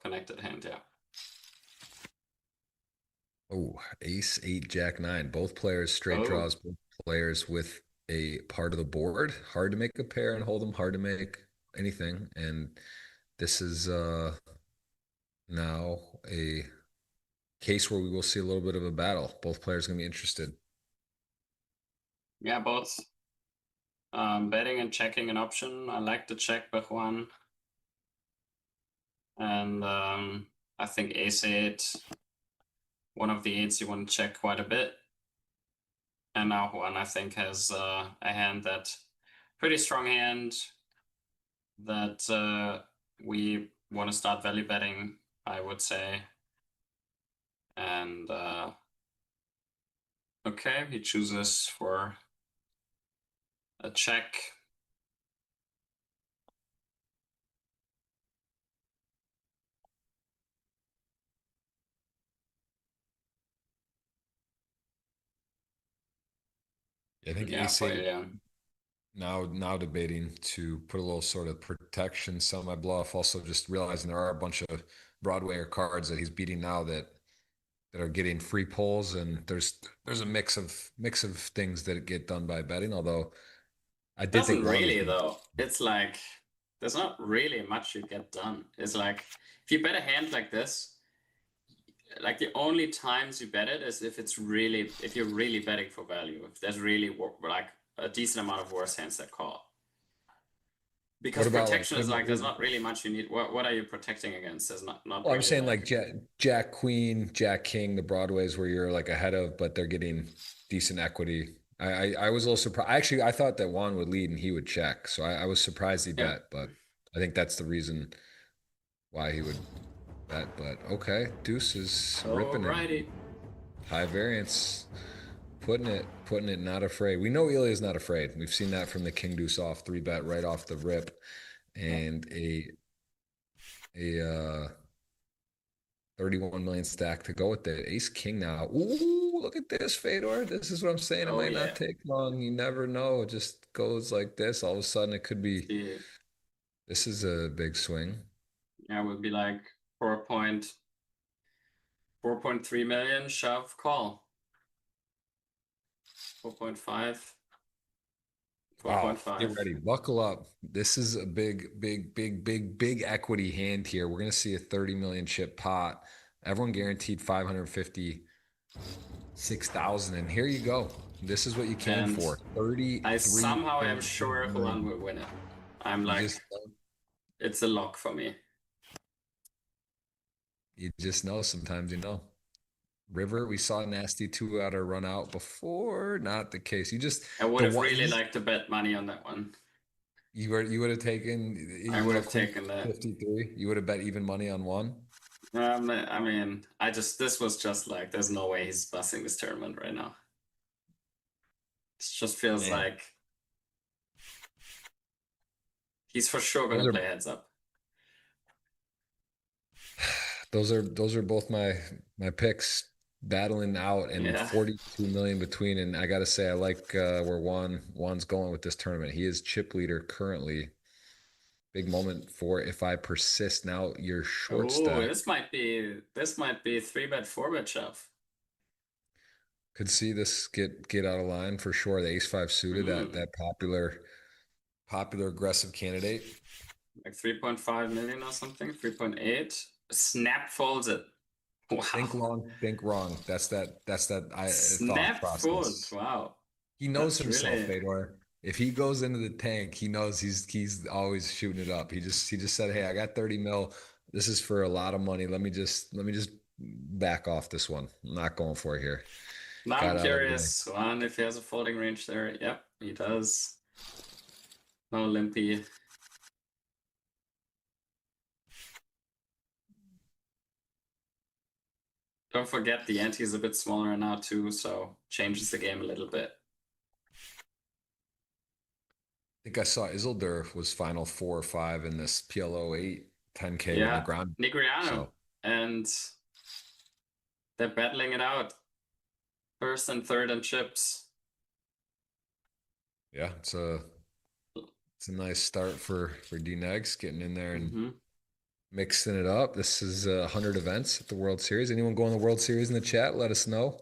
connected hand, yeah. Oh, ace eight, jack nine. Both players straight draws, both players with a part of the board. Hard to make a pair and hold them, hard to make anything. And this is now a case where we will see a little bit of a battle. Both players going to be interested. Yeah, both betting and checking an option. I like the check with one. And I think ace 8, one of the 8s you want to check quite a bit. And now Juan, I think, has a hand that pretty strong hand that we want to start value betting, I would say. And okay, he chooses for a check. I think Yeah, ace for eight. yeah. Now debating to put a little sort of protection on my bluff. Also, just realizing there are a bunch of Broadwayer cards that he's beating now that are getting free pulls, and there's a mix of things that get done by betting. Although I did Doesn't think one was really though. It's like there's not really much you get done. It's like if you bet a hand like this, like the only times you bet it is if you're really betting for value. If there's really like a decent amount of worse hands that call. Because what about like protection is like there's not really much you need. What are you protecting against? There's not well, I'm really saying like like Jack Queen, Jack King, the Broadways where you're like ahead of, but they're getting decent equity. I was a little surprised. Actually, I thought that Juan would lead and he would check, so I was surprised he yeah. bet. But I think that's the reason why he would bet. But okay, Deuce is ripping it. High variance, putting it. Not afraid. We know Ilya's not afraid. We've seen that from the King Deuce off 3-bet right off the rip, and a 31 million stack to go with it. Ace King now. Ooh, look at this, Fedor. This is what I'm saying. It Oh, might yeah. not take long. You never know. It just goes like this. All of a sudden, it could be. Yeah. This is a big swing. Yeah, it would be like 4.3 million shove call. 4.5. Wow, 4.5. get ready. Buckle up. This is a big equity hand here. We're going to see a 30 million chip pot. Everyone guaranteed 556,000. And here you go. This is what you came And for. 30. I somehow am sure Juan will win it. I'm like, it's a lock for me. You just know sometimes you know. River, we saw nasty 2-outer run out before. Not the case. I would have really liked to bet money on that one. You would have taken. I would have taken that 53. You would have bet even money on one. I mean, this was just like, there's no way he's busting this tournament right now. It just feels like he's for sure gonna play heads up. Those are both my picks battling out, and 42 million between. And I gotta say, I like where Juan's going with this tournament. He is chip leader currently. Big moment for if I persist. Now you're short stack. This might be 3-bet 4-bet shove. Could see this get out of line for sure. The ace-5 suited, that popular aggressive candidate. Like 3.5 million or something, 3.8. Snap folds it. Wow. Think long, think wrong. That's that Snap thought fold. process. Wow. He knows himself, Fedor. If he goes into the tank, he knows he's always shooting it up. He just said, "Hey, I got 30 mil. This is for a lot of money. Let me just back off this one. I'm not going for it here." Now I'm curious, Juan, if he has a folding range there. Yep, he does. No limpy. Don't forget the ante is a bit smaller now too, so changes the game a little bit. I think I saw Isildur was final 4 or 5 in this PLO 8 10K with Negreanu. So. And they're battling it out. First and third and chips. Yeah, it's a nice start for D-Negs getting in there and mixing it up. This is 100 events at the World Series. Anyone going to the World Series in the chat? Let us know.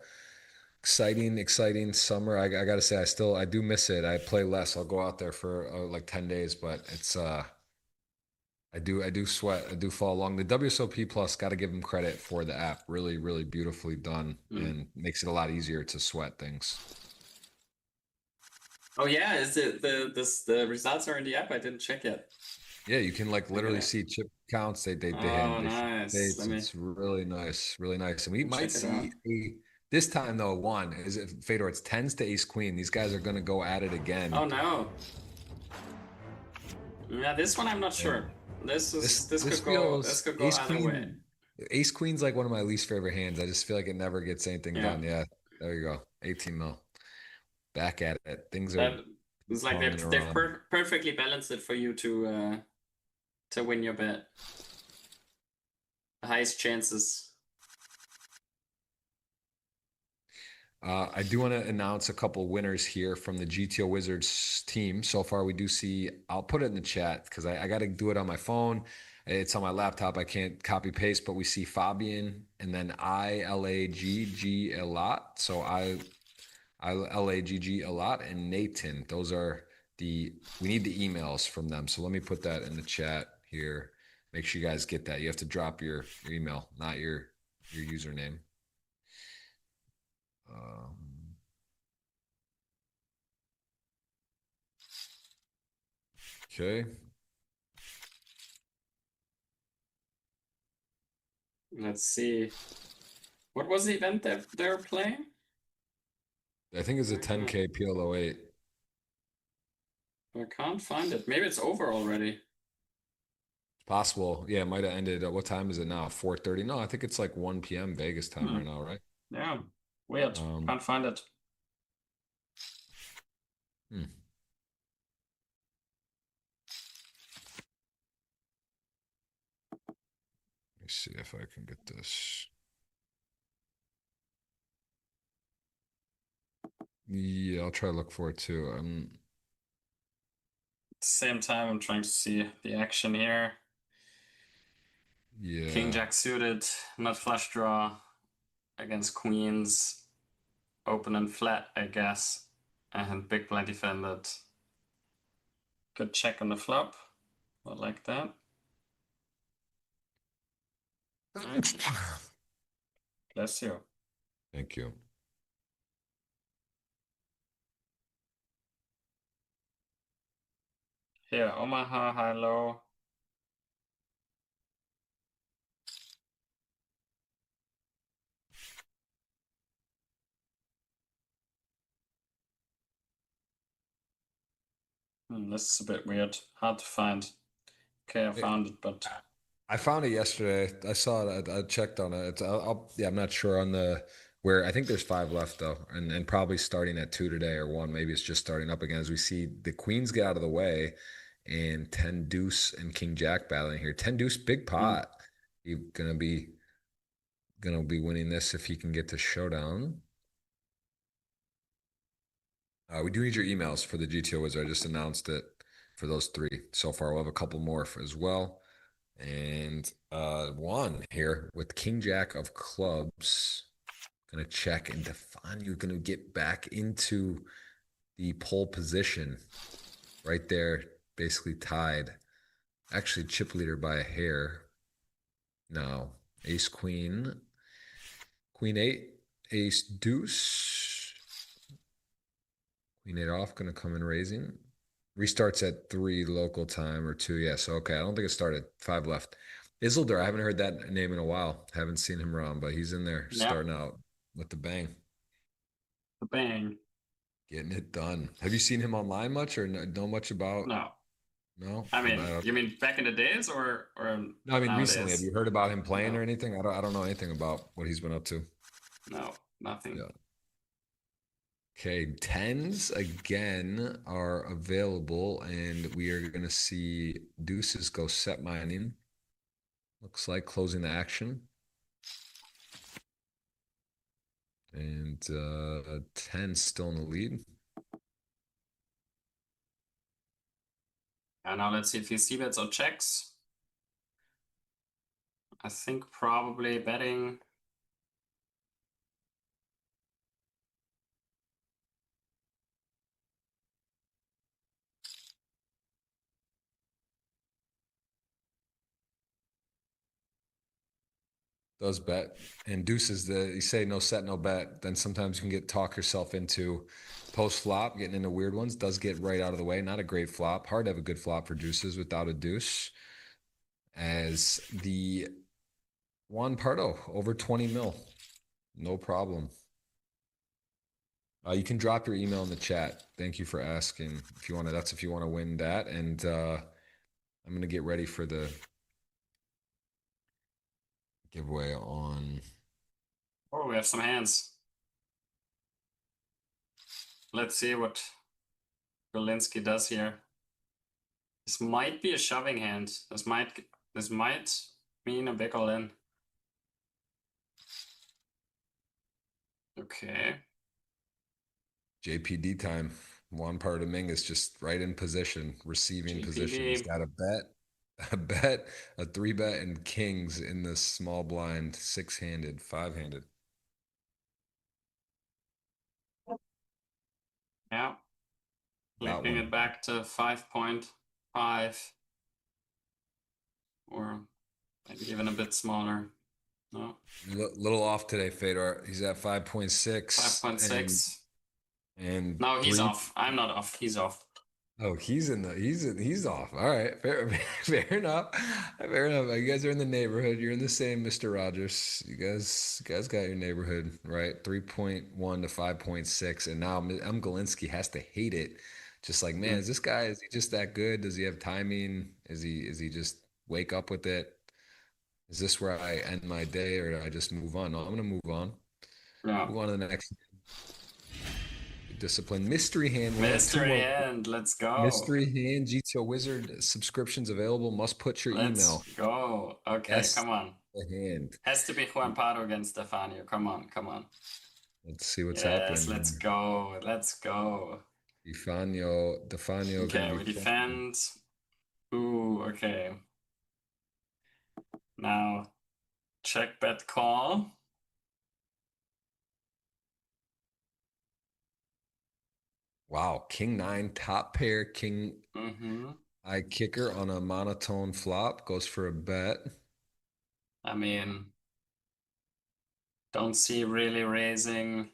Exciting summer. I got to say, I do miss it. I play less. I'll go out there for like 10 days, but it's I do sweat. I do fall along. The WSOP Plus, got to give them credit for the app. Really beautifully done and makes it a lot easier to sweat things. Oh yeah, is it the results are in the app? I didn't check yet. Yeah, you can like literally see chip counts. They nice. It's really nice, and we might see this time though. One is it Fedor. It's 10s to ace queen. These guys are gonna go at it again. Oh no. Yeah, this one I'm not sure. This could go either way. Ace queen's like one of my least favorite hands. I just feel like it never gets anything done. Yeah, there you go. 18 mil. Back at it. Things are. It's like they've perfectly balanced it for you to win your bet. The highest chances. I do want to announce a couple winners here from the GTO Wizards team. So far, we do see, I'll put it in the chat because I got to do it on my phone. It's on my laptop. I can't copy paste, but we see Fabian and then ILAGG a lot. So ILAGG a lot and Nathan. Those are we need the emails from them. So let me put that in the chat here. Make sure you guys get that. You have to drop your email, not your username. Okay. Let's see. What was the event that they're playing? I think it's a 10K PLO8. I can't find it. Maybe it's over already. Possible. Yeah, it might have ended. What time is it now? 4:30? No, I think it's like 1 p.m. Vegas time right now, right? Yeah. Weird. Can't find it. Hmm. Let me see if I can get this. Yeah, I'll try to look for it too. Same time, I'm trying to see the action here. Yeah. King Jack suited, not flush draw against queens, open and flat, I guess, and big blind defended. Good check on the flop. I like that. Bless you. Thank you. Here, Omaha, high low. This is a bit weird. Hard to find. Okay, I found it, but I found it yesterday. I saw it. I checked on it. Yeah, I'm not sure on where. I think there's 5 left though, and probably starting at 2 today or 1. Maybe it's just starting up again as we see the queens get out of the way, and 10 deuce and king jack battling here. 10 deuce, big pot. He's gonna be winning this if he can get to showdown. We do need your emails for the GTO Wizard. I just announced it for those 3 so far. We'll have a couple more as well. And Juan here with King Jack of clubs. Gonna check and define. You're gonna get back into the pole position right there, basically tied. Actually, chip leader by a hair. Now, ace queen, queen 8, ace deuce. Queen 8 off, gonna come in raising. Restarts at 3 local time or 2. Yes, okay. I don't think it started. 5 left. Isildur, I haven't heard that name in a while. Haven't seen him around, but he's in there starting out with the bang. The bang. Getting it done. Have you seen him online much or know much about? No. No? I mean, you mean back in the days or no, I mean nowadays? recently. Have you heard about him playing or anything? I don't know anything about what he's been up to. No, nothing. Yeah. Okay, 10s again are available, and we are going to see deuces go set mining. Looks like closing the action. And 10 still in the lead. And now let's see if he c-bets or checks. I think probably betting. Does bet. And deuces, you say no set, no bet. Then sometimes you can talk yourself into post flop, getting into weird ones. Does get right out of the way. Not a great flop. Hard to have a good flop for deuces without a deuce. As the Juan Pardo over 20 mil. No problem. You can drop your email in the chat. Thank you for asking. If you want to, that's if you want to win that. And I'm gonna get ready for the giveaway on. Oh, we have some hands. Let's see what Golinsky does here. This might be a shoving hand. This might mean a big all-in. Okay. JPD time. Juan Pardominguez just right in position, receiving position. He's GPD. got a bet, a 3-bet, and kings in this small blind, 6-handed, 5-handed. Yeah. Got Flipping one. it back to 5.5. Or maybe even a bit smaller. No. Little off today, Fedor. He's at 5.6 5.6. and No, he's three. off. I'm not off. He's off. Oh, he's off. All right, fair, fair enough. Fair enough. You guys are in the neighborhood. You're in the same Mr. Rogers. You guys got your neighborhood right. 3.1 to 5.6, and now Galinsky has to hate it. Just like, man, is he just that good? Does he have timing? Is he just wake up with it? Is this where I end my day, or do I just move on? No, I'm gonna move on. Yeah. Move on to the next discipline. Mystery hand. Mystery hand. Let's go. Mystery hand. GTO Wizard subscriptions available. Must put your email. Let's go. Okay, Yes, come on. the hand. Has to be Juan Pardo against Stefanio. Come on, come on. Let's see what's Yes, happening. let's go. Let's go. Defanio. Okay, we defend. Ooh, okay. Now, check bet call. Wow, King 9, top pair, King high kicker on a monotone flop, goes for a bet. I mean, don't see really raising.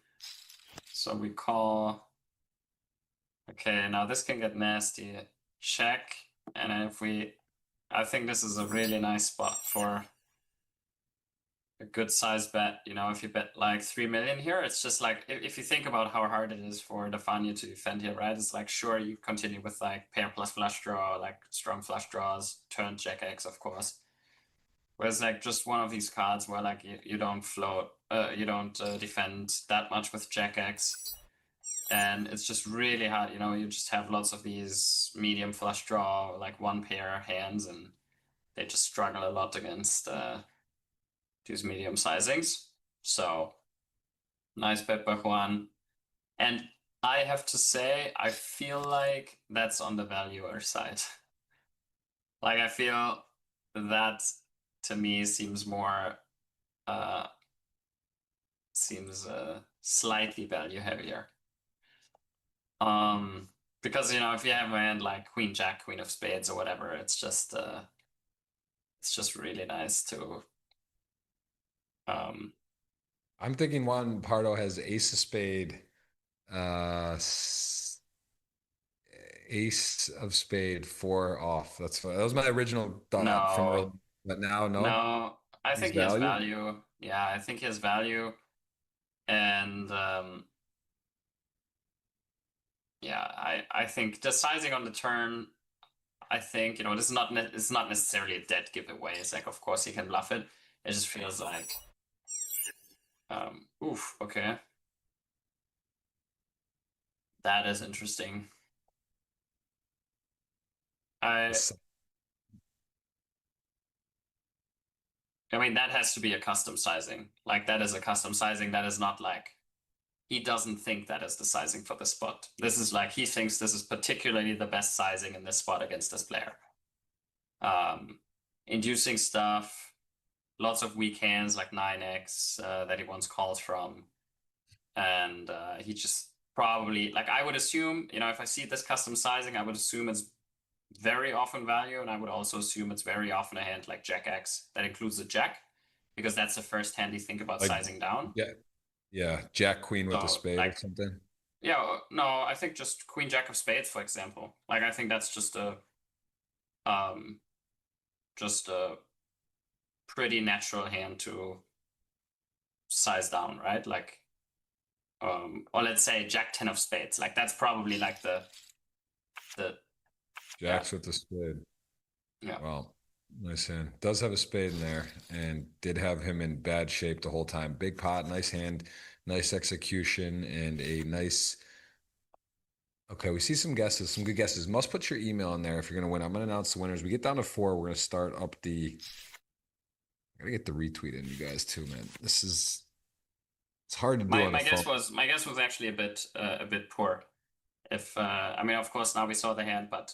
So we call. Okay, now this can get nasty. Check. And if we, I think this is a really nice spot for a good size bet. You know, if you bet like 3 million here, it's just like, if you think about how hard it is for Defania to defend here, right? It's like, sure, you continue with like pair plus flush draw, like strong flush draws, turn Jack X, of course. Whereas like just one of these cards where like you don't float, you don't defend that much with Jack X. And it's just really hard, you know, you just have lots of these medium flush draw, like one pair hands, and they just struggle a lot against these medium sizings. So nice bet by Juan. And I have to say, I feel like that's on the valuer side. Like I feel that to me seems more slightly value heavier. Because you know, if you have a hand like Queen Jack, Queen of Spades, or whatever, it's just really nice to. I'm thinking Juan Pardo has ace of spade, ace of spade, 4 off. That was my original thought from earlier, but now no, I think he has value. Yeah, I think he has value, and yeah, I think the sizing on the turn, I think, you know, it's not necessarily a dead giveaway. It's like, of course he can bluff it. It just feels like, oof, okay. That is interesting. I mean, that has to be a custom sizing. Like, that is a custom sizing. That is not like, he doesn't think that is the sizing for the spot. This is like, he thinks this is particularly the best sizing in this spot against this player. Inducing stuff, lots of weak hands like 9x that he once calls from. And he just probably, like, I would assume, you know, if I see this custom sizing, I would assume it's very often value, and I would also assume it's very often a hand like Jack X that includes a Jack, because that's the first hand you think about like, sizing down. Yeah, Jack Queen with a spade like, or something. Yeah, no, I think just Queen Jack of Spades, for example. Like, I think that's just a pretty natural hand to size down, right? Like, or let's say Jack 10 of Spades. Like, that's probably like the Jacks with the spade. Yeah. Well, nice hand. Does have a spade in there, and did have him in bad shape the whole time. Big pot, nice hand, nice execution, and a nice. Okay, we see some guesses, some good guesses. Must put your email in there if you're gonna win. I'm gonna announce the winners. We get down to 4. We're gonna start up the. I gotta get the retweet in, you guys too, man. This is. It's hard to do on a My phone. guess was actually a bit poor. If I mean, of course, now we saw the hand, but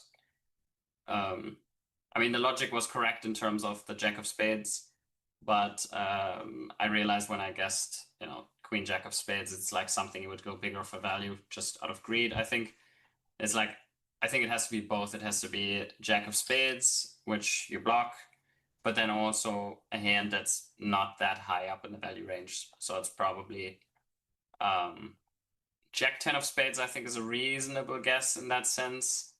I mean, the logic was correct in terms of the Jack of Spades, but I realized when I guessed, Queen Jack of Spades, it's like something you would go bigger for value just out of greed. I think it's like I think it has to be both. It has to be Jack of Spades, which you block, but then also a hand that's not that high up in the value range. So it's probably Jack 10 of Spades, I think, is a reasonable guess in that sense.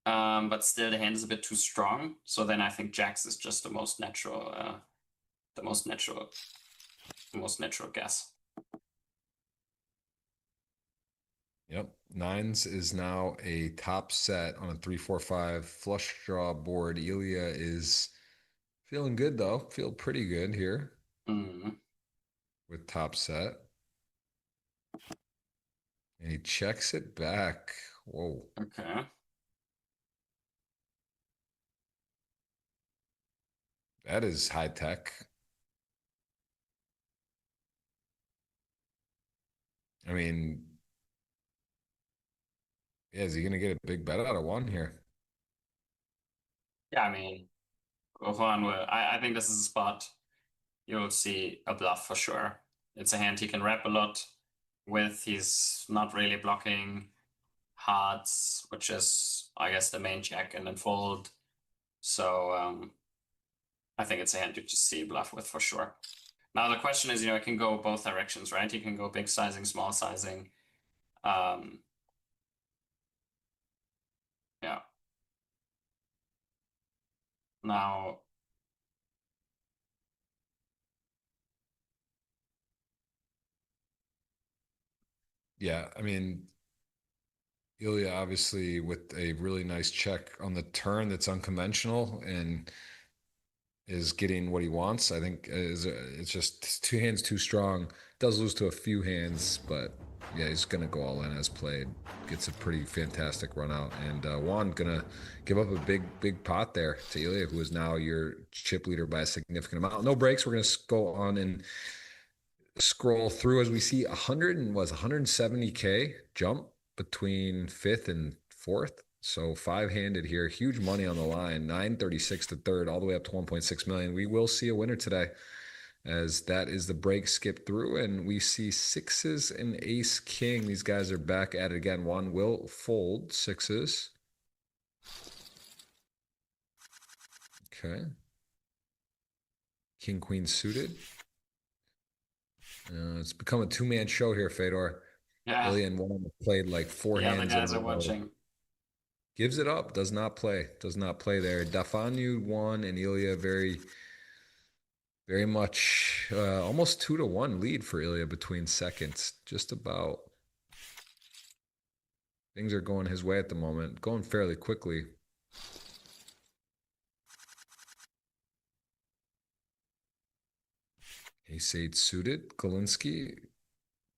But still the hand is a bit too strong. So then I think Jacks is just the most natural guess. Yep. Nines is now a top set on a 3-4-5 flush draw board. Ilya is feeling good though. Feel pretty good here with top set. And he checks it back. Whoa. Okay. That is high tech. I mean, yeah, is he going to get a big bet out of one here? Yeah, I mean, Juan will. I think this is a spot you'll see a bluff for sure. It's a hand he can wrap a lot with. He's not really blocking hearts, which is, I guess, the main check, and then fold. So I think it's a hand you just see bluff with for sure. Now the question is, it can go both directions, right? You can go big sizing, small sizing. Yeah. Now, Yeah, I mean, Ilya obviously with a really nice check on the turn that's unconventional and is getting what he wants. I think it's just two hands too strong. Does lose to a few hands, but yeah, he's gonna go all in as played. Gets a pretty fantastic run out, and Juan gonna give up a big pot there to Ilya, who is now your chip leader by a significant amount. No breaks. We're gonna go on and scroll through as we see 170K jump between fifth and fourth. So five-handed here, huge money on the line, 936 to third, all the way up to 1.6 million. We will see a winner today, as that is the break skip through, and we see sixes and ace king. These guys are back at it again. One will fold sixes. Okay. King queen suited. It's become a two-man show here, Fedor. yeah. Ilya and Juan played like four Yeah, hands. the guys in a are row. watching. Gives it up. Does not play. Does not play there. Dafanu won, and Ilya very much almost 2-1 lead for Ilya between seconds. Just about. Things are going his way at the moment. Going fairly quickly. Ace-8 suited. Galinsky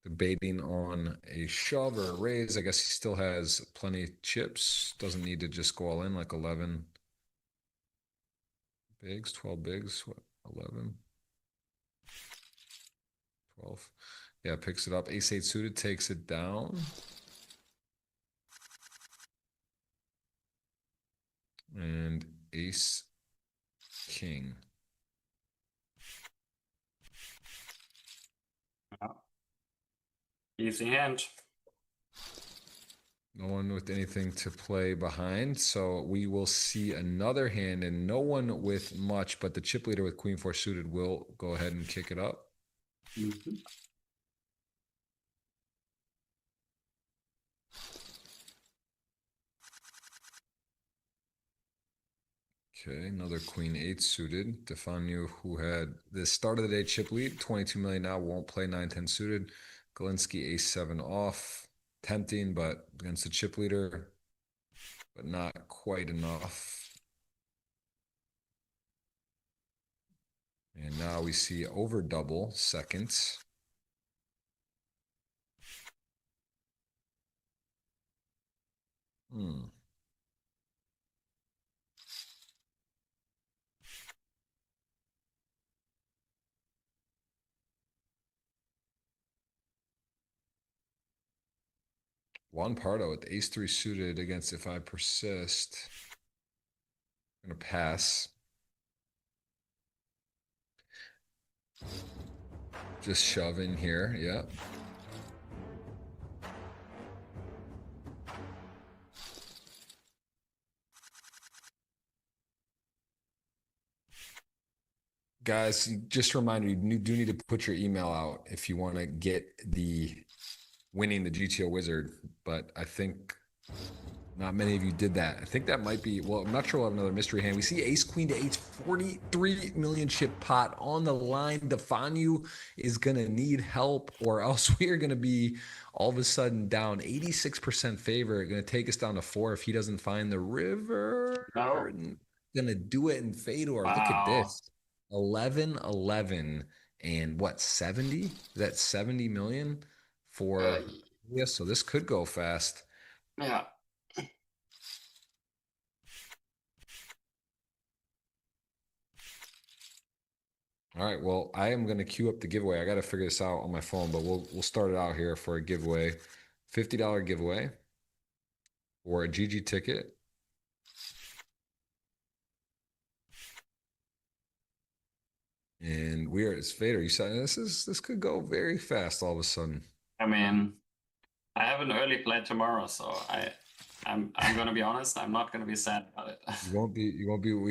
debating on a shove or a raise. I guess he still has plenty of chips. Doesn't need to just go all in like 11 bigs, 12 bigs, what, 11, 12. Yeah, picks it up. Ace-8 suited takes it down. And ace king. Easy hand. No one with anything to play behind. So we will see another hand, and no one with much, but the chip leader with queen four suited will go ahead and kick it up. Okay, another queen eight suited. Defanu, who had the start of the day chip lead, 22 million now, won't play 9-10 suited. Galinsky ace 7 off. Tempting, but against the chip leader, but not quite enough. And now we see over double seconds. Juan Pardo with ace three suited against if I persist. I'm gonna pass. Just shove in here, yeah. Guys, just a reminder, you do need to put your email out if you want to get the winning the GTO Wizard, but I think not many of you did that. I think that might be, well, I'm not sure we'll have another mystery hand. We see ace queen to ace, 43 million chip pot on the line. Defanu is going to need help, or else we are going to be all of a sudden down 86% favor. Going to take us down to 4 if he doesn't find the river. No. Going to do it in Fedor. Wow. Look at this. 11-11 and what, 70? Is that 70 million for, yeah, so this could go fast. Yeah. All right, well, I am going to queue up the giveaway. I got to figure this out on my phone, but we'll start it out here for a giveaway. $50 giveaway or a GG ticket. And we are, it's Vader. You said this could go very fast all of a sudden. I mean, I have an early play tomorrow, so I'm gonna be honest, I'm not gonna be sad about it. You won't be,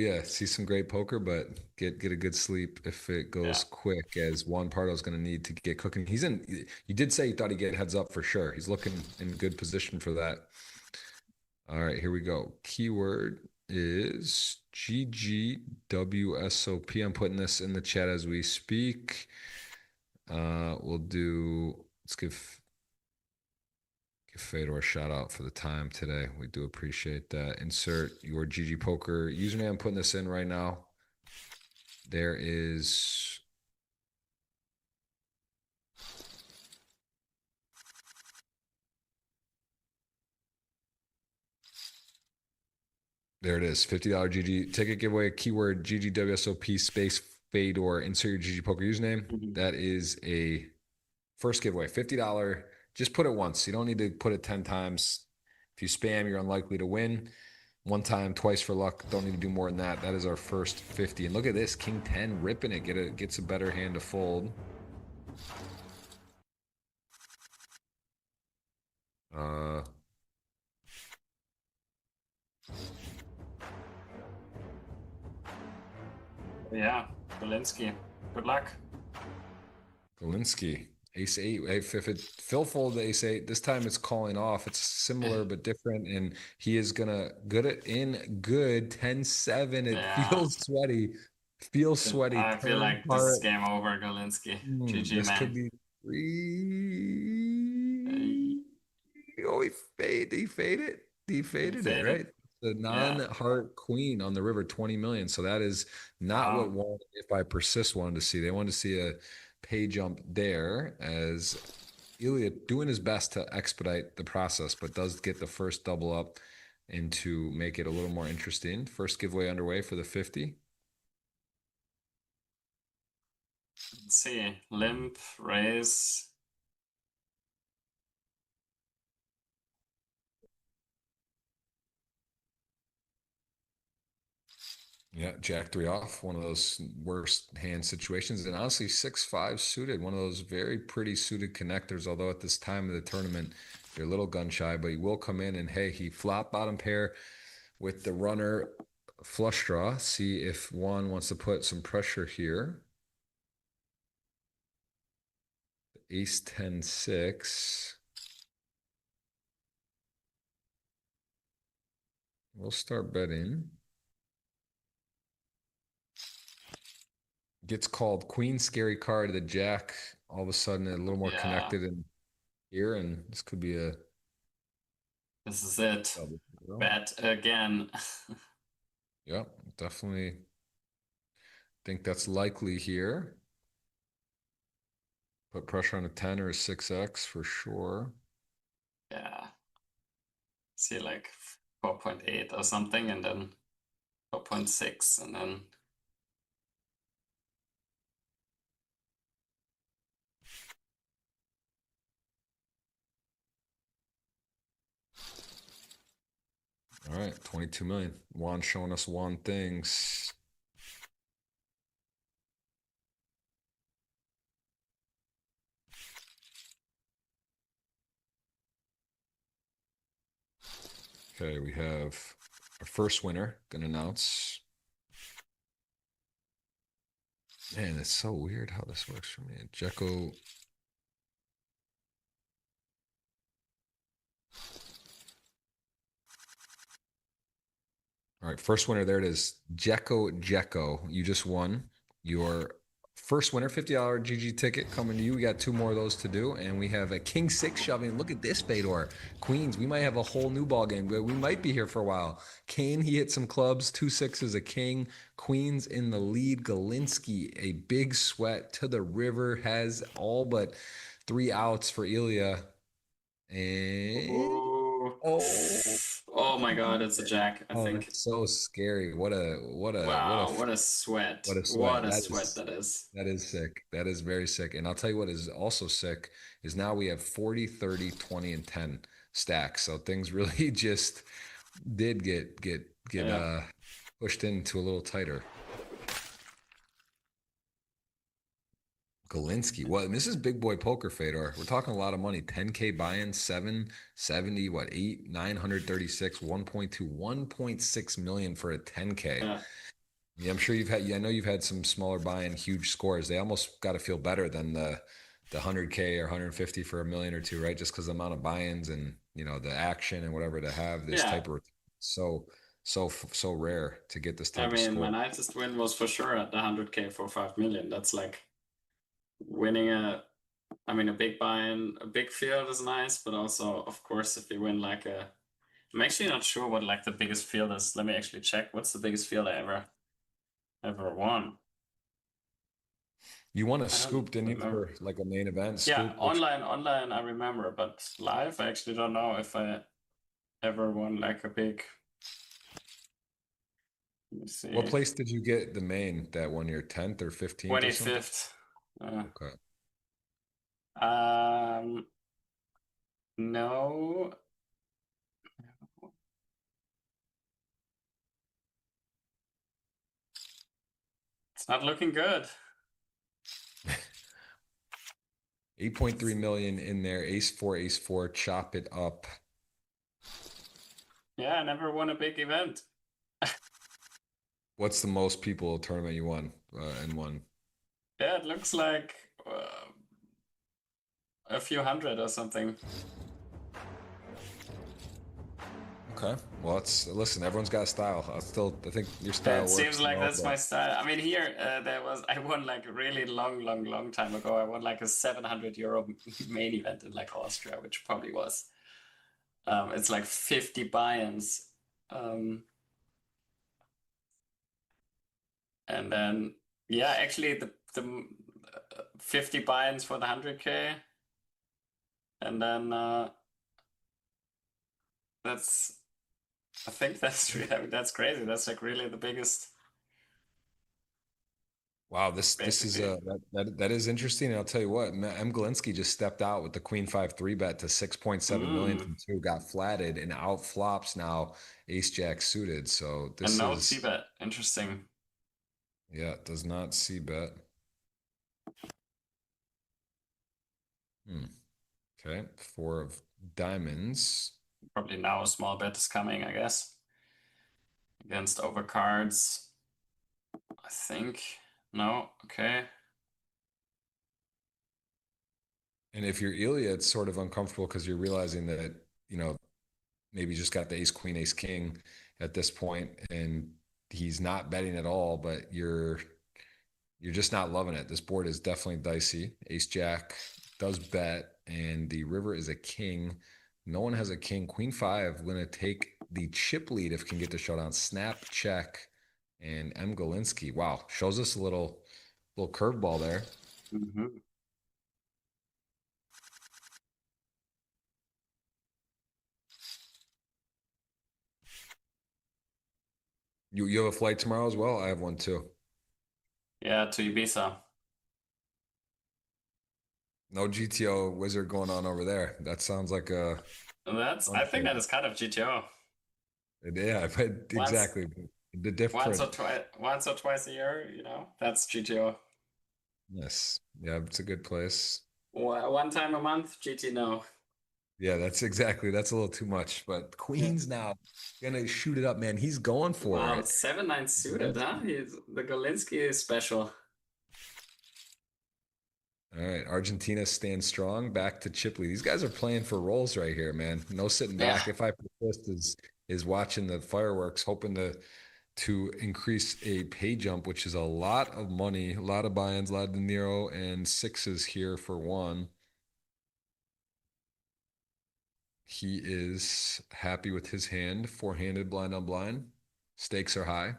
yeah, see some great poker, but get a good sleep if it goes quick, as Juan Pardo's going to need to get cooking. He's in, you did say you thought he'd get heads up for sure. He's looking in good position for that. All right, here we go. Keyword is GGWSOP. I'm putting this in the chat as we speak. Let's give Fedor a shout out for the time today. We do appreciate that. Insert your GG Poker username. I'm putting this in right now. There is there it is. $50 GG ticket giveaway. Keyword GGWSOP space Fedor. Insert your GG Poker username. That is a first giveaway. $50. Just put it once. You don't need to put it 10 times. If you spam, you're unlikely to win. One time, twice for luck. Don't need to do more than that. That is our first 50. And look at this, King 10 ripping it. Gets a better hand to fold. Yeah, Belinsky. Good luck. Galinsky, ace eight. If it Phil folded ace eight, this time it's calling off. It's similar but different, and he is gonna good 10-7. It feels sweaty. Feels sweaty. I feel like this is game over, Galinsky. GG, this man. could be 3. Oh, he faded it. He faded it, right? The non-heart queen on the river, 20 million. So that is not what one, if I persist, wanted to see. They wanted to see a pay jump there, as Ilya doing his best to expedite the process, but does get the first double up and to make it a little more interesting. First giveaway underway for the 50. Let's see. Limp, raise. Yeah, Jack 3 off, one of those worst hand situations. And honestly, 6-5 suited, one of those very pretty suited connectors. Although at this time of the tournament, you're a little gun shy, but he will come in and hey, he flop bottom pair with the runner flush draw. See if Juan wants to put some pressure here. Ace 10-6. We'll start betting. Gets called queen scary card, the jack, all of a sudden a little more connected in here, and this could be a this is it. Bet again. Yep, definitely think that's likely here. Put pressure on a 10 or a 6x for sure. Yeah. See like 4.8 or something, and then 4.6, and then All right, 22 million. Juan showing us Juan things. Okay, we have our first winner. Gonna announce. Man, it's so weird how this works for me. Jekko. All right, first winner. There it is. Jekko. You just won your first winner, $50 GG ticket coming to you. We got 2 more of those to do, and we have a king 6 shoving. Look at this, Fedor. Queens. We might have a whole new ball game. We might be here for a while. Kane, he hit some clubs. 2 6s, a king. Queens in the lead. Galinsky, a big sweat to the river, has all but 3 outs for Ilya. And Oh my God, it's a jack, I oh, think. that's so scary. Wow, what a sweat. what a What sweat. a sweat that is. That is sick. That is very sick. And I'll tell you what is also sick is now we have 40, 30, 20, and 10 stacks. So things really just did get Yeah. pushed into a little tighter. Galinsky. Well, this is big boy poker, Fedor. We're talking a lot of money. 10K buy-in, 770, what, 8, 936, 1.2, 1.6 million for a 10K. Yeah. Yeah, I'm sure you've had, yeah, I know you've had some smaller buy-in, huge scores. They almost got to feel better than the 100K or 150 for a million or two, right? Just because the amount of buy-ins and, you know, the action and whatever to have this Yeah. type of so rare to get this I type of mean, my score. nicest win was for sure at the 100K for 5 million. That's like winning I mean, a big buy-in, a big field is nice, but also, of course, if you win like I'm actually not sure what like the biggest field is. Let me actually check. What's the biggest field I ever won? You won a I don't scoop, didn't you, remember. for like a main event Yeah, scoop? Which online I remember, but live I actually don't know if I ever won like a big. Let me what see. place did you get the main that 1 year? 10th or 15th or something? 25th. Okay. Um, no. It's not looking good. 8.3 million in there. Ace four, chop it up. Yeah, I never won a big event. What's the most people tournament you won and won? Yeah, it looks like a few hundred or something. Okay. Well, listen. Everyone's got a style. I think your Yeah, style it works. seems like that's my style. I mean, here I won like a really long time ago. I won like a 700 euro main event in like Austria, which probably was. It's like 50 buy-ins. And then yeah, actually the 50 buy-ins for the 100K, and then that's I think that's really, I mean, that's crazy. That's like really the biggest, Wow, this is basically. that is interesting. And I'll tell you what, M. Galinsky just stepped out with the Queen 5 3 bet to 6.7 million Mm. from 2, got flatted and out flops now Ace Jack suited. So And this no is C-bet. Interesting. yeah, does not see bet. Okay, 4 of diamonds. Probably now a small bet is coming, I guess. Against overcards, I think. No, okay. And if you're Ilya, it's sort of uncomfortable because you're realizing that, you know, maybe you just got the ace, queen, ace, king at this point, and he's not betting at all, but you're just not loving it. This board is definitely dicey. Ace Jack does bet, and the river is a king. No one has a king. Queen 5 going to take the chip lead if can get to showdown. Snap, check, and M. Galinsky. Wow, shows us a little curveball there. Mm-hmm. You have a flight tomorrow as well? I have one too. Yeah, to Ibiza. No GTO wizard going on over there. That sounds like a I think unfair. that is kind of GTO. Yeah, but Once, exactly. The different. once or twice a year, that's GTO. Yes. Yeah, it's a good place. One time a month, GT no. Yeah, that's a little too much. But Yeah. Queen's now gonna shoot it up, man. He's going for Wow, it. 7-9 suited, huh? The Golinsky is special. All right, Argentina stands strong. Back to Chipley. These guys are playing for rolls right here, man. No sitting Yeah. back. If I persist, is watching the fireworks, hoping to increase a pay jump, which is a lot of money, a lot of buy-ins, a lot of De Niro, and sixes here for one. He is happy with his hand, four-handed blind on blind. Stakes are high.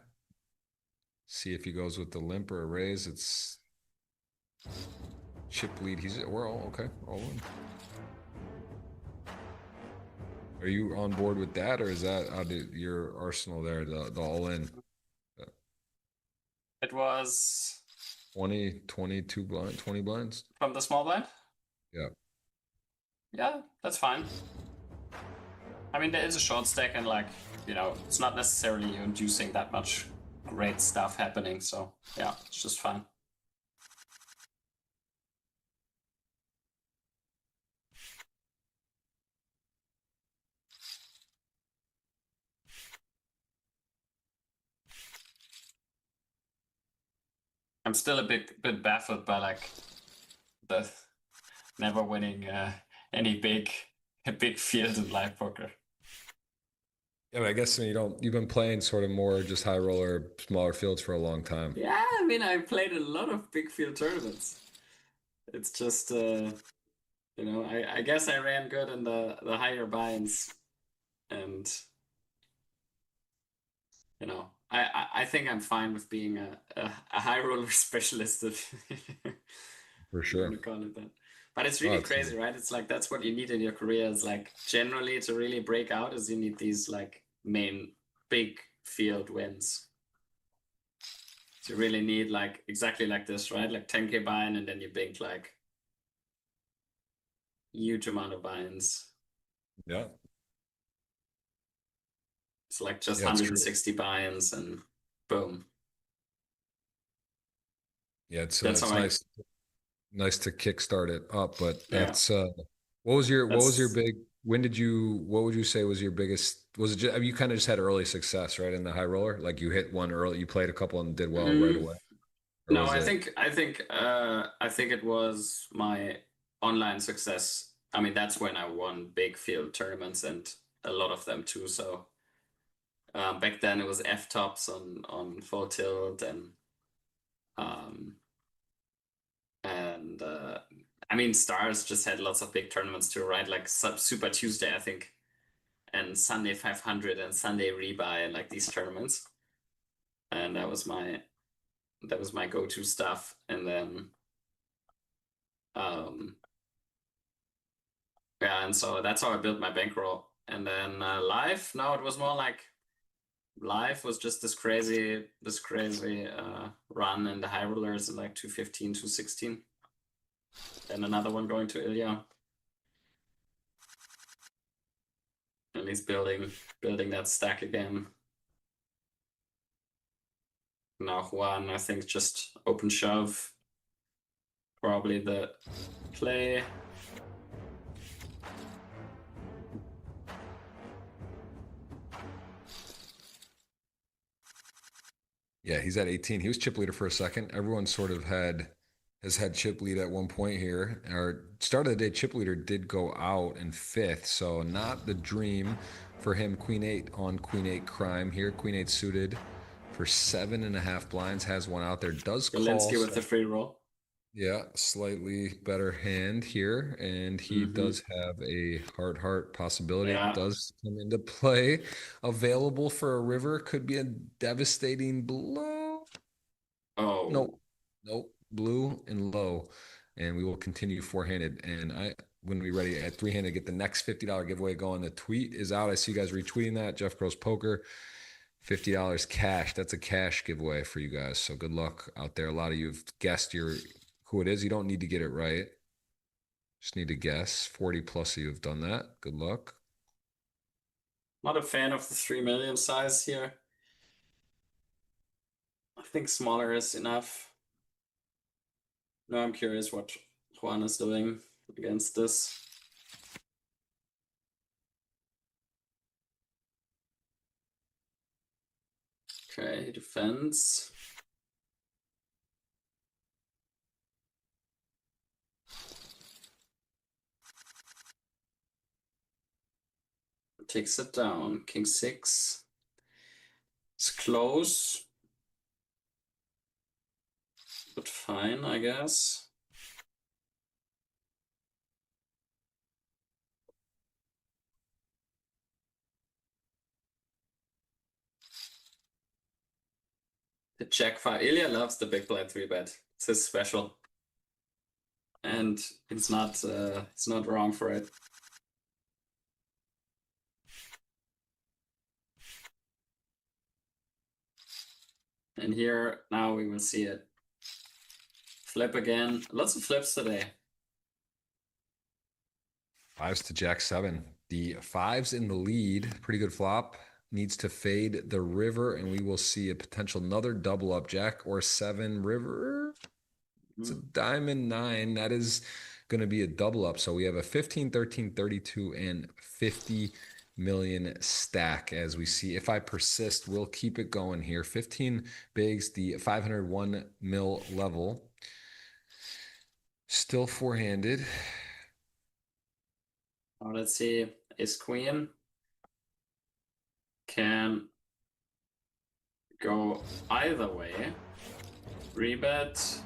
See if he goes with the limp or a raise. It's chip lead. We're all okay. All in. Are you on board with that, or is that out of your arsenal there, the all in? It was 20, 22 blind, 20 blinds? from the small blind. Yeah, Yeah, that's fine. I mean, there is a short stack, and it's not necessarily inducing that much great stuff happening. So yeah, it's just fine. I'm still a bit baffled by the never winning any big field in live poker. yeah. But I guess you've been playing sort of more just high roller, smaller fields for a long time. Yeah, I mean, I played a lot of big field tournaments. It's just I guess I ran good in the higher binds, and I think I'm fine with being a high roller specialist, if For you want sure. to call it that. But it's Oh, really crazy, right? It's like that's what you need in your career. Is like generally to really break out, is you need these like main big field wins. So you really need like exactly like this, right? Like 10K buy-in, and then you big like huge amount of buy-ins. yeah. It's like just Yeah, it's true. 160 buy-ins and boom. Yeah, That's it's how I nice to kickstart it up, but yeah. that's what was your That's big what would you say was your biggest, was it just, you kind of just had early success, right, in the high roller? Like you hit one early, you played a couple and did well right mm, away, or no, was it? I think it was my online success. I mean, that's when I won big field tournaments and a lot of them too. So back then it was F tops on full tilt um and I mean stars just had lots of big tournaments too, right? Like Super Tuesday, I think, and Sunday 500 and Sunday rebuy and like these tournaments. And that was my go-to stuff. And then um yeah, and so that's how I built my bankroll. And then live, no, it was more like live was just this crazy run in the high rollers in like 215, 216. Then another one going to Ilya. And he's building that stack again. Now Juan, I think, just open shove. Probably the play. Yeah, he's at 18. He was chip leader for a second. Everyone sort of has had chip lead at one point here. Our start of the day, chip leader did go out in fifth, so not the dream for him. Queen eight on queen eight crime here. Queen eight suited for 7.5 blinds, has one out there. Does call. Zelensky with the free roll. Yeah, slightly better hand here, and he does have a heart possibility. It Yeah. does come into play. Available for a river, could be a devastating blow. Oh. Nope, nope, blue and low, and we will continue four-handed. And when we ready at three-handed, get the next $50 giveaway going. The tweet is out. I see you guys retweeting that. Jeff Gross Poker. $50 cash. That's a cash giveaway for you guys. So good luck out there. A lot of you have guessed who it is. You don't need to get it right. Just need to guess. 40 plus of you have done that. Good luck. Not a fan of the 3 million size here. I think smaller is enough. Now I'm curious what Juan is doing against this. Okay, he defends. Takes it down. King 6. It's close. But fine, I guess. The Jack 5. Ilya loves the big blind 3-bet. It's his special. And it's not wrong for it. And here, now we will see it. Flip again. Lots of flips today. Fives to Jack 7. The fives in the lead. Pretty good flop. Needs to fade the river, and we will see a potential another double up. Jack or 7 river. It's a diamond 9. That is going to be a double up. So we have a 15, 13, 32, and 50 million stack. As we see, if I persist, we'll keep it going here. 15 bigs, the 501 mil level. Still four-handed. Now let's see. Ace Queen can go either way. Rebet.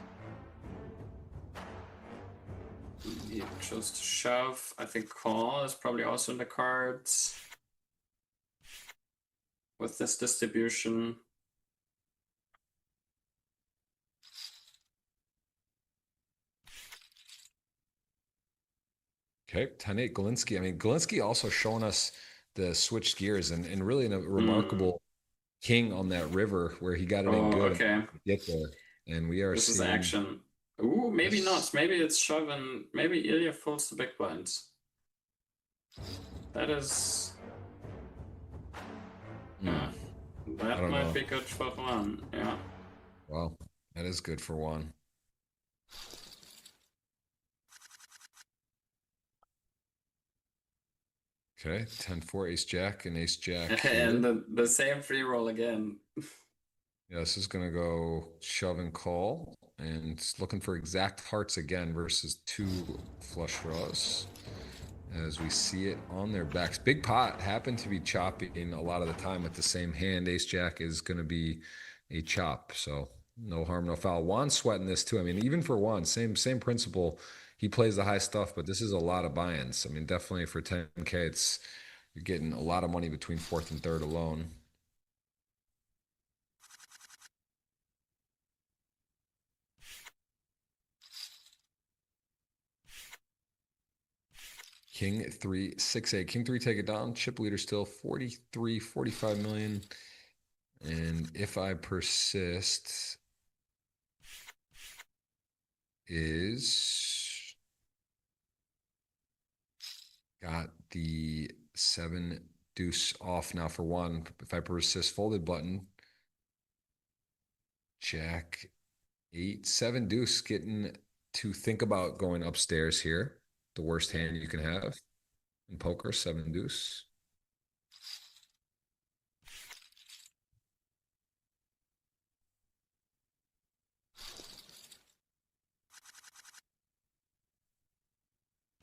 He chose to shove. I think call is probably also in the cards. With this distribution. Okay, 10-8 Galinsky. I mean, Galinsky also showing us the switched gears and really a remarkable king on that river where he got it in good okay. to get there. And we are This seeing... is action. Ooh, maybe not. Maybe it's shoving. Maybe Ilya folds the big blinds. That is... Yeah. That might be good for one. Yeah. Wow, that is good for one. Okay, 10-4, ace-jack, and ace-jack. And the same free roll again. Yeah, this is going to go shove and call. And it's looking for exact hearts again versus 2 flush draws. As we see it on their backs. Big pot happened to be chopping a lot of the time with the same hand. Ace-jack is going to be a chop. So no harm, no foul. Juan's sweating this too. I mean, even for Juan, same principle. He plays the high stuff, but this is a lot of buy-ins. I mean, definitely for 10K, you're getting a lot of money between 4th and 3rd alone. King 3, 6-8. King 3, take it down. Chip leader still 43, 45 million. And if I persist, is got the 7 deuce off now for one. If I persist, folded button. Jack 8, 7 deuce, getting to think about going upstairs here. The worst hand you can have in poker, 7 deuce.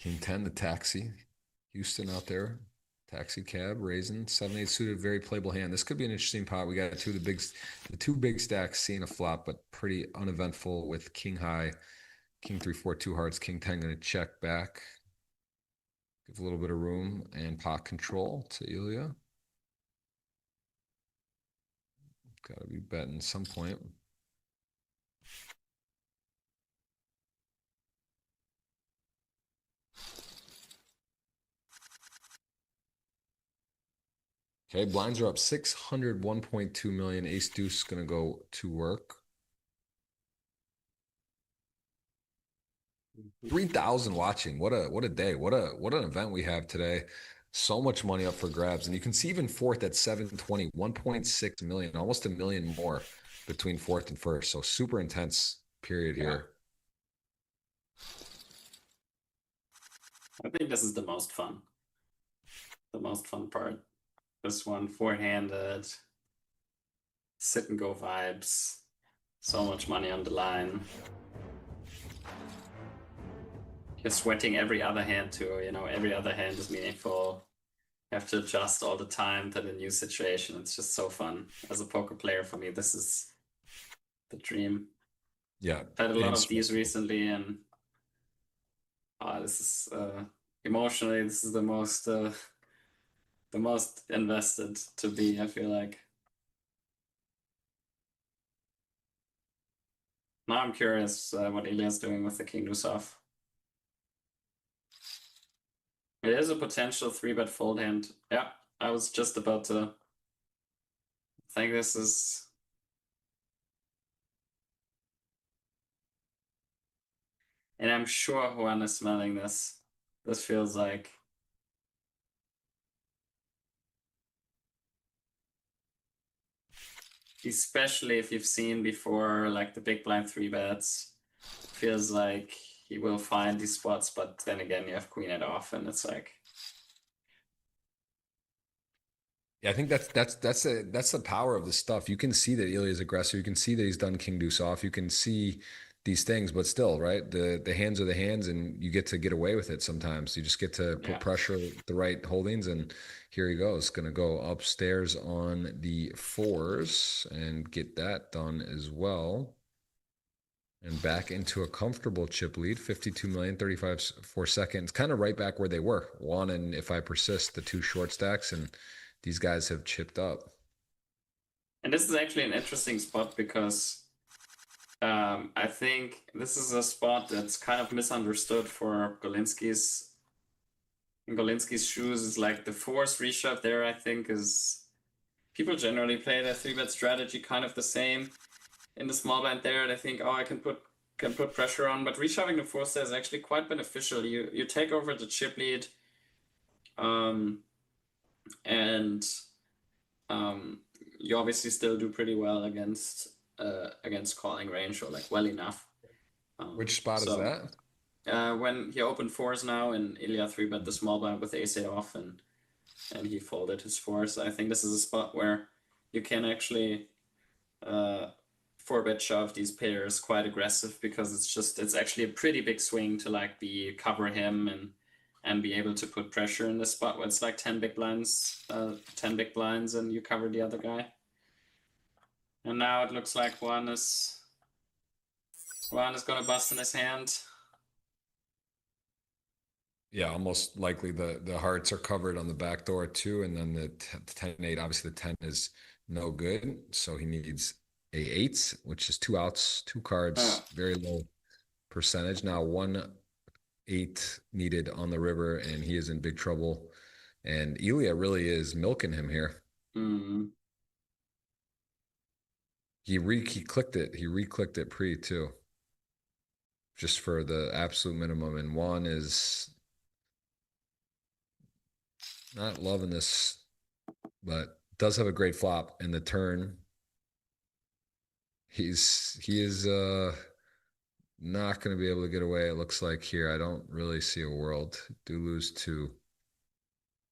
King 10, the taxi. Houston out there. Taxi cab, raising. 7-8 suited, very playable hand. This could be an interesting pot. We got the two big stacks seeing a flop, but pretty uneventful with king high. King 3, 4, 2 hearts. King 10 going to check back. Give a little bit of room and pot control to Ilya. Got to be betting some point. Okay, blinds are up 601.2 million. Ace deuce going to go to work. 3,000 watching. What a day. What an event we have today. So much money up for grabs. And you can see even fourth at 720, 1.6 million, almost a million more between fourth and first. So super intense period here. I think this is the most fun. The most fun part. This one, four-handed, sit and go vibes. So much money on the line. You're sweating every other hand too, you know, every other hand is meaningful. You have to adjust all the time to the new situation. It's just so fun. As a poker player, for me, this is the dream. Yeah. I've had a lot of these recently, and this is emotionally, this is the most invested to be, I feel like. Now I'm curious what Ilya's doing with the king deuce off. It is a potential 3-bet fold hand. Yeah, I was just about to think this is. And I'm sure Juan is smelling this. This feels like. Especially if you've seen before, like the big blind 3-bets, feels like he will find these spots, but then again, you have queen it off, and it's like. Yeah, I think that's the power of this stuff. You can see that Ilya is aggressive. You can see that he's done king deuce off. You can see these things, but still, right? The hands are the hands, and you get to get away with it sometimes. You just get to put pressure with the right holdings, and here he goes. Going to go upstairs on the fours and get that done as well. And back into a comfortable chip lead, 52 million, 35 for seconds, kind of right back where they were. Juan and If I Persist, the two short stacks, and these guys have chipped up. And this is actually an interesting spot because I think this is a spot that's kind of misunderstood for Golinsky's. In Golinsky's shoes is like the force reshove there, I think, is people generally play their 3-bet strategy kind of the same in the small blind there. They think, oh, I can put pressure on, but reshoving the force there is actually quite beneficial. You take over the chip lead, and you obviously still do pretty well against calling range, or like well enough. Which spot is that? When he opened fours now, and Ilya 3-bet the small blind with ace-8 off, and he folded his fours. I think this is a spot where you can actually 4-bet shove these pairs quite aggressive, because it's actually a pretty big swing to like cover him and be able to put pressure in this spot where it's like 10 big blinds, and you cover the other guy. And now it looks like Juan is gonna bust in his hand. Yeah, almost likely the hearts are covered on the back door too, and then the 10-8. Obviously, the 10 is no good, so he needs a 8, which is 2 outs, 2 cards, very low percentage. Now 1-8 needed on the river, and he is in big trouble. And Ilya really is milking him here. He clicked it. He re-clicked it pre too, just for the absolute minimum. And Juan is not loving this, but does have a great flop in the turn. He is not going to be able to get away. It looks like here. I don't really see a world. Do lose 2.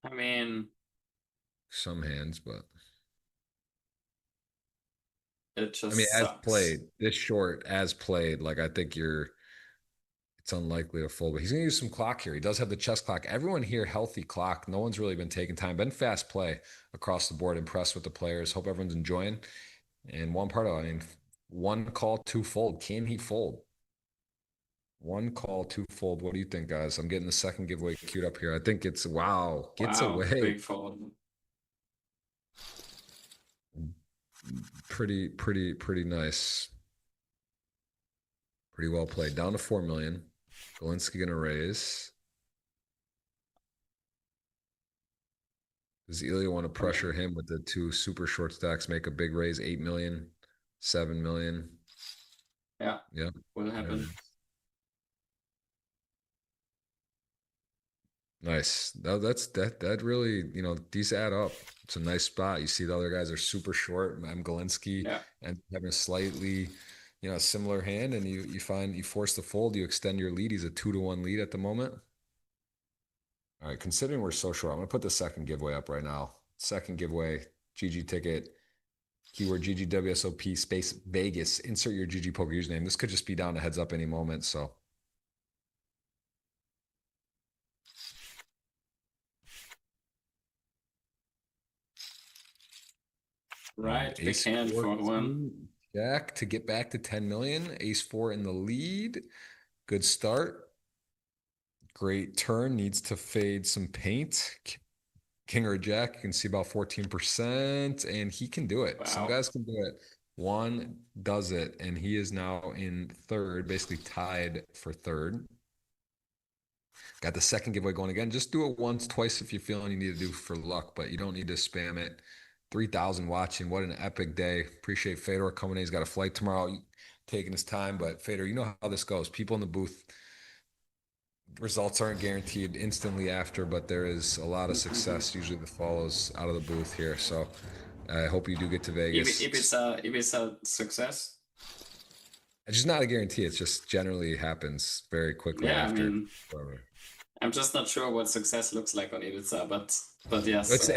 I mean, some hands, but it just. I mean, as sucks. played, this short as played, like I think it's unlikely to fold, but he's going to use some clock here. He does have the chess clock. Everyone here, healthy clock. No one's really been taking time. Been fast play across the board. Impressed with the players. Hope everyone's enjoying. And one part of it, I mean, 1 call, 2 fold. Can he fold? 1 call, 2 fold. What do you think, guys? I'm getting the second giveaway queued up here. I think it's gets away. Big fold. Pretty nice. Pretty well played. Down to 4 million. Golinsky gonna raise. Does Ilya want to pressure him with the 2 super short stacks, make a big raise, 8 million, 7 million? Yeah. Yeah. Will happen. Nice. That really, these add up. It's a nice spot. You see the other guys are super short. I'm Galinsky Yeah. and having a slightly, similar hand, and you force the fold, you extend your lead. He's a 2-1 lead at the moment. All right, considering we're so short, I'm gonna put the second giveaway up right now. Second giveaway, GG ticket, keyword GGWSOP space Vegas. Insert your GGPoker username. This could just be down to heads up any moment. So Right, big ace hand four for one. two jack to get back to 10 million. Ace four in the lead. Good start. Great turn. Needs to fade some paint. King or jack, you can see about 14%, and he can do it. Some Wow. guys can do it. Juan does it, and he is now in third, basically tied for third. Got the second giveaway going again. Just do it once, twice if you're feeling you need to do for luck, but you don't need to spam it. 3,000 watching. What an epic day. Appreciate Fedor coming in. He's got a flight tomorrow, taking his time. But Fedor, you know how this goes. People in the booth, results aren't guaranteed instantly after, but there is a lot of success usually that follows out of the booth here. So I hope you do get to Vegas. Ibiza success. It's just not a guarantee. It's just generally happens very quickly Yeah, after. I mean, I'm just not sure what success looks like on Ibiza, but yes.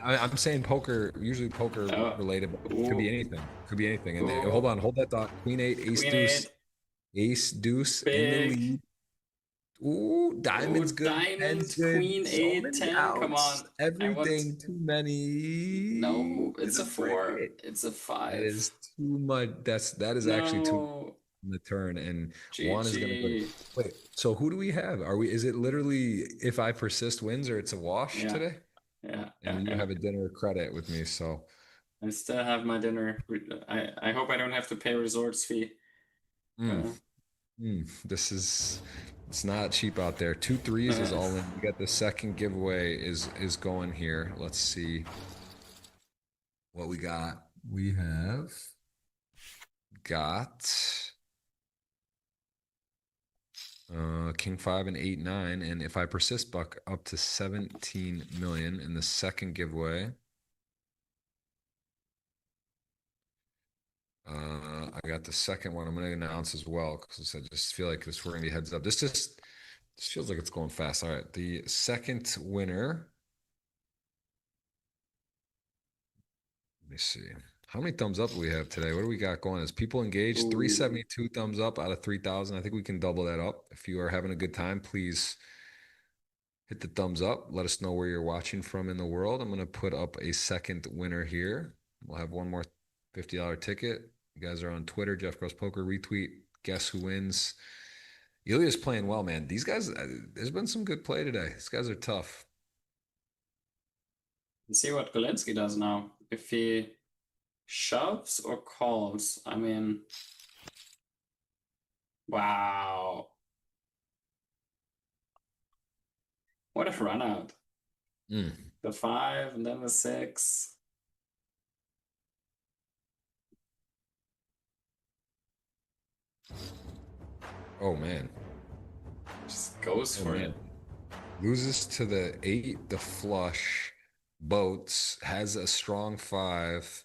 I'm saying poker, usually poker Oh. related, but it could be anything. Could be anything. And Ooh. hold on, hold that thought. Queen eight, ace Queen deuce, eight, ace deuce in the big. lead. Ooh, diamond's Ooh, good. diamonds, good. queen So eight, many 10. outs. Come on. Everything too many. No, it's a Didn't 4. break it. It's a 5. That is too much. That is actually too much in the turn. And Juan is gonna go. Wait, so who do we have? Is it literally if I persist wins, or it's a wash today? Yeah. And you have a dinner credit with me, so I still have my dinner. I hope I don't have to pay resorts fee. It's not cheap out there. 2 3s is all in. We got the second giveaway is going here. Let's see what we got. We have got King 5 and 8 9, and if I persist buck up to 17 million in the second giveaway. I got the second one. I'm going to announce as well because I just feel like we're going to be heads up. This feels like it's going fast. All right, the second winner. Let me see. How many thumbs up do we have today? What do we got going? Is people engaged? Ooh. 372 thumbs up out of 3,000. I think we can double that up. If you are having a good time, please hit the thumbs up. Let us know where you're watching from in the world. I'm going to put up a second winner here. We'll have one more $50 ticket. You guys are on Twitter. Jeff Gross Poker retweet. Guess who wins? Ilya's playing well, man. These guys, there's been some good play today. These guys are tough. Let's see what Galinsky does now. If he shoves or calls, I mean, wow. What a run out. The 5 and then the 6. Oh, man. Just goes for it. Loses to the 8, the flush, boats, has a strong 5,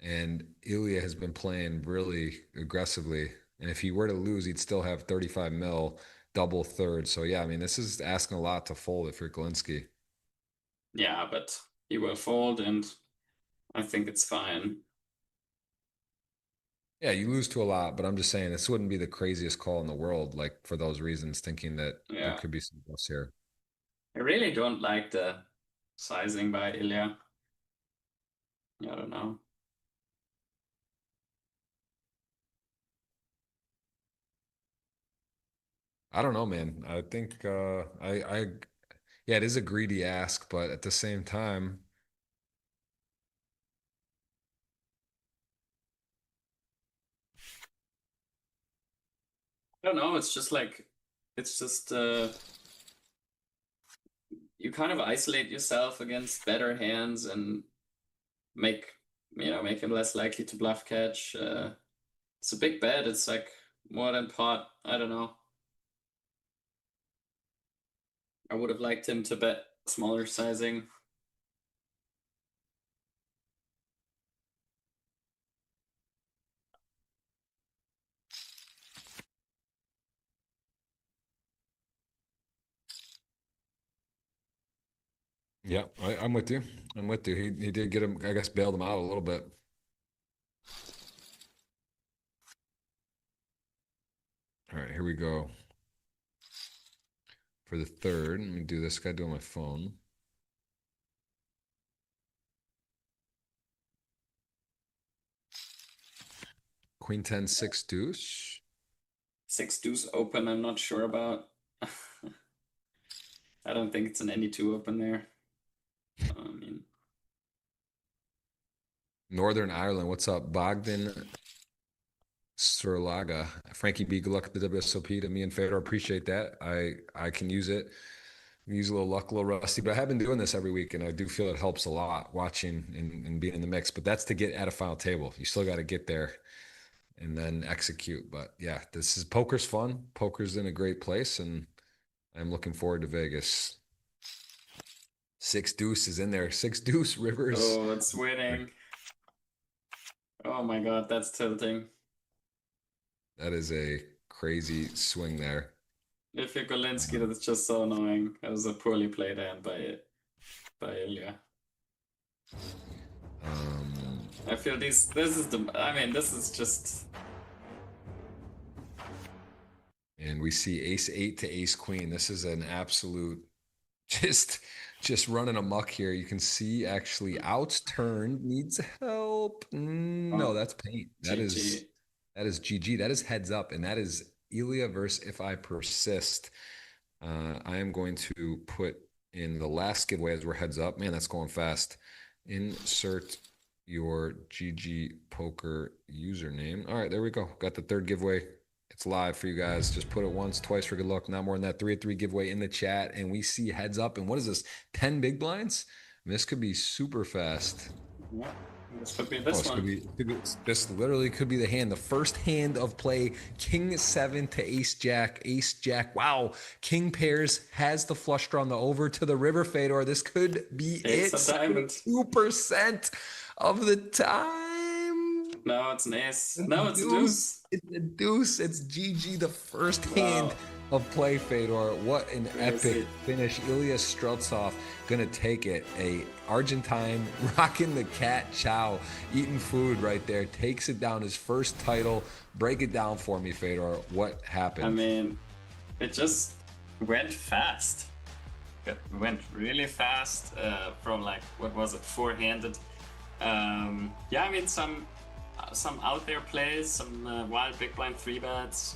and Ilya has been playing really aggressively. And if he were to lose, he'd still have 35 mil, double third. So, yeah, I mean, this is asking a lot to fold if you're Galinsky. Yeah, but he will fold, and I think it's fine. Yeah, you lose to a lot, but I'm just saying this wouldn't be the craziest call in the world, like for those reasons, thinking that there could be some bluffs here. I really don't like the sizing by Ilya. I don't know. I don't know, man. I think yeah, it is a greedy ask, but at the same time, I don't know. It's just you kind of isolate yourself against better hands and make him less likely to bluff catch. It's a big bet. It's like more than pot. I don't know. I would have liked him to bet smaller sizing. Yeah, I'm with you. I'm with you. He did get him, I guess, bailed him out a little bit. All right, here we go. For the third, let me do this. Got to do it on my phone. Queen 10, 6 deuce. 6 deuce open, I'm not sure about. I don't think it's an any 2 open there. I mean, Northern Ireland, what's up? Bogdan Surlaga. Frankie B, good luck at the WSOP to me and Fedor. Appreciate that. I can use it. Use a little luck, a little rusty, but I have been doing this every week, and I do feel it helps a lot watching and being in the mix. But that's to get at a final table. You still got to get there and then execute. But yeah, this is poker's fun. Poker's in a great place, and I'm looking forward to Vegas. 6 deuce is in there. 6 deuce rivers. oh, it's winning. Oh my god, that's tilting. That is a crazy swing there. If you're Golinsky, that's just so annoying. That was a poorly played hand by Ilya. I feel this is just. And we see ace 8 to ace queen. This is an absolute just running amok here. You can see actually outs turned, needs help. No, that's paint. That is GG. That is heads up, and that is Ilya versus If I Persist. I am going to put in the last giveaway as we're heads up. Man, that's going fast. Insert your GG Poker username. All right, there we go. Got the third giveaway. It's live for you guys. Just put it once, twice for good luck. Not more than that. 3-3 giveaway in the chat, and we see heads up. And what is this? 10 big blinds? This could be super fast. Yeah. This could be this one. This literally could be the hand. The first hand of play, King 7 to Ace Jack. Ace Jack. Wow. King pairs has the flush draw on the over to the river, Fedor. This could be it. 2% of the time. No, it's an ace. No, it's a deuce. It's a deuce. It's GG, the first hand of play, Fedor. What an epic finish. Ilya Streltsov gonna take it. A Argentine rocking the cat chow, eating food right there, takes it down, his first title. Break it down for me, Fedor. What happened? I mean, it just went fast. It went really fast from like, what was it, four-handed. Yeah, I mean, some out there plays, some wild big blind 3-bets.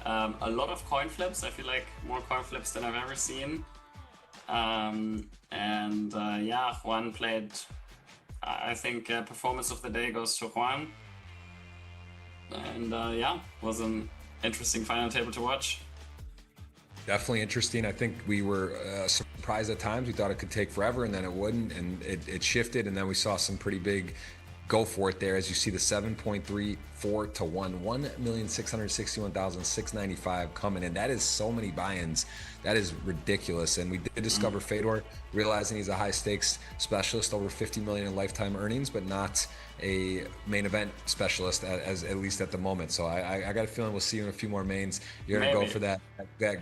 A lot of coin flips. I feel like more coin flips than I've ever seen. Yeah, Juan played. I think performance of the day goes to Juan. And yeah, was an interesting final table to watch. Definitely interesting. I think we were surprised at times. We thought it could take forever, and then it wouldn't, and it shifted, and then we saw some pretty big go for it there. As you see the 7.34 to 1, 1,661,695 coming in. That is so many buy-ins. That is ridiculous. And we did discover Fedor, realizing he's a high stakes specialist, over 50 million in lifetime earnings, but not a main event specialist at least at the moment. So I got a feeling we'll see you in a few more mains. You're gonna go for that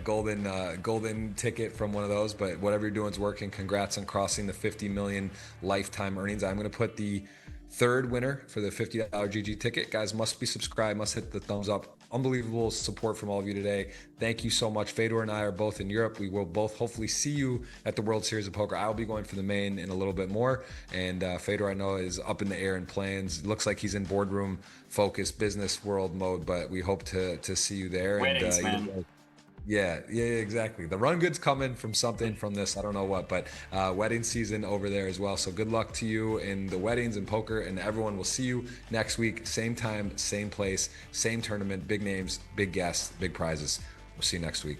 golden ticket from one of those, but whatever you're doing is working. Congrats on crossing the 50 million lifetime earnings. I'm gonna put the third winner for the $50 GG ticket. Guys, must be subscribed, must hit the thumbs up. Unbelievable support from all of you today. Thank you so much. Fedor and I are both in Europe. We will both hopefully see you at the World Series of Poker. I'll be going for the main in a little bit more. And Fedor, I know, is up in the air in plans. Looks like he's in boardroom focus, business world mode, but we hope to see you there. Weddings, man. Yeah, exactly. The run good's coming from something from this. I don't know what, but wedding season over there as well. So good luck to you in the weddings and poker, and everyone will see you next week. Same time, same place, same tournament, big names, big guests, big prizes. We'll see you next week.